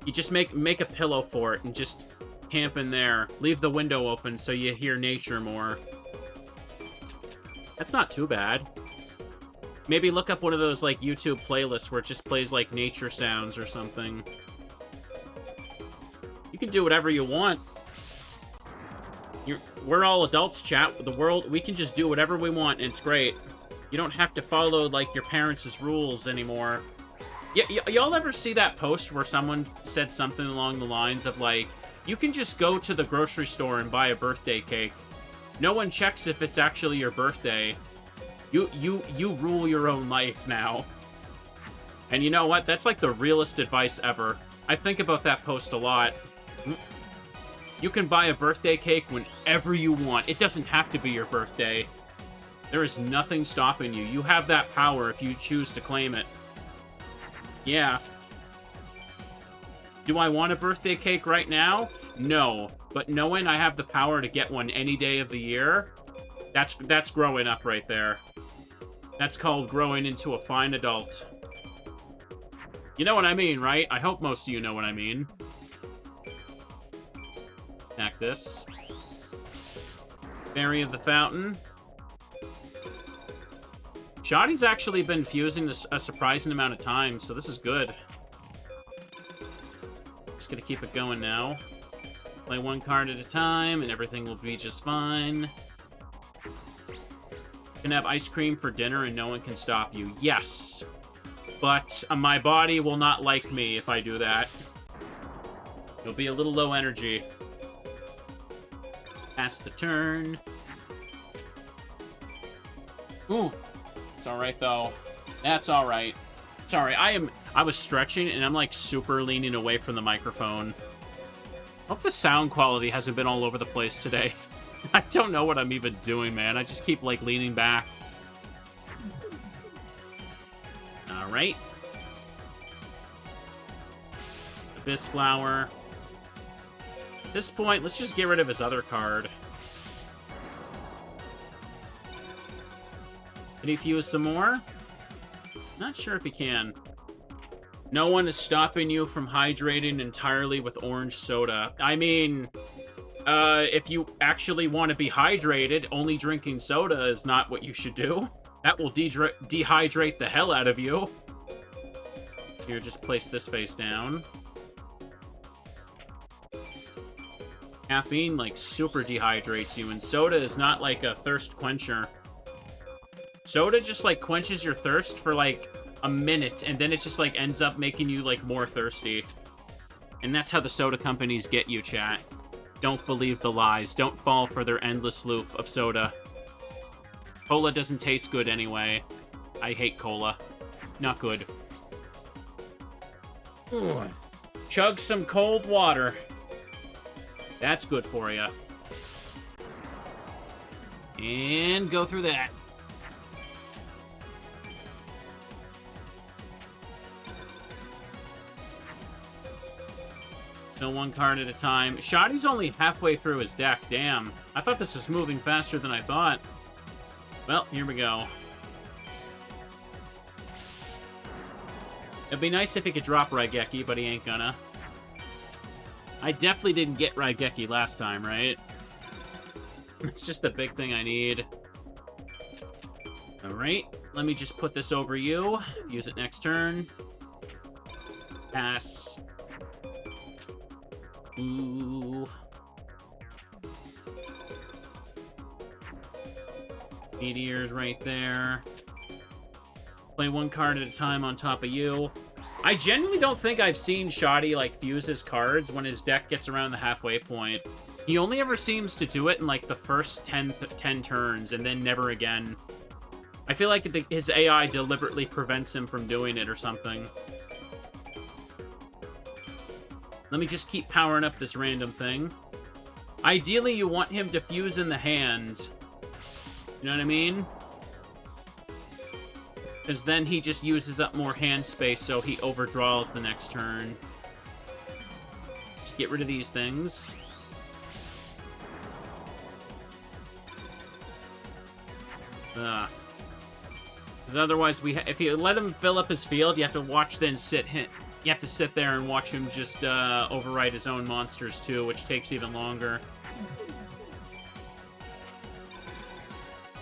you just make a pillow for it and just camp in there. Leave the window open so you hear nature more. That's not too bad. Maybe look up one of those, like, YouTube playlists where it just plays, like, nature sounds or something. You can do whatever you want. We're all adults, chat. The world, we can just do whatever we want, and it's great. You don't have to follow, like, your parents' rules anymore. Y'all ever see that post where someone said something along the lines of, like, you can just go to the grocery store and buy a birthday cake. No one checks if it's actually your birthday. You rule your own life now. And you know what? That's like the realest advice ever. I think about that post a lot. You can buy a birthday cake whenever you want. It doesn't have to be your birthday. There is nothing stopping you. You have that power if you choose to claim it. Yeah, Do I want a birthday cake right now? No. But knowing I have the power to get one any day of the year, that's growing up right there. That's called growing into a fine adult. You know what I mean, right? I hope most of you know what I mean. Back this. Fairy of the Fountain. Shoddy's actually been fusing a surprising amount of times, so this is good. Just gonna keep it going now. Play one card at a time, and everything will be just fine. You can have ice cream for dinner, and no one can stop you. Yes! But my body will not like me if I do that. It'll be a little low energy. Pass the turn. Ooh. It's alright, though. That's alright. Sorry, I was stretching, and I'm, like, super leaning away from the microphone. Hope the sound quality hasn't been all over the place today. I don't know what I'm even doing, man. I just keep, like, leaning back. Alright. Abyss Flower. At this point, let's just get rid of his other card. Can he fuse some more? Not sure if he can. No one is stopping you from hydrating entirely with orange soda. I mean, if you actually want to be hydrated, only drinking soda is not what you should do. That will dehydrate the hell out of you. Here, just place this face down. Caffeine, like, super dehydrates you, and soda is not, like, a thirst quencher. Soda just, like, quenches your thirst for, like, a minute, and then it just, like, ends up making you, like, more thirsty. And that's how the soda companies get you, chat. Don't believe the lies. Don't fall for their endless loop of soda. Cola doesn't taste good anyway. I hate cola. Not good. Ooh. Chug some cold water. That's good for you. And go through that. No, one card at a time. Shoddy's only halfway through his deck. Damn. I thought this was moving faster than I thought. Well, here we go. It'd be nice if he could drop Raigeki, but he ain't gonna. I definitely didn't get Raigeki last time, right? It's just the big thing I need. Alright, let me just put this over you. Use it next turn. Pass. Ooh. Meteor's right there. Play one card at a time on top of you. I genuinely don't think I've seen Shoddy, like, fuse his cards when his deck gets around the halfway point. He only ever seems to do it in, like, the first 10 turns, and then never again. I feel like his AI deliberately prevents him from doing it or something. Let me just keep powering up this random thing. Ideally, you want him to fuse in the hand. You know what I mean? Because then he just uses up more hand space, so he overdraws the next turn. Just get rid of these things. Because otherwise, if you let him fill up his field, you have to watch then sit him. You have to sit there and watch him just overwrite his own monsters too, which takes even longer.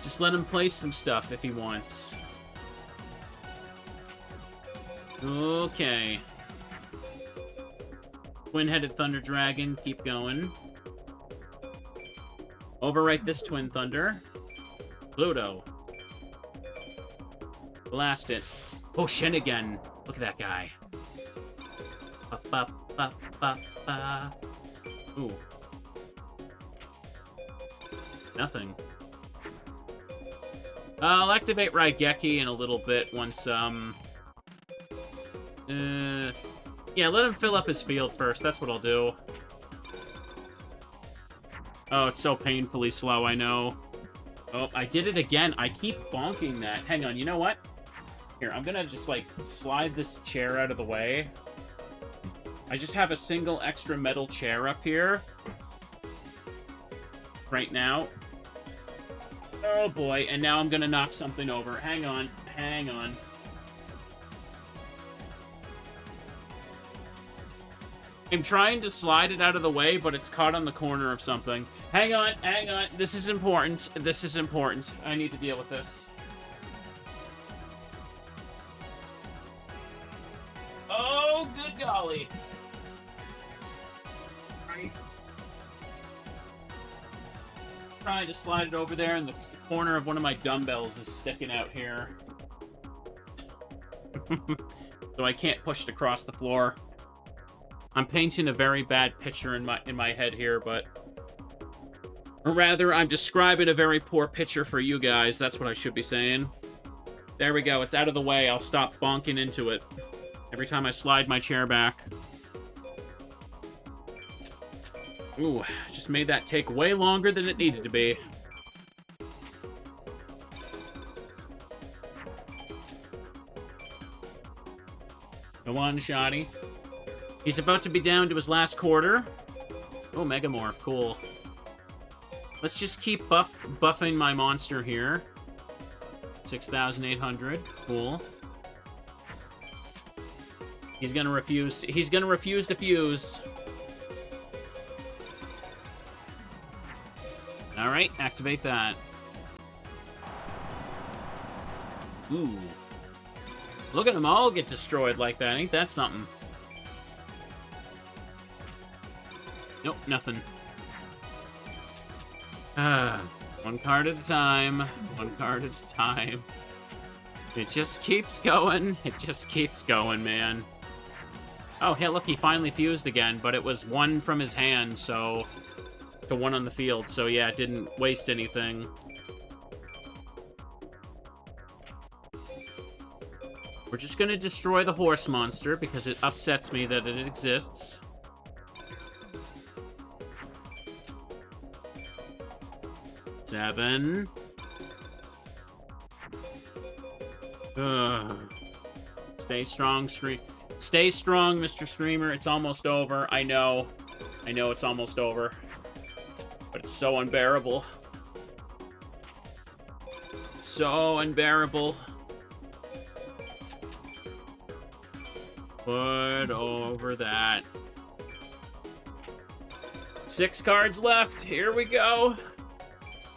Just let him play some stuff if he wants. Okay. Twin-headed Thunder Dragon, keep going. Overwrite this Twin Thunder. Pluto. Blast it. Oh, Shin again. Look at that guy. Ba, ba, ba, ba, ba. Ooh. Nothing. I'll activate Raigeki in a little bit once, yeah, let him fill up his field first. That's what I'll do. Oh, it's so painfully slow, I know. Oh, I did it again. I keep bonking that. Hang on, you know what? Here, I'm gonna just, like, slide this chair out of the way. I just have a single extra metal chair up here. Right now. Oh boy, and now I'm gonna knock something over. Hang on, hang on. I'm trying to slide it out of the way, but it's caught on the corner of something. Hang on, hang on. This is important. This is important. I need to deal with this. Oh, good golly. Right. Trying to slide it over there, and the corner of one of my dumbbells is sticking out here. So I can't push it across the floor. I'm painting a very bad picture in my head here, but... Or rather, I'm describing a very poor picture for you guys. That's what I should be saying. There we go. It's out of the way. I'll stop bonking into it every time I slide my chair back. Ooh, just made that take way longer than it needed to be. Go on, Shoddy. He's about to be down to his last quarter. Oh, Megamorph, cool. Let's just keep buffing my monster here. 6,800, cool. He's gonna refuse to fuse. Alright, activate that. Ooh. Look at them all get destroyed like that. Ain't that something? Nope, nothing. One card at a time. One card at a time. It just keeps going. It just keeps going, man. Oh, hey, look, he finally fused again, but it was one from his hand, so... to one on the field, so yeah, it didn't waste anything. We're just gonna destroy the horse monster, because it upsets me that it exists. Seven. Ugh. Stay strong, Stay strong, Mr. Streamer. It's almost over. I know. I know it's almost over. But it's so unbearable. So unbearable. Put over that. 6 cards left. Here we go.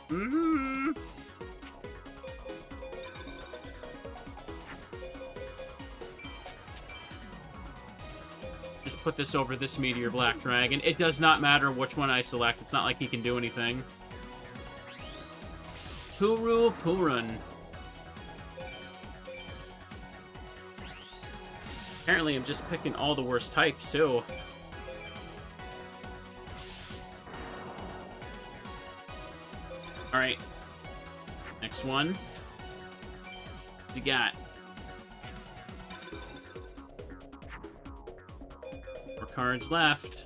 Mm-hmm. Just put this over this Meteor Black Dragon. It does not matter which one I select. It's not like he can do anything. Turu Purun. Apparently I'm just picking all the worst types, too. Alright. Next one. What's he got? More cards left.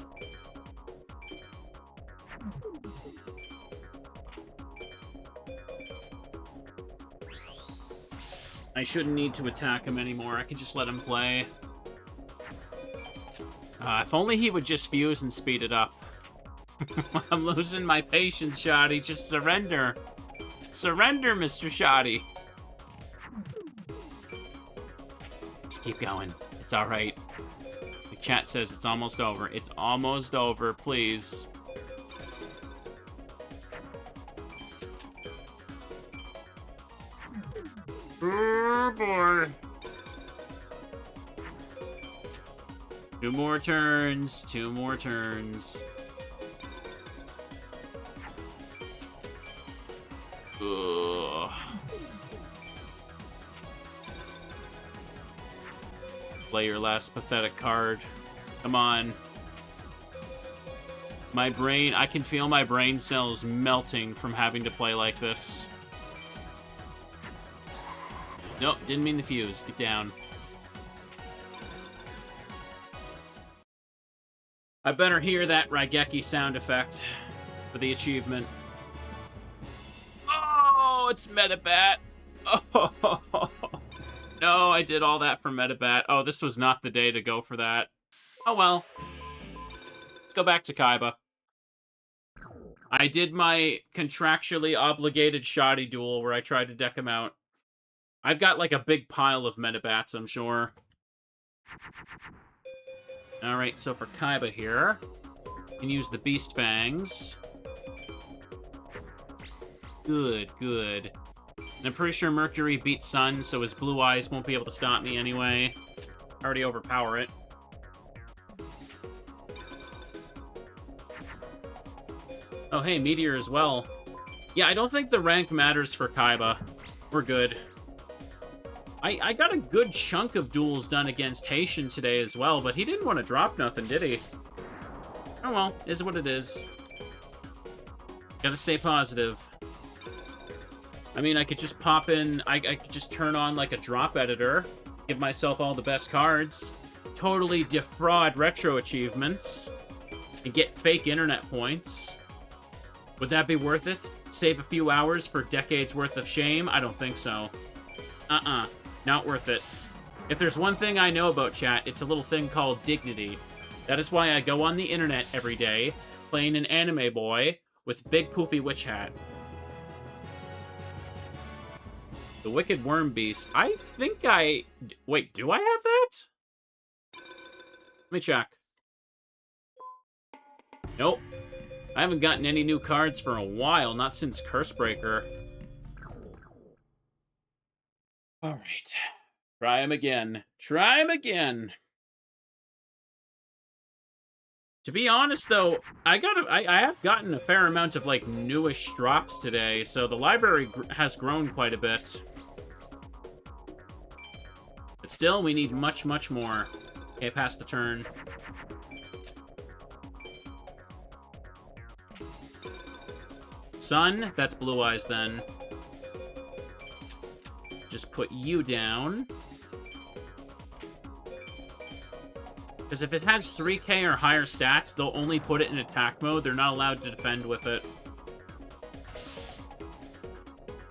I shouldn't need to attack him anymore. I can just let him play. If only he would just fuse and speed it up. I'm losing my patience, Shoddy. Just surrender. Surrender, Mr. Shoddy. Just keep going. It's alright. The chat says it's almost over. It's almost over, please. Oh, boy. 2 more turns. 2 more turns. Ugh. Play your last pathetic card. Come on. My brain, I can feel my brain cells melting from having to play like this. Nope, didn't mean the fuse. Get down. I better hear that Raigeki sound effect for the achievement. Oh, it's Metabat. Oh, no, I did all that for Metabat. Oh, this was not the day to go for that. Oh well. Let's go back to Kaiba. I did my contractually obligated shoddy duel where I tried to deck him out. I've got like a big pile of Metabats, I'm sure. Alright, so for Kaiba here, you can use the Beast Fangs. Good, good. And I'm pretty sure Mercury beats Sun, so his blue eyes won't be able to stop me anyway. I already overpower it. Oh, hey, Meteor as well. Yeah, I don't think the rank matters for Kaiba. We're good. I got a good chunk of duels done against Haitian today as well, but he didn't want to drop nothing, did he? Oh well, is what it is. Gotta stay positive. I mean, I could just pop in, I could just turn on like a drop editor, give myself all the best cards, totally defraud retro achievements, and get fake internet points. Would that be worth it? Save a few hours for decades worth of shame? I don't think so. Not worth it. If there's one thing I know about chat, it's a little thing called dignity. That is why I go on the internet every day, playing an anime boy with big poofy witch hat. The Wicked Worm Beast. I think I... Wait, do I have that? Let me check. Nope. I haven't gotten any new cards for a while, not since Cursebreaker. Alright. Try him again. Try him again! To be honest, though, I have gotten a fair amount of, like, newish drops today, so the library has grown quite a bit. But still, we need much, much more. Okay, pass the turn. Sun? That's Blue Eyes, then. Just put you down. Because if it has 3k or higher stats, they'll only put it in attack mode. They're not allowed to defend with it.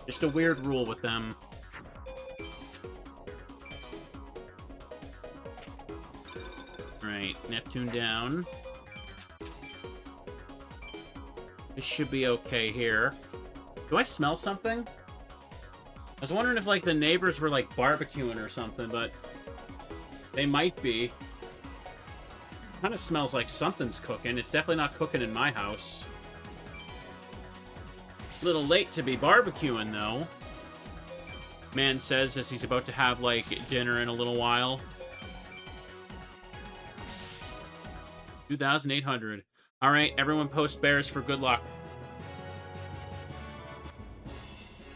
Just a weird rule with them. Alright, Neptune down. This should be okay here. Do I smell something? I was wondering if, like, the neighbors were, like, barbecuing or something, but they might be. Kind of smells like something's cooking. It's definitely not cooking in my house. A little late to be barbecuing, though. Man says as he's about to have, like, dinner in a little while. 2,800. Alright, everyone post bears for good luck.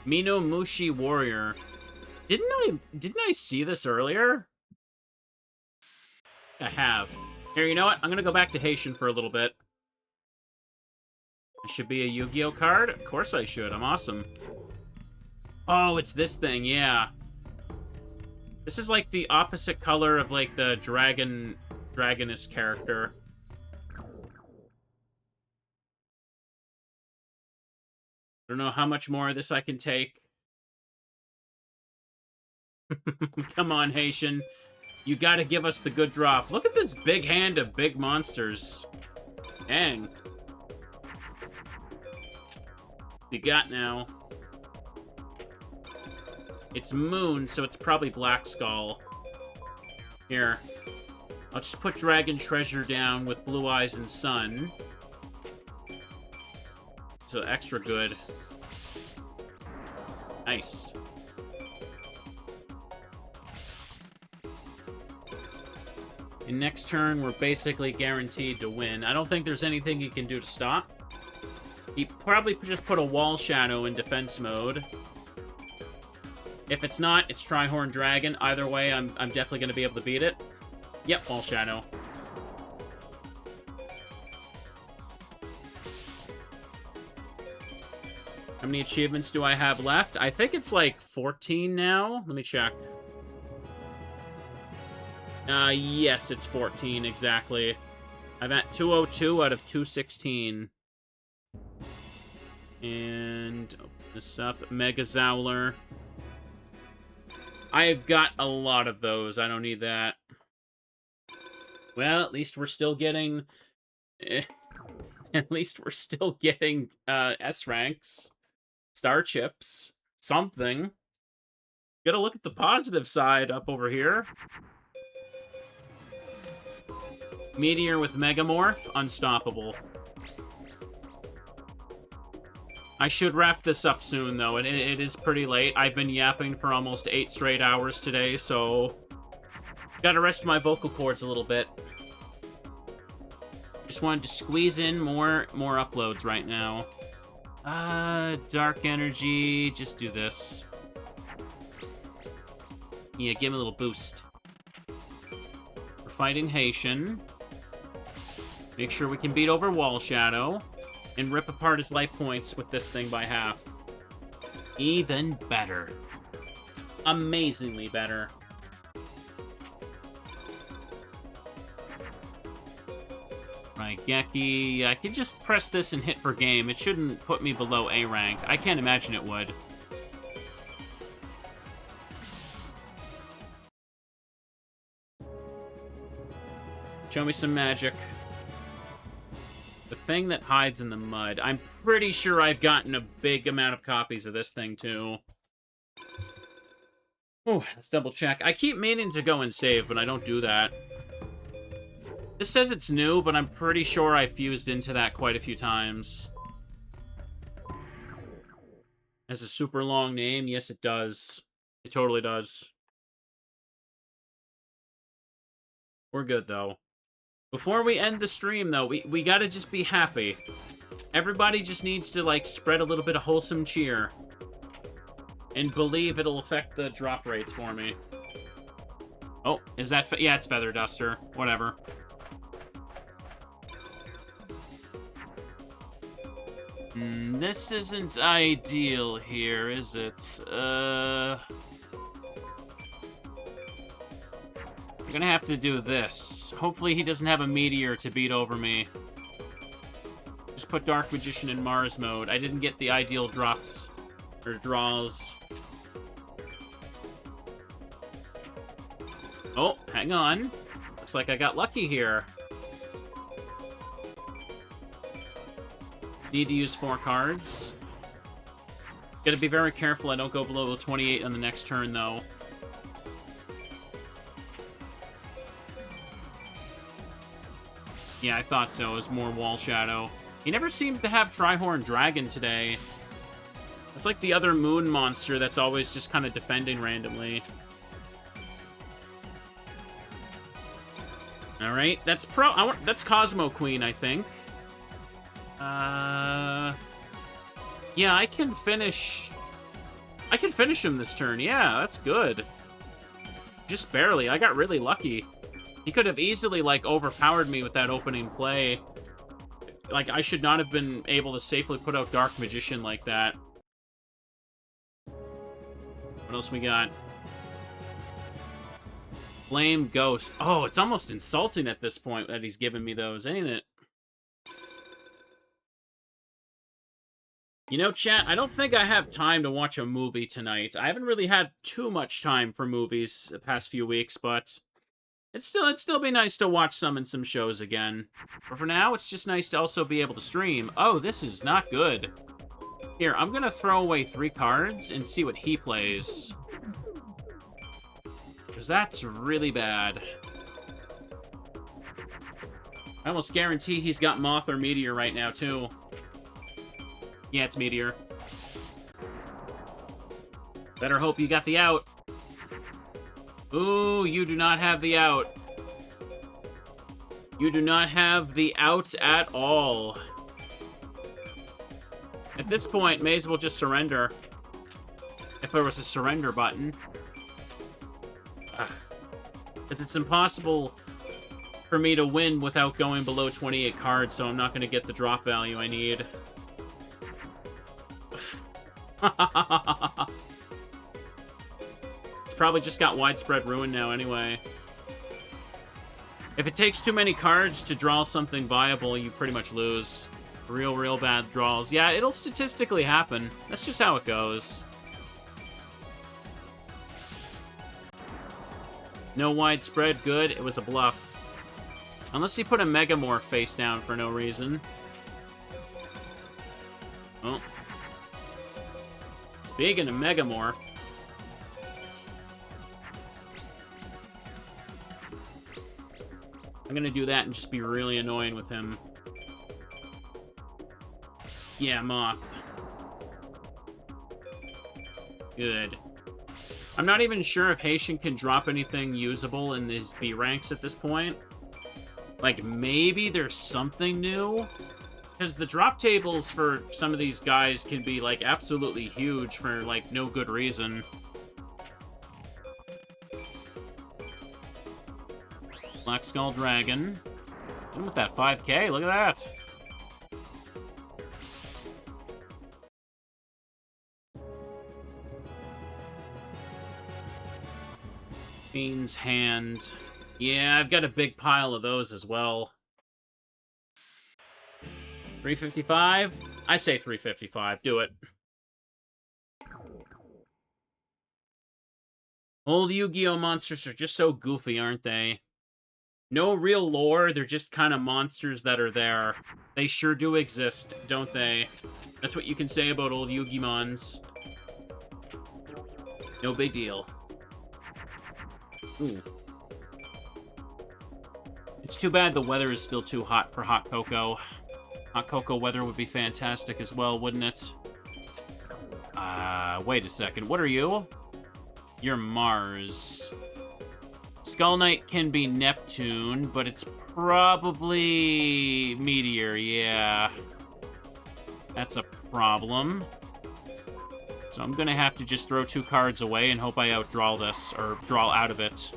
Mino Mushi Warrior. Didn't I see this earlier? I have. Here, you know what? I'm gonna go back to Haitian for a little bit. I should be a Yu-Gi-Oh card? Of course I should. I'm awesome. Oh, it's this thing, yeah. This is like the opposite color of like the dragoness character. I don't know how much more of this I can take. Come on, Haitian. You gotta give us the good drop. Look at this big hand of big monsters. Dang. You got now. It's Moon, so it's probably Black Skull. Here. I'll just put Dragon Treasure down with Blue Eyes and Sun. So extra good. Nice. And next turn, we're basically guaranteed to win. I don't think there's anything he can do to stop. He probably just put a Wall Shadow in defense mode. If it's not, it's Trihorn Dragon. Either way, I'm definitely going to be able to beat it. Yep, Wall Shadow. How many achievements do I have left? I think it's like 14 now. Let me check. Yes, it's 14, exactly. I'm at 202 out of 216. And open this up. Mega Zowler. I've got a lot of those. I don't need that. Well, at least we're still getting... at least we're still getting S ranks, star chips, something. Gotta look at the positive side up over here. Meteor with Megamorph, unstoppable. I should wrap this up soon, though. It is pretty late. I've been yapping for almost 8 straight hours today, so... Gotta rest my vocal cords a little bit. Just wanted to squeeze in more uploads right now. Dark Energy. Just do this. Yeah, give him a little boost. We're fighting Haitian. Make sure we can beat over Wall Shadow. And rip apart his life points with this thing by half. Even better. Amazingly better. Raigeki. I could just press this and hit for game. It shouldn't put me below A rank. I can't imagine it would. Show me some magic. The thing that hides in the mud. I'm pretty sure I've gotten a big amount of copies of this thing, too. Oh, let's double check. I keep meaning to go and save, but I don't do that. This says it's new, but I'm pretty sure I fused into that quite a few times. Has a super long name? Yes, it does. It totally does. We're good, though. Before we end the stream, though, we gotta just be happy. Everybody just needs to, like, spread a little bit of wholesome cheer. And believe it'll affect the drop rates for me. Oh, is that... yeah, it's Feather Duster. Whatever. This isn't ideal here, is it? I'm gonna have to do this. Hopefully he doesn't have a meteor to beat over me. Just put Dark Magician in Mars mode. I didn't get the ideal drops. Or draws. Oh, hang on. Looks like I got lucky here. Need to use 4 cards. Gotta be very careful I don't go below 28 on the next turn, though. Yeah, I thought so. It was more Wall Shadow. He never seems to have Trihorn Dragon today. It's like the other moon monster that's always just kind of defending randomly. Alright, that's that's Cosmo Queen, I think. Yeah, I can finish him this turn. Yeah, that's good. Just barely. I got really lucky. He could have easily, like, overpowered me with that opening play. Like, I should not have been able to safely put out Dark Magician like that. What else we got? Flame Ghost. Oh, it's almost insulting at this point that he's giving me those, ain't it? You know, chat, I don't think I have time to watch a movie tonight. I haven't really had too much time for movies the past few weeks, but... It'd still be nice to watch some and some shows again. But for now, it's just nice to also be able to stream. Oh, this is not good. Here, I'm gonna throw away 3 cards and see what he plays. Because that's really bad. I almost guarantee he's got Moth or Meteor right now, too. Yeah, it's Meteor. Better hope you got the out. Ooh, you do not have the out. You do not have the out at all. At this point, may as well just surrender. If there was a surrender button. Because it's impossible for me to win without going below 28 cards, so I'm not going to get the drop value I need. It's probably just got Widespread Ruin now anyway. If it takes too many cards to draw something viable, you pretty much lose. Real bad draws. Yeah, it'll statistically happen. That's just how it goes. No Widespread, good. It was a bluff. Unless he put a Megamorph face down for no reason. Oh. Speaking of Megamorph. I'm gonna do that and just be really annoying with him. Yeah, Moth. Good. I'm not even sure if Haitian can drop anything usable in these B ranks at this point. Like, maybe there's something new? Because the drop tables for some of these guys can be, like, absolutely huge for, like, no good reason. Black Skull Dragon. Hit him with that 5k, look at that. Fiend's Hand. Yeah, I've got a big pile of those as well. 355? I say 355. Do it. Old Yu-Gi-Oh! Monsters are just so goofy, aren't they? No real lore, they're just kind of monsters that are there. They sure do exist, don't they? That's what you can say about old Yu-Gi-Mons. No big deal. Ooh. It's too bad the weather is still too hot for hot cocoa. Hot cocoa weather would be fantastic as well, wouldn't it? Wait a second. What are you? You're Mars. Skull Knight can be Neptune, but it's probably Meteor, yeah. That's a problem. So I'm gonna have to just throw 2 cards away and hope I outdraw this, or draw out of it.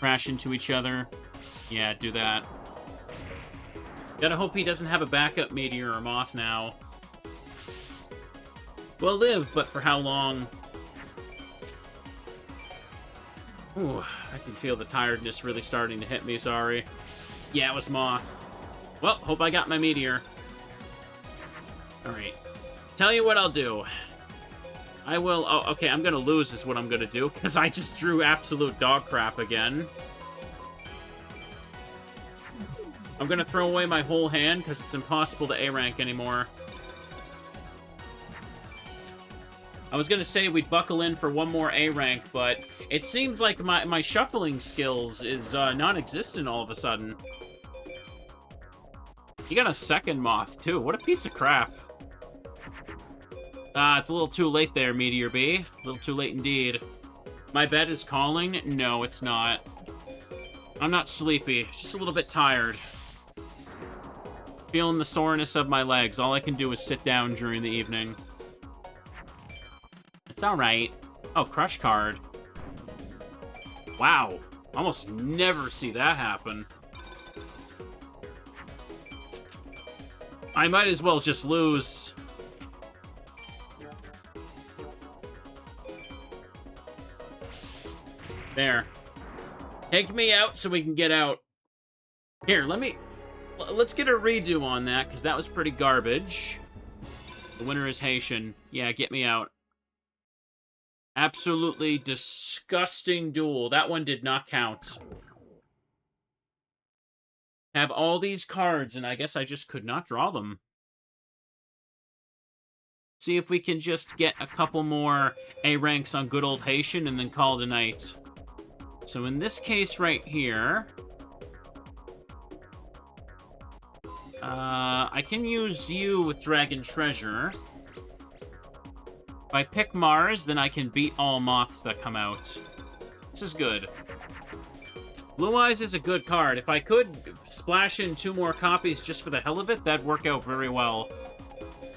Crash into each other. Yeah, do that. Gotta hope he doesn't have a backup Meteor or Moth now. We'll live, but for how long? Ooh, I can feel the tiredness really starting to hit me, sorry. Yeah, it was Moth. Well, hope I got my Meteor. Alright. Tell you what I'll do. I will... Oh, okay, I'm gonna lose is what I'm gonna do, because I just drew absolute dog crap again. I'm gonna throw away my whole hand, because it's impossible to A-rank anymore. I was gonna say we'd buckle in for one more A-rank, but it seems like my shuffling skills is non-existent all of a sudden. You got a second Moth, too. What a piece of crap. It's a little too late there, Meteor B. A little too late indeed. My bed is calling? No, it's not. I'm not sleepy. Just a little bit tired. Feeling the soreness of my legs. All I can do is sit down during the evening. It's alright. Oh, Crush card. Wow. Almost never see that happen. I might as well just lose. There. Take me out so we can get out. Here, let's get a redo on that, because that was pretty garbage. The winner is Haitian. Yeah, get me out. Absolutely disgusting duel. That one did not count. Have all these cards, and I guess I just could not draw them. See if we can just get a couple more A ranks on good old Haitian and then call it a night. So in this case right here, I can use you with Dragon Treasure. If I pick Mars, then I can beat all Moths that come out. This is good. Blue Eyes is a good card. If I could splash in 2 more copies just for the hell of it, that'd work out very well.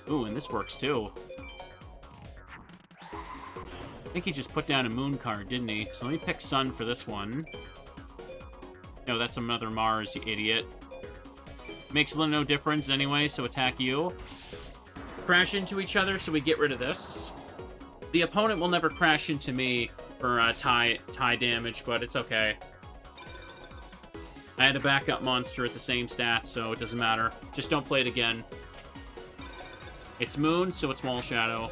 Ooh, and this works too. I think he just put down a Moon card, didn't he? So let me pick Sun for this one. No, that's another Mars, you idiot. Makes no difference anyway, so attack you. Crash into each other, so we get rid of this. The opponent will never crash into me for tie damage, but it's okay. I had a backup monster at the same stats, so it doesn't matter. Just don't play it again. It's Moon, so it's Wall Shadow.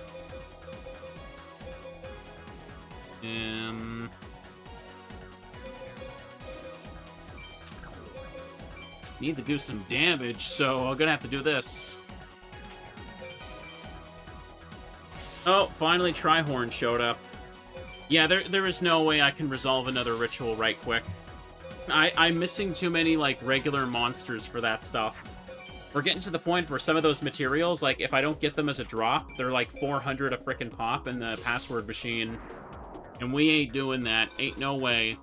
Need to do some damage, so I'm gonna have to do this. Oh, finally Trihorn showed up. Yeah, there is no way I can resolve another ritual right quick. I'm missing too many, like, regular monsters for that stuff. We're getting to the point where some of those materials, like, if I don't get them as a drop, they're like 400 a frickin' pop in the password machine. And we ain't doing that. Ain't no way.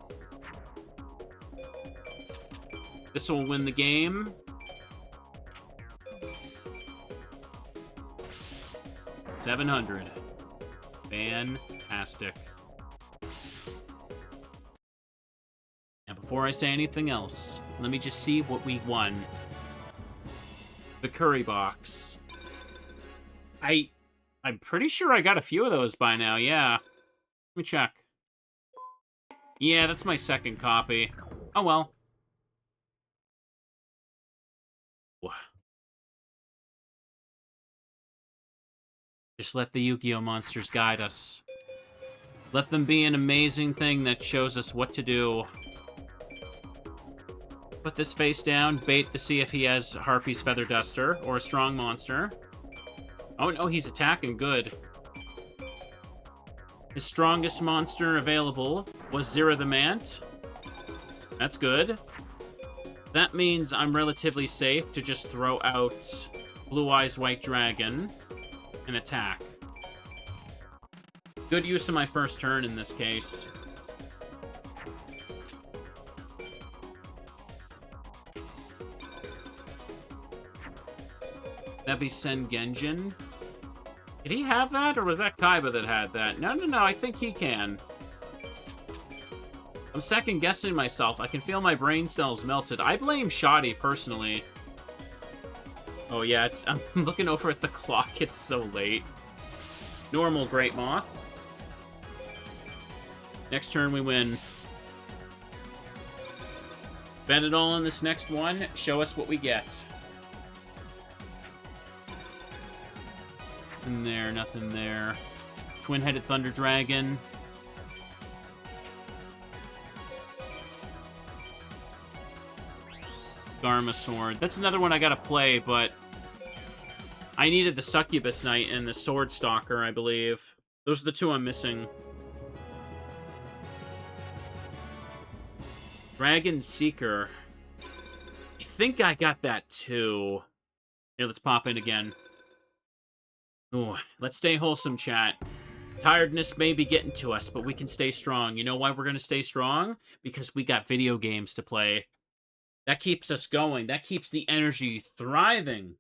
This will win the game. $700. Fantastic. And before I say anything else, let me just see what we won. The curry box. I'm pretty sure I got a few of those by now, yeah. Let me check. Yeah, that's my second copy. Oh well. Just let the Yu-Gi-Oh! Monsters guide us. Let them be an amazing thing that shows us what to do. Put this face down, bait to see if he has Harpy's Feather Duster, or a strong monster. Oh no, he's attacking, good. His strongest monster available was Zira the Mant. That's good. That means I'm relatively safe to just throw out Blue Eyes White Dragon and attack. Good use of my first turn in this case. That'd be Sengenjin. Did he have that, or was that Kaiba that had that? No, I think he can. I'm second-guessing myself. I can feel my brain cells melted. I blame Shoddy, personally. Oh, yeah, I'm looking over at the clock. It's so late. Normal Great Moth. Next turn, we win. Bet it all on this next one. Show us what we get. Nothing there, nothing there. Twin-headed Thunder Dragon. Garma Sword. That's another one I gotta play, but I needed the Succubus Knight and the Sword Stalker, I believe. Those are the two I'm missing. Dragon Seeker. I think I got that too. Here, let's pop in again. Ooh, let's stay wholesome, chat. Tiredness may be getting to us, but we can stay strong. You know why we're going to stay strong? Because we got video games to play. That keeps us going. That keeps the energy thriving.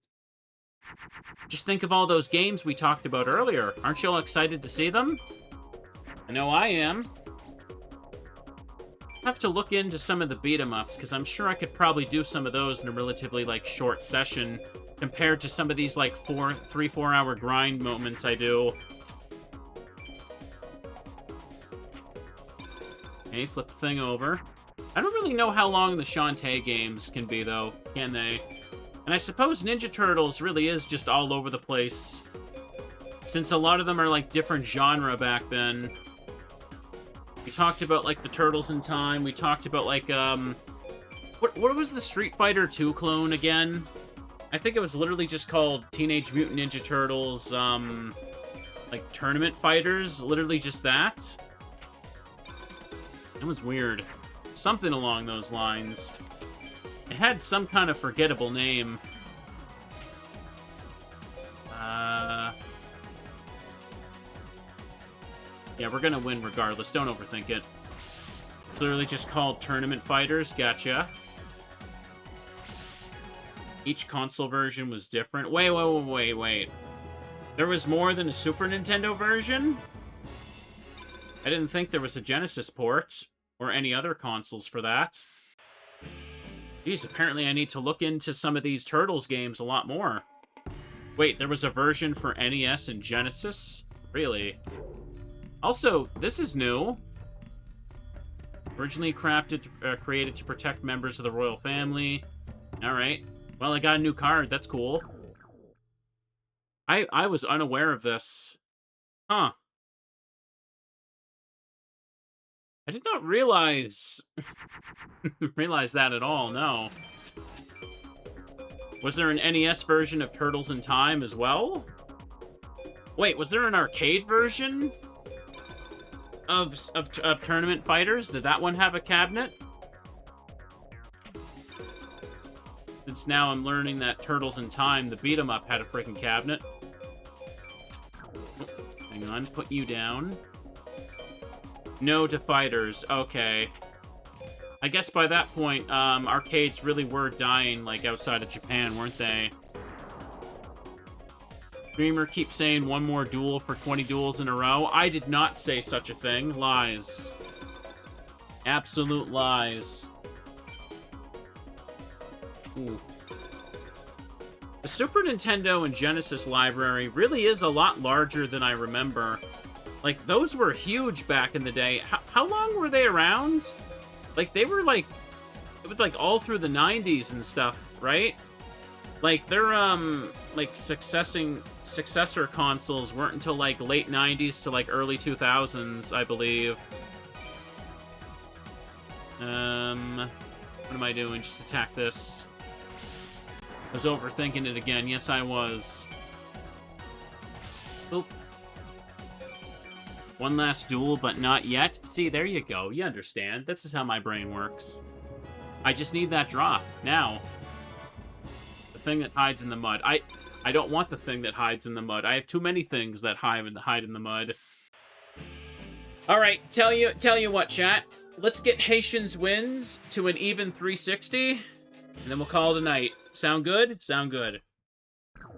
Just think of all those games we talked about earlier. Aren't you all excited to see them? I know I am. I have to look into some of the beat-em-ups, because I'm sure I could probably do some of those in a relatively, like, short session, compared to some of these, like, 3-4 hour grind moments I do. Okay, flip the thing over. I don't really know how long the Shantae games can be, though, can they? And I suppose Ninja Turtles really is just all over the place, since a lot of them are, like, different genre back then. We talked about, like, the Turtles in Time. We talked about, like, what was the Street Fighter 2 clone again? I think it was literally just called Teenage Mutant Ninja Turtles, like, Tournament Fighters. Literally just that. That was weird. Something along those lines. It had some kind of forgettable name. Yeah, we're gonna win regardless. Don't overthink it. It's literally just called Tournament Fighters. Gotcha. Each console version was different. Wait. There was more than a Super Nintendo version? I didn't think there was a Genesis port, or any other consoles for that. Geez, apparently I need to look into some of these Turtles games a lot more. Wait, there was a version for NES and Genesis? Really? Also, this is new. Originally created to protect members of the royal family. Alright. Well, I got a new card. That's cool. I was unaware of this. Huh. I did not realize that at all, no. Was there an NES version of Turtles in Time as well? Wait, was there an arcade version of Tournament Fighters? Did that one have a cabinet? Since now I'm learning that Turtles in Time, the beat-em-up, had a freaking cabinet. Oh, hang on, put you down. No to fighters, okay. I guess by that point, arcades really were dying, like, outside of Japan, weren't they? Dreamer keeps saying one more duel for 20 duels in a row. I did not say such a thing. Lies. Absolute lies. Ooh. The Super Nintendo and Genesis library really is a lot larger than I remember. Like, those were huge back in the day. How long were they around? Like, they were, like, it was, like, all through the 90s and stuff, right? Like, their, like, successor consoles weren't until, like, late 90s to, like, early 2000s, I believe. What am I doing? Just attack this. I was overthinking it again. Yes, I was. Oop. One last duel, but not yet. See, there you go. You understand. This is how my brain works. I just need that drop. Now. The thing that hides in the mud. I don't want the thing that hides in the mud. I have too many things that hide in the mud. Alright, tell you what, chat. Let's get Haitians wins to an even 360, and then we'll call it a night. Sound good? Sound good.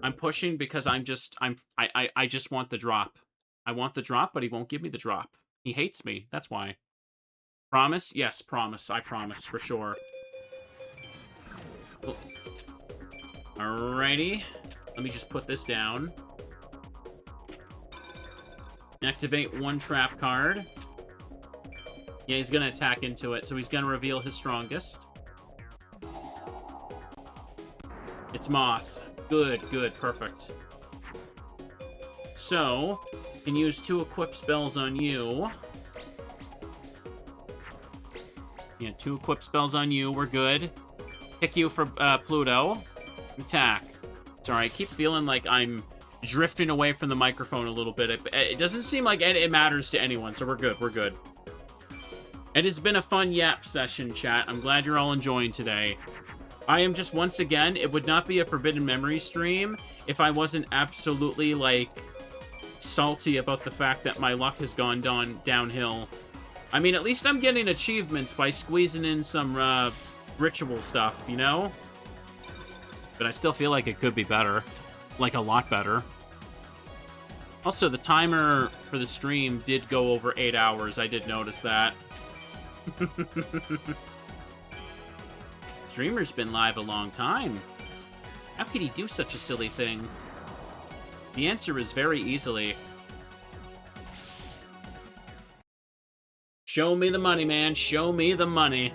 I'm pushing because I just want the drop. I want the drop, but he won't give me the drop. He hates me. That's why. Promise? Yes, promise. I promise, for sure. Oh. Alrighty. Let me just put this down. Activate one trap card. Yeah, he's gonna attack into it, so he's gonna reveal his strongest. It's Moth. Good, good, perfect. So, can use 2 equip spells on you. Yeah, 2 equip spells on you. We're good. Pick you for Pluto. Attack. Sorry, I keep feeling like I'm drifting away from the microphone a little bit. It doesn't seem like it matters to anyone, so we're good. We're good. It has been a fun yap session, chat. I'm glad you're all enjoying today. I am just, once again, it would not be a Forbidden Memory stream if I wasn't absolutely, like, salty about the fact that my luck has gone downhill. I mean, at least I'm getting achievements by squeezing in some ritual stuff, you know? But I still feel like it could be better. Like, a lot better. Also, the timer for the stream did go over 8 hours. I did notice that. Streamer's been live a long time. How could he do such a silly thing? The answer is very easily. Show me the money, man. Show me the money.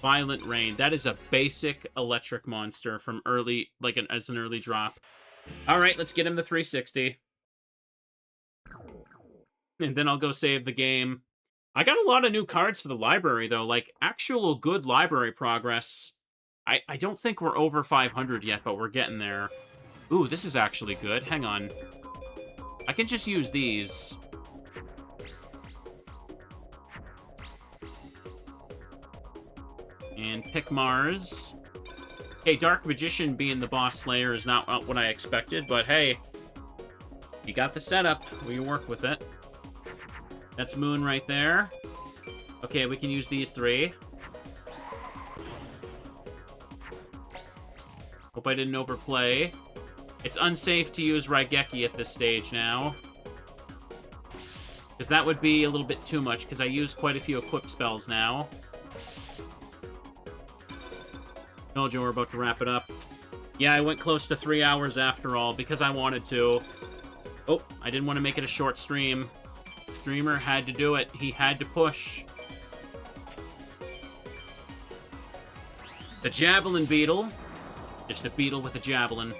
Violent Rain. That is a basic electric monster from early, like as an early drop. Alright, let's get him the 360. And then I'll go save the game. I got a lot of new cards for the library, though. Like, actual good library progress. I don't think we're over 500 yet, but we're getting there. Ooh, this is actually good. Hang on. I can just use these. And pick Mars. Hey, Dark Magician being the boss slayer is not what I expected, but hey. You got the setup. We can work with it. That's Moon right there. Okay, we can use these 3. Hope I didn't overplay. It's unsafe to use Raigeki at this stage now. Because that would be a little bit too much, because I use quite a few equip spells now. Told you we're about to wrap it up. Yeah, I went close to 3 hours after all, because I wanted to. Oh, I didn't want to make it a short stream. Streamer had to do it. He had to push. The Javelin Beetle. Just a beetle with a javelin.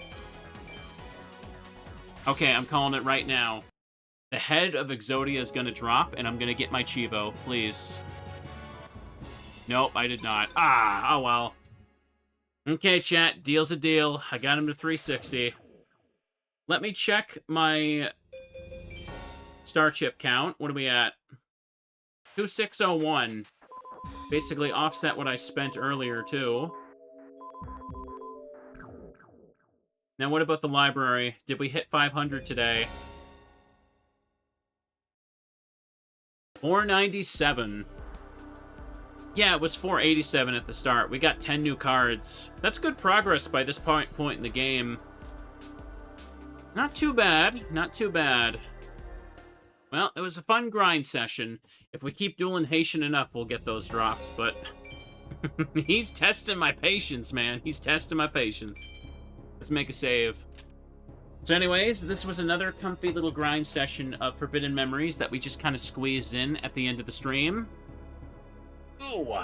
Okay, I'm calling it right now. The head of Exodia is gonna drop, and I'm gonna get my Chivo, please. Nope, I did not. Ah, oh well. Okay, chat. Deal's a deal. I got him to 360. Let me check my star chip count. What are we at? 2601. Basically offset what I spent earlier, too. Now, what about the library? Did we hit 500 today? 497. Yeah, it was 487 at the start. We got 10 new cards. That's good progress by this point in the game. Not too bad. Not too bad. Well, it was a fun grind session. If we keep dueling Haitian enough, we'll get those drops, but... He's testing my patience, man. He's testing my patience. Let's make a save. So anyways, this was another comfy little grind session of Forbidden Memories that we just kind of squeezed in at the end of the stream. Ooh.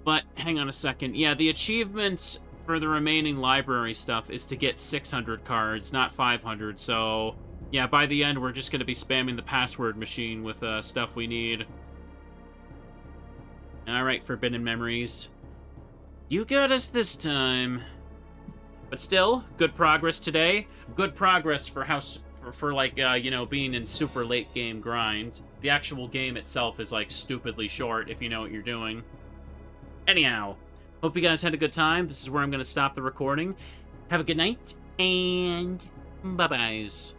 But, hang on a second. Yeah, the achievement for the remaining library stuff is to get 600 cards, not 500, so... Yeah, by the end, we're just going to be spamming the password machine with stuff we need. Alright, Forbidden Memories. You got us this time. But still, good progress today. Good progress for how... For like, you know, being in super late game grind. The actual game itself is, like, stupidly short if you know what you're doing. Anyhow, hope you guys had a good time. This is where I'm going to stop the recording. Have a good night, and bye-byes.